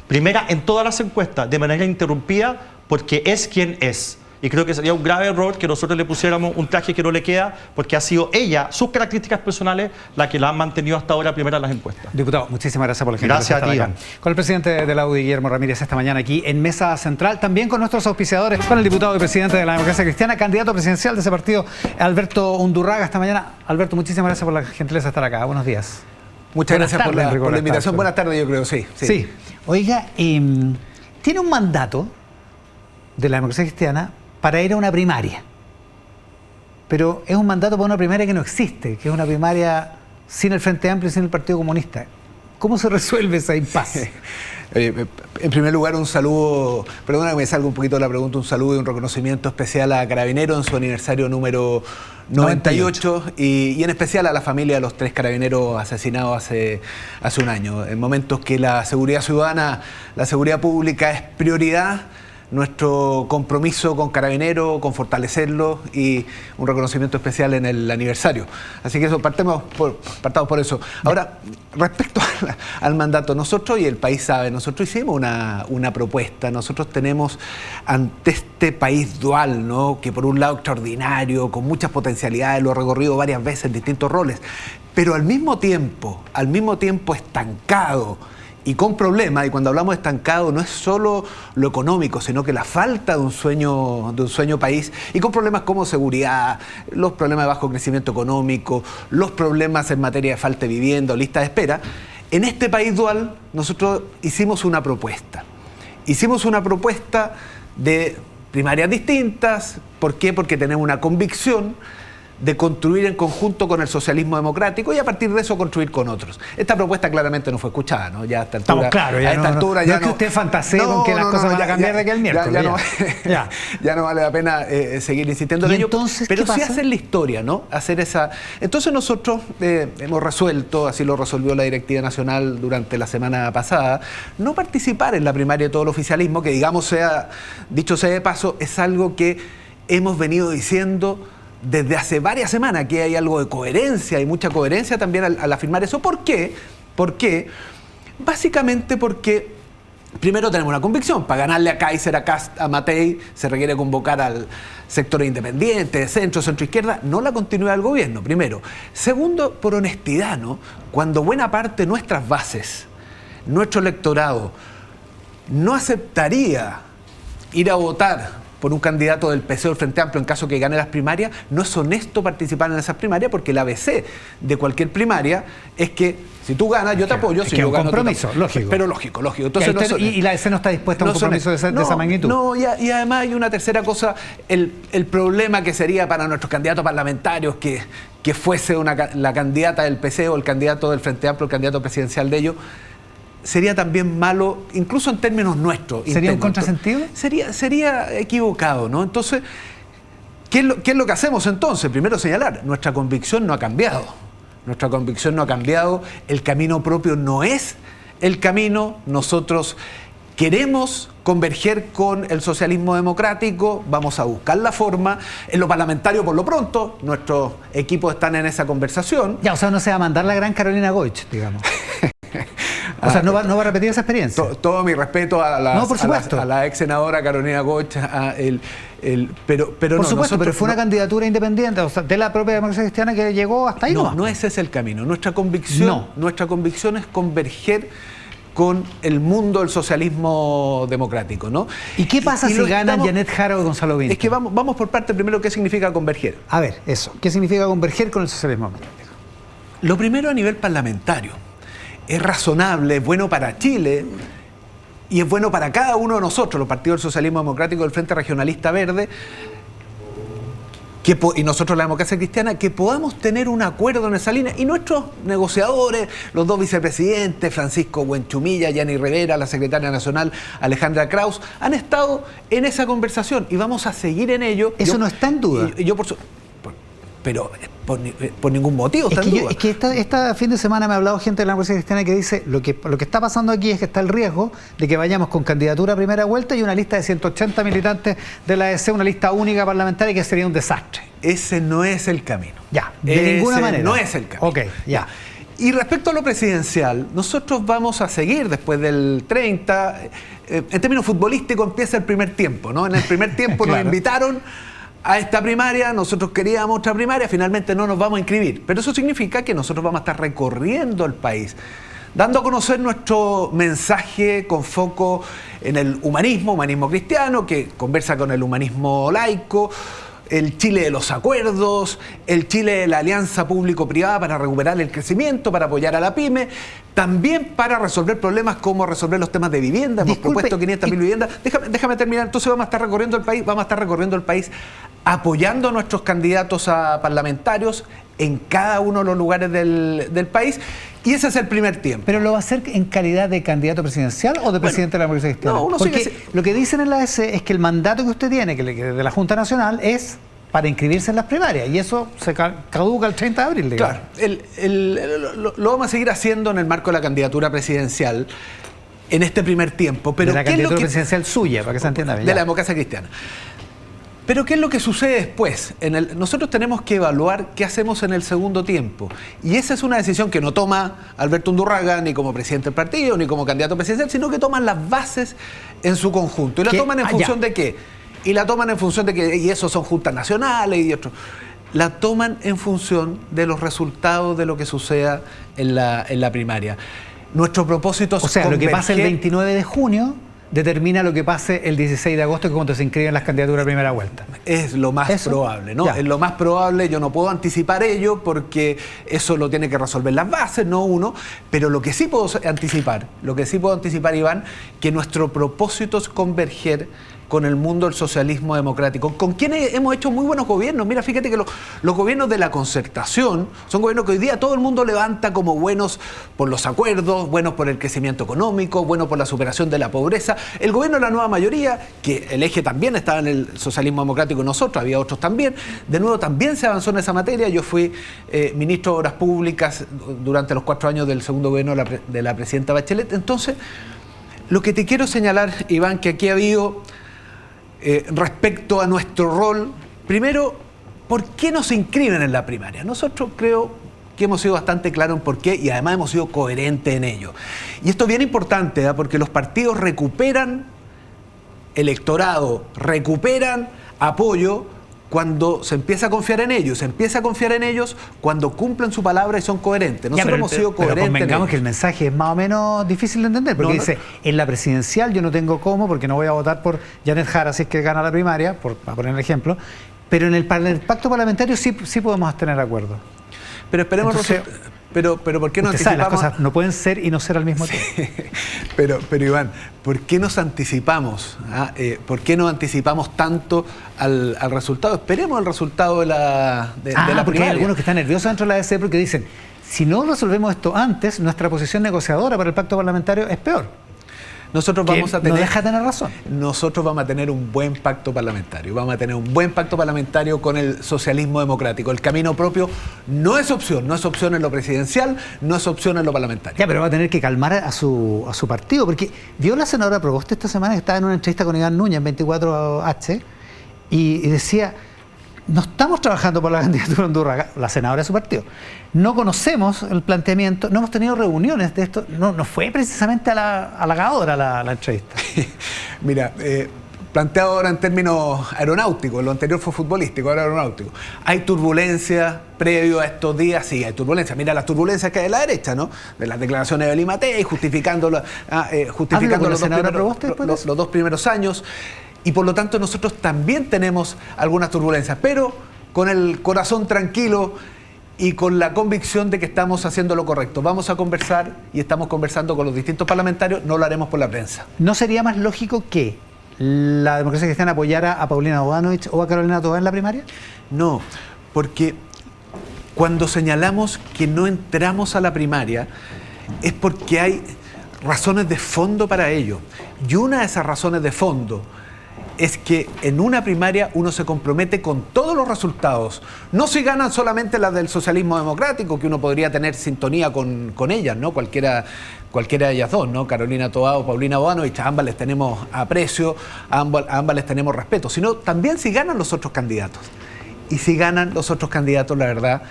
primera en todas las encuestas, de manera interrumpida, porque es quien es. Y creo que sería un grave error que nosotros le pusiéramos un traje que no le queda, porque ha sido ella, sus características personales, la que la han mantenido hasta ahora primera en las encuestas. Diputado, muchísimas gracias por la gentileza Gracias a de ti, estar acá. Iván. Con el presidente de la UDI, Guillermo Ramírez, esta mañana aquí en Mesa Central, también con nuestros auspiciadores, con el diputado y presidente de la Democracia Cristiana, candidato presidencial de ese partido, Alberto Undurraga, esta mañana. Alberto, muchísimas gracias por la gentileza de estar acá. Buenos días. Muchas Buenas gracias tardes, Enrico, por la buenas invitación. tardes. Buenas tardes, yo creo, sí. Sí. Oiga, tiene un mandato de la Democracia Cristiana para ir a una primaria. Pero es un mandato para una primaria que no existe, que es una primaria sin el Frente Amplio y sin el Partido Comunista. ¿Cómo se resuelve ese impasse? En primer lugar, un saludo, perdona que me salga un poquito de la pregunta, un saludo y un reconocimiento especial a Carabineros en su aniversario número 98 y en especial a la familia de los 3 carabineros asesinados hace un año. En momentos que la seguridad ciudadana, la seguridad pública es prioridad, nuestro compromiso con Carabineros, con fortalecerlo y un reconocimiento especial en el aniversario. Así que eso, partamos por eso. Ahora, respecto al mandato, nosotros, y el país sabe, nosotros hicimos una propuesta. Nosotros tenemos ante este país dual, ¿no?, que por un lado extraordinario, con muchas potencialidades, lo he recorrido varias veces en distintos roles, pero al mismo tiempo estancado y con problemas. Y cuando hablamos de estancado no es solo lo económico, sino que la falta de un sueño país, y con problemas como seguridad, los problemas de bajo crecimiento económico, los problemas en materia de falta de vivienda o lista de espera. En este país dual nosotros hicimos una propuesta. Hicimos una propuesta de primarias distintas. ¿Por qué? Porque tenemos una convicción de construir en conjunto con el socialismo democrático y a partir de eso construir con otros. Esta propuesta claramente no fue escuchada, ¿no? Ya a esta altura, Estamos claros, ya a esta altura no ya es que usted fantasee con que las cosas van a cambiar de aquí al miércoles. Ya no vale la pena seguir insistiendo en ¿Y ello. entonces pero qué sí pasa? hacer la historia, ¿no? Hacer esa. Entonces nosotros hemos resuelto, así lo resolvió la directiva nacional durante la semana pasada, no participar en la primaria de todo el oficialismo, que digamos dicho sea de paso, es algo que hemos venido diciendo desde hace varias semanas, que hay algo de coherencia, hay mucha coherencia también al afirmar eso. ¿Por qué? ¿Por qué? Básicamente porque Primero tenemos una convicción, para ganarle a Kaiser, a Kast, a Matei, se requiere convocar al sector independiente, de centro, centro-izquierda, no la continuidad del gobierno, primero. Segundo, por honestidad, ¿no? Cuando buena parte de nuestras bases, nuestro electorado, no aceptaría ir a votar por un candidato del PC o del Frente Amplio en caso que gane las primarias, no es honesto participar en esas primarias porque el ABC de cualquier primaria es que si tú ganas yo te apoyo, si yo gano compromiso, lógico. Pero lógico. Entonces, y la DC no está dispuesta a un compromiso de esa magnitud. No, y además hay una tercera cosa, el problema que sería para nuestros candidatos parlamentarios que fuese la candidata del PC o el candidato del Frente Amplio, el candidato presidencial de ellos, sería también malo, incluso en términos nuestros. ¿Sería un contrasentido? Sería equivocado, ¿no? Entonces, ¿qué es lo que hacemos entonces? Primero señalar, nuestra convicción no ha cambiado. Nuestra convicción no ha cambiado, el camino propio no es el camino, nosotros queremos converger con el socialismo democrático, vamos a buscar la forma, en lo parlamentario por lo pronto, nuestros equipos están en esa conversación. Ya, o sea, no se va a mandar la gran Carolina Goich, digamos. O sea, no va a repetir esa experiencia. Todo mi respeto a la ex senadora Carolina Goich, pero por supuesto, pero fue una candidatura independiente, o sea, de la propia democracia cristiana que llegó hasta ahí. No ese es el camino. Nuestra convicción es converger con el mundo del socialismo democrático, ¿no? ¿Y qué pasa si ganan Janet Jara o Gonzalo Vinto? Es que vamos por parte primero, ¿qué significa converger? A ver, eso. ¿Qué significa converger con el socialismo democrático? Lo primero a nivel parlamentario. Es razonable, es bueno para Chile y es bueno para cada uno de nosotros, los partidos del Socialismo Democrático, del Frente Regionalista Verde, y nosotros la Democracia Cristiana, que podamos tener un acuerdo en esa línea. Y nuestros negociadores, los dos vicepresidentes, Francisco Buenchumilla, Yanni Rivera, la secretaria nacional Alejandra Kraus, han estado en esa conversación y vamos a seguir en ello. Eso no está en duda. Pero por ningún motivo está en duda. Es que esta fin de semana me ha hablado gente de la Democracia Cristiana que dice lo que está pasando aquí es que está el riesgo de que vayamos con candidatura a primera vuelta y una lista de 180 militantes de la ADC, una lista única parlamentaria que sería un desastre. Ese no es el camino. Ya, de ninguna manera. No es el camino. Ok, ya. Y respecto a lo presidencial, nosotros vamos a seguir después del 30. En términos futbolísticos empieza el primer tiempo, ¿no? En el primer tiempo claro. Nos invitaron a esta primaria, nosotros queríamos otra primaria, finalmente no nos vamos a inscribir. Pero eso significa que nosotros vamos a estar recorriendo el país, dando a conocer nuestro mensaje con foco en el humanismo cristiano, que conversa con el humanismo laico, el Chile de los acuerdos, el Chile de la alianza público-privada para recuperar el crecimiento, para apoyar a la pyme, también para resolver problemas como resolver los temas de vivienda. Hemos propuesto 500.000 viviendas. Déjame terminar. Entonces vamos a estar recorriendo el país, apoyando a nuestros candidatos a parlamentarios en cada uno de los lugares del país. Y ese es el primer tiempo. ¿Pero lo va a hacer en calidad de candidato presidencial o de presidente de la Democracia Cristiana? No, porque lo que dicen en la ADC es que el mandato que usted tiene, que de la Junta Nacional, es para inscribirse en las primarias. Y eso se caduca el 30 de abril, digamos. Claro, lo vamos a seguir haciendo en el marco de la candidatura presidencial en este primer tiempo. Pero de la candidatura presidencial suya, para que se entienda bien. De la Democracia Cristiana. Pero ¿qué es lo que sucede después? Nosotros tenemos que evaluar qué hacemos en el segundo tiempo. Y esa es una decisión que no toma Alberto Undurraga ni como presidente del partido, ni como candidato presidencial, sino que toman las bases en su conjunto. ¿Y la toman en función de qué? Y la toman en función de que, y eso son juntas nacionales y otros. La toman en función de los resultados de lo que suceda en la primaria. Nuestro propósito es lo que pasa el 29 de junio determina lo que pase el 16 de agosto, que es cuando se inscriben las candidaturas a primera vuelta. Es lo más probable, ¿no? Es lo más probable, yo no puedo anticipar ello porque eso lo tiene que resolver las bases, no uno, pero lo que sí puedo anticipar, Iván, que nuestro propósito es converger con el mundo del socialismo democrático, con quienes hemos hecho muy buenos gobiernos. Mira, fíjate que los gobiernos de la concertación son gobiernos que hoy día todo el mundo levanta como buenos por los acuerdos, buenos por el crecimiento económico, buenos por la superación de la pobreza. El gobierno de la nueva mayoría, que el eje también estaba en el socialismo democrático, nosotros, había otros también, de nuevo también se avanzó en esa materia. Yo fui ministro de Obras Públicas durante los 4 años del segundo gobierno de la presidenta Bachelet. Entonces, lo que te quiero señalar, Iván, que aquí ha habido respecto a nuestro rol, primero, ¿por qué no se inscriben en la primaria? Nosotros creo que hemos sido bastante claros en por qué y además hemos sido coherentes en ello. Y esto es bien importante, porque los partidos recuperan electorado, recuperan apoyo cuando se empieza a confiar en ellos. Se empieza a confiar en ellos cuando cumplen su palabra y son coherentes. Nosotros hemos sido coherentes. Pero convengamos que el mensaje es más o menos difícil de entender, porque dice, en la presidencial yo no tengo cómo, porque no voy a votar por Janet Jara si es que gana la primaria, para poner el ejemplo, pero en el pacto parlamentario sí podemos tener acuerdo. Pero esperemos... Entonces, pero ¿por qué no anticipamos? Las cosas no pueden ser y no ser al mismo tiempo. Pero Iván, ¿por qué nos anticipamos? ¿Por qué nos anticipamos tanto al resultado? Esperemos el resultado de la porque primaria. hay algunos que están nerviosos dentro de la DC porque dicen, si no resolvemos esto antes, nuestra posición negociadora para el pacto parlamentario es peor. Nosotros vamos a tener, no deja tener razón. Nosotros vamos a tener un buen pacto parlamentario. Vamos a tener un buen pacto parlamentario con el socialismo democrático. El camino propio no es opción. No es opción en lo presidencial, no es opción en lo parlamentario. Ya, pero va a tener que calmar a su partido. Porque vio la senadora Proboste esta semana que estaba en una entrevista con Iván Núñez en 24H y decía... No estamos trabajando por la candidatura de Undurraga, la senadora de su partido. No conocemos el planteamiento, no hemos tenido reuniones de esto. No fue precisamente halagadora la entrevista. Mira, planteado ahora en términos aeronáuticos, lo anterior fue futbolístico, ahora aeronáutico. ¿Hay turbulencia previo a estos días? Sí, hay turbulencia. Mira las turbulencias que hay de la derecha, ¿no? De las declaraciones de Belimatei, justificando los dos primeros años. Y por lo tanto nosotros también tenemos algunas turbulencias, pero con el corazón tranquilo y con la convicción de que estamos haciendo lo correcto. Vamos a conversar y estamos conversando con los distintos parlamentarios, no lo haremos por la prensa. ¿No sería más lógico que la democracia cristiana apoyara a Paulina Bodanovich o a Carolina Toá en la primaria? No, porque cuando señalamos que no entramos a la primaria es porque hay razones de fondo para ello. Y una de esas razones de fondo es que en una primaria uno se compromete con todos los resultados. No si ganan solamente las del socialismo democrático, que uno podría tener sintonía con ellas, ¿no? Cualquiera de ellas dos, ¿no? Carolina Toá o Paulina Bodanovich, a ambas les tenemos aprecio, a ambas les tenemos respeto, sino también si ganan los otros candidatos. Y si ganan los otros candidatos, la verdad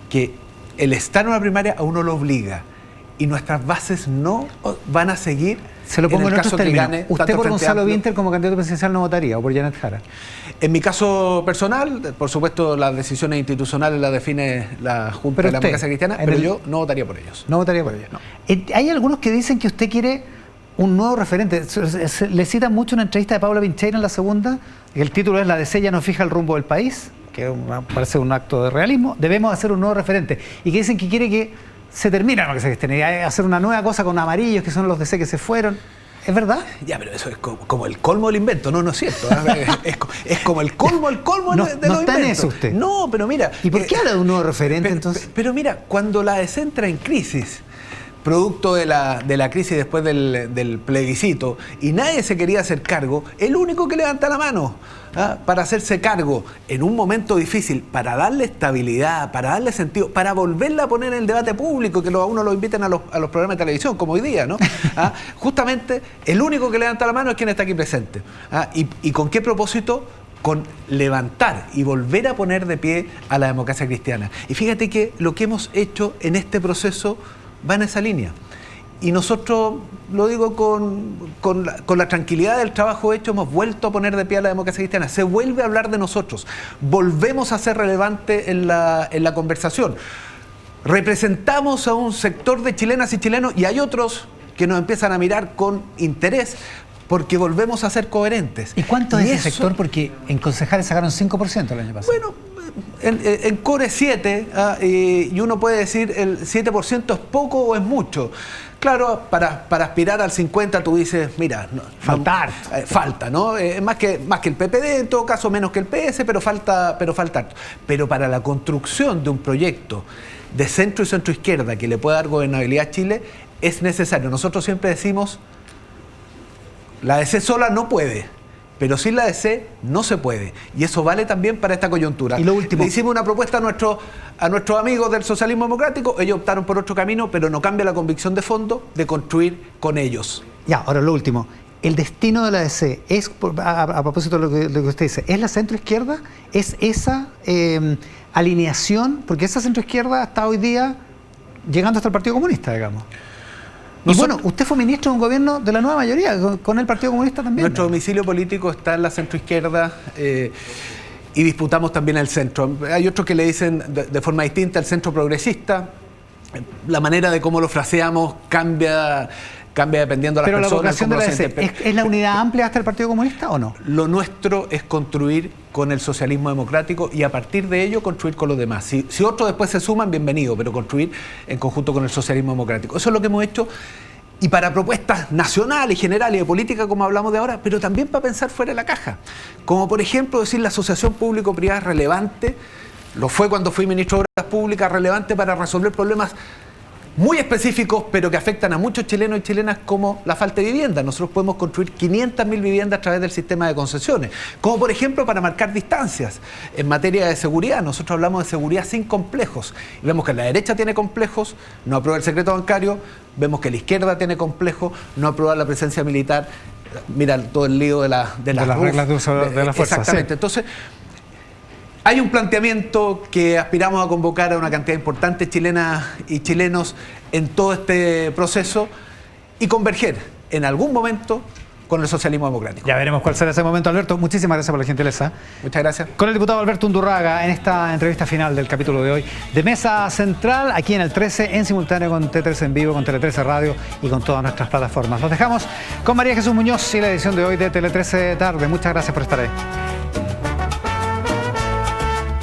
que el estar en una primaria a uno lo obliga. Y nuestras bases no van a seguir. Se lo pongo en otros términos. ¿Usted por Gonzalo Vinter como candidato presidencial no votaría o por Janet Jara? En mi caso personal, por supuesto, las decisiones institucionales las define la Junta de la Democracia Cristiana, pero yo no votaría por ellos. No votaría por ellos. No. Hay algunos que dicen que usted quiere un nuevo referente. Le citan mucho una entrevista de Paula Pincheira en La Segunda, que el título es "La DC ya no fija el rumbo del país", que parece un acto de realismo. Debemos hacer un nuevo referente. Y que dicen que quiere que se termina lo que se tiene, hacer una nueva cosa con amarillos, que son los DC que se fueron. ¿Es verdad? Ya, pero eso es como el colmo del invento, no es cierto. Es como el colmo de los inventos. ¿No está en eso usted? No, pero mira... ¿Y por qué habla de un nuevo referente entonces? Pero mira, cuando la DC entra en crisis, producto de la crisis después del plebiscito, y nadie se quería hacer cargo, el único que levanta la mano para hacerse cargo en un momento difícil, para darle estabilidad, para darle sentido, para volverla a poner en el debate público, que a uno lo inviten a los programas de televisión, como hoy día, ¿no? Justamente, el único que levanta la mano es quien está aquí presente. ¿Y con qué propósito? Con levantar y volver a poner de pie a la democracia cristiana. Y fíjate que lo que hemos hecho en este proceso va en esa línea. Y nosotros, lo digo con la tranquilidad del trabajo hecho, hemos vuelto a poner de pie a la democracia cristiana. Se vuelve a hablar de nosotros. Volvemos a ser relevantes en la conversación. Representamos a un sector de chilenas y chilenos y hay otros que nos empiezan a mirar con interés porque volvemos a ser coherentes. ¿Y cuánto es ese sector? Porque en concejales sacaron 5% el año pasado. Bueno, en Core 7, y uno puede decir el 7% es poco o es mucho. Claro, para aspirar al 50 tú dices, mira, falta, ¿no? Más que el PPD, en todo caso menos que el PS, pero falta harto. Pero para la construcción de un proyecto de centro y centro-izquierda que le pueda dar gobernabilidad a Chile, es necesario. Nosotros siempre decimos, la DC sola no puede, pero sin la DC no se puede. Y eso vale también para esta coyuntura. Y lo último, le hicimos una propuesta a nuestros amigos del socialismo democrático, ellos optaron por otro camino, pero no cambia la convicción de fondo de construir con ellos. Ya, ahora lo último. el destino de la DC es, a propósito de lo que usted dice, ¿es la centroizquierda? ¿Es esa alineación? Porque esa centroizquierda está hoy día llegando hasta el Partido Comunista, digamos. Y bueno, usted fue ministro de un gobierno de la nueva mayoría, con el Partido Comunista también. Nuestro domicilio político está en la centroizquierda y disputamos también el centro. Hay otros que le dicen de forma distinta el centro progresista. La manera de cómo lo fraseamos cambia dependiendo de las personas. Pero la vocación de la DC, ¿es la unidad amplia hasta el Partido Comunista o no? Lo nuestro es construir con el socialismo democrático y a partir de ello construir con los demás. Si otros después se suman, bienvenido, pero construir en conjunto con el socialismo democrático. Eso es lo que hemos hecho y para propuestas nacionales, generales y de política, como hablamos de ahora, pero también para pensar fuera de la caja. Como por ejemplo decir la asociación público-privada es relevante, lo fue cuando fui ministro de Obras Públicas, relevante para resolver problemas muy específicos, pero que afectan a muchos chilenos y chilenas, como la falta de vivienda. Nosotros podemos construir 500.000 viviendas a través del sistema de concesiones, como por ejemplo para marcar distancias. En materia de seguridad, nosotros hablamos de seguridad sin complejos. Y vemos que la derecha tiene complejos, no aprueba el secreto bancario, vemos que la izquierda tiene complejos, no aprueba la presencia militar. Mira todo el lío de las reglas de uso de la fuerza. Exactamente. Sí. Entonces, hay un planteamiento que aspiramos a convocar a una cantidad importante de chilenas y chilenos en todo este proceso y converger en algún momento con el socialismo democrático. Ya veremos cuál será ese momento, Alberto. Muchísimas gracias por la gentileza. Muchas gracias. Con el diputado Alberto Undurraga en esta entrevista final del capítulo de hoy de Mesa Central, aquí en el 13, en simultáneo con T13 en vivo, con Tele 13 Radio y con todas nuestras plataformas. Los dejamos con María Jesús Muñoz y la edición de hoy de Tele 13 Tarde. Muchas gracias por estar ahí.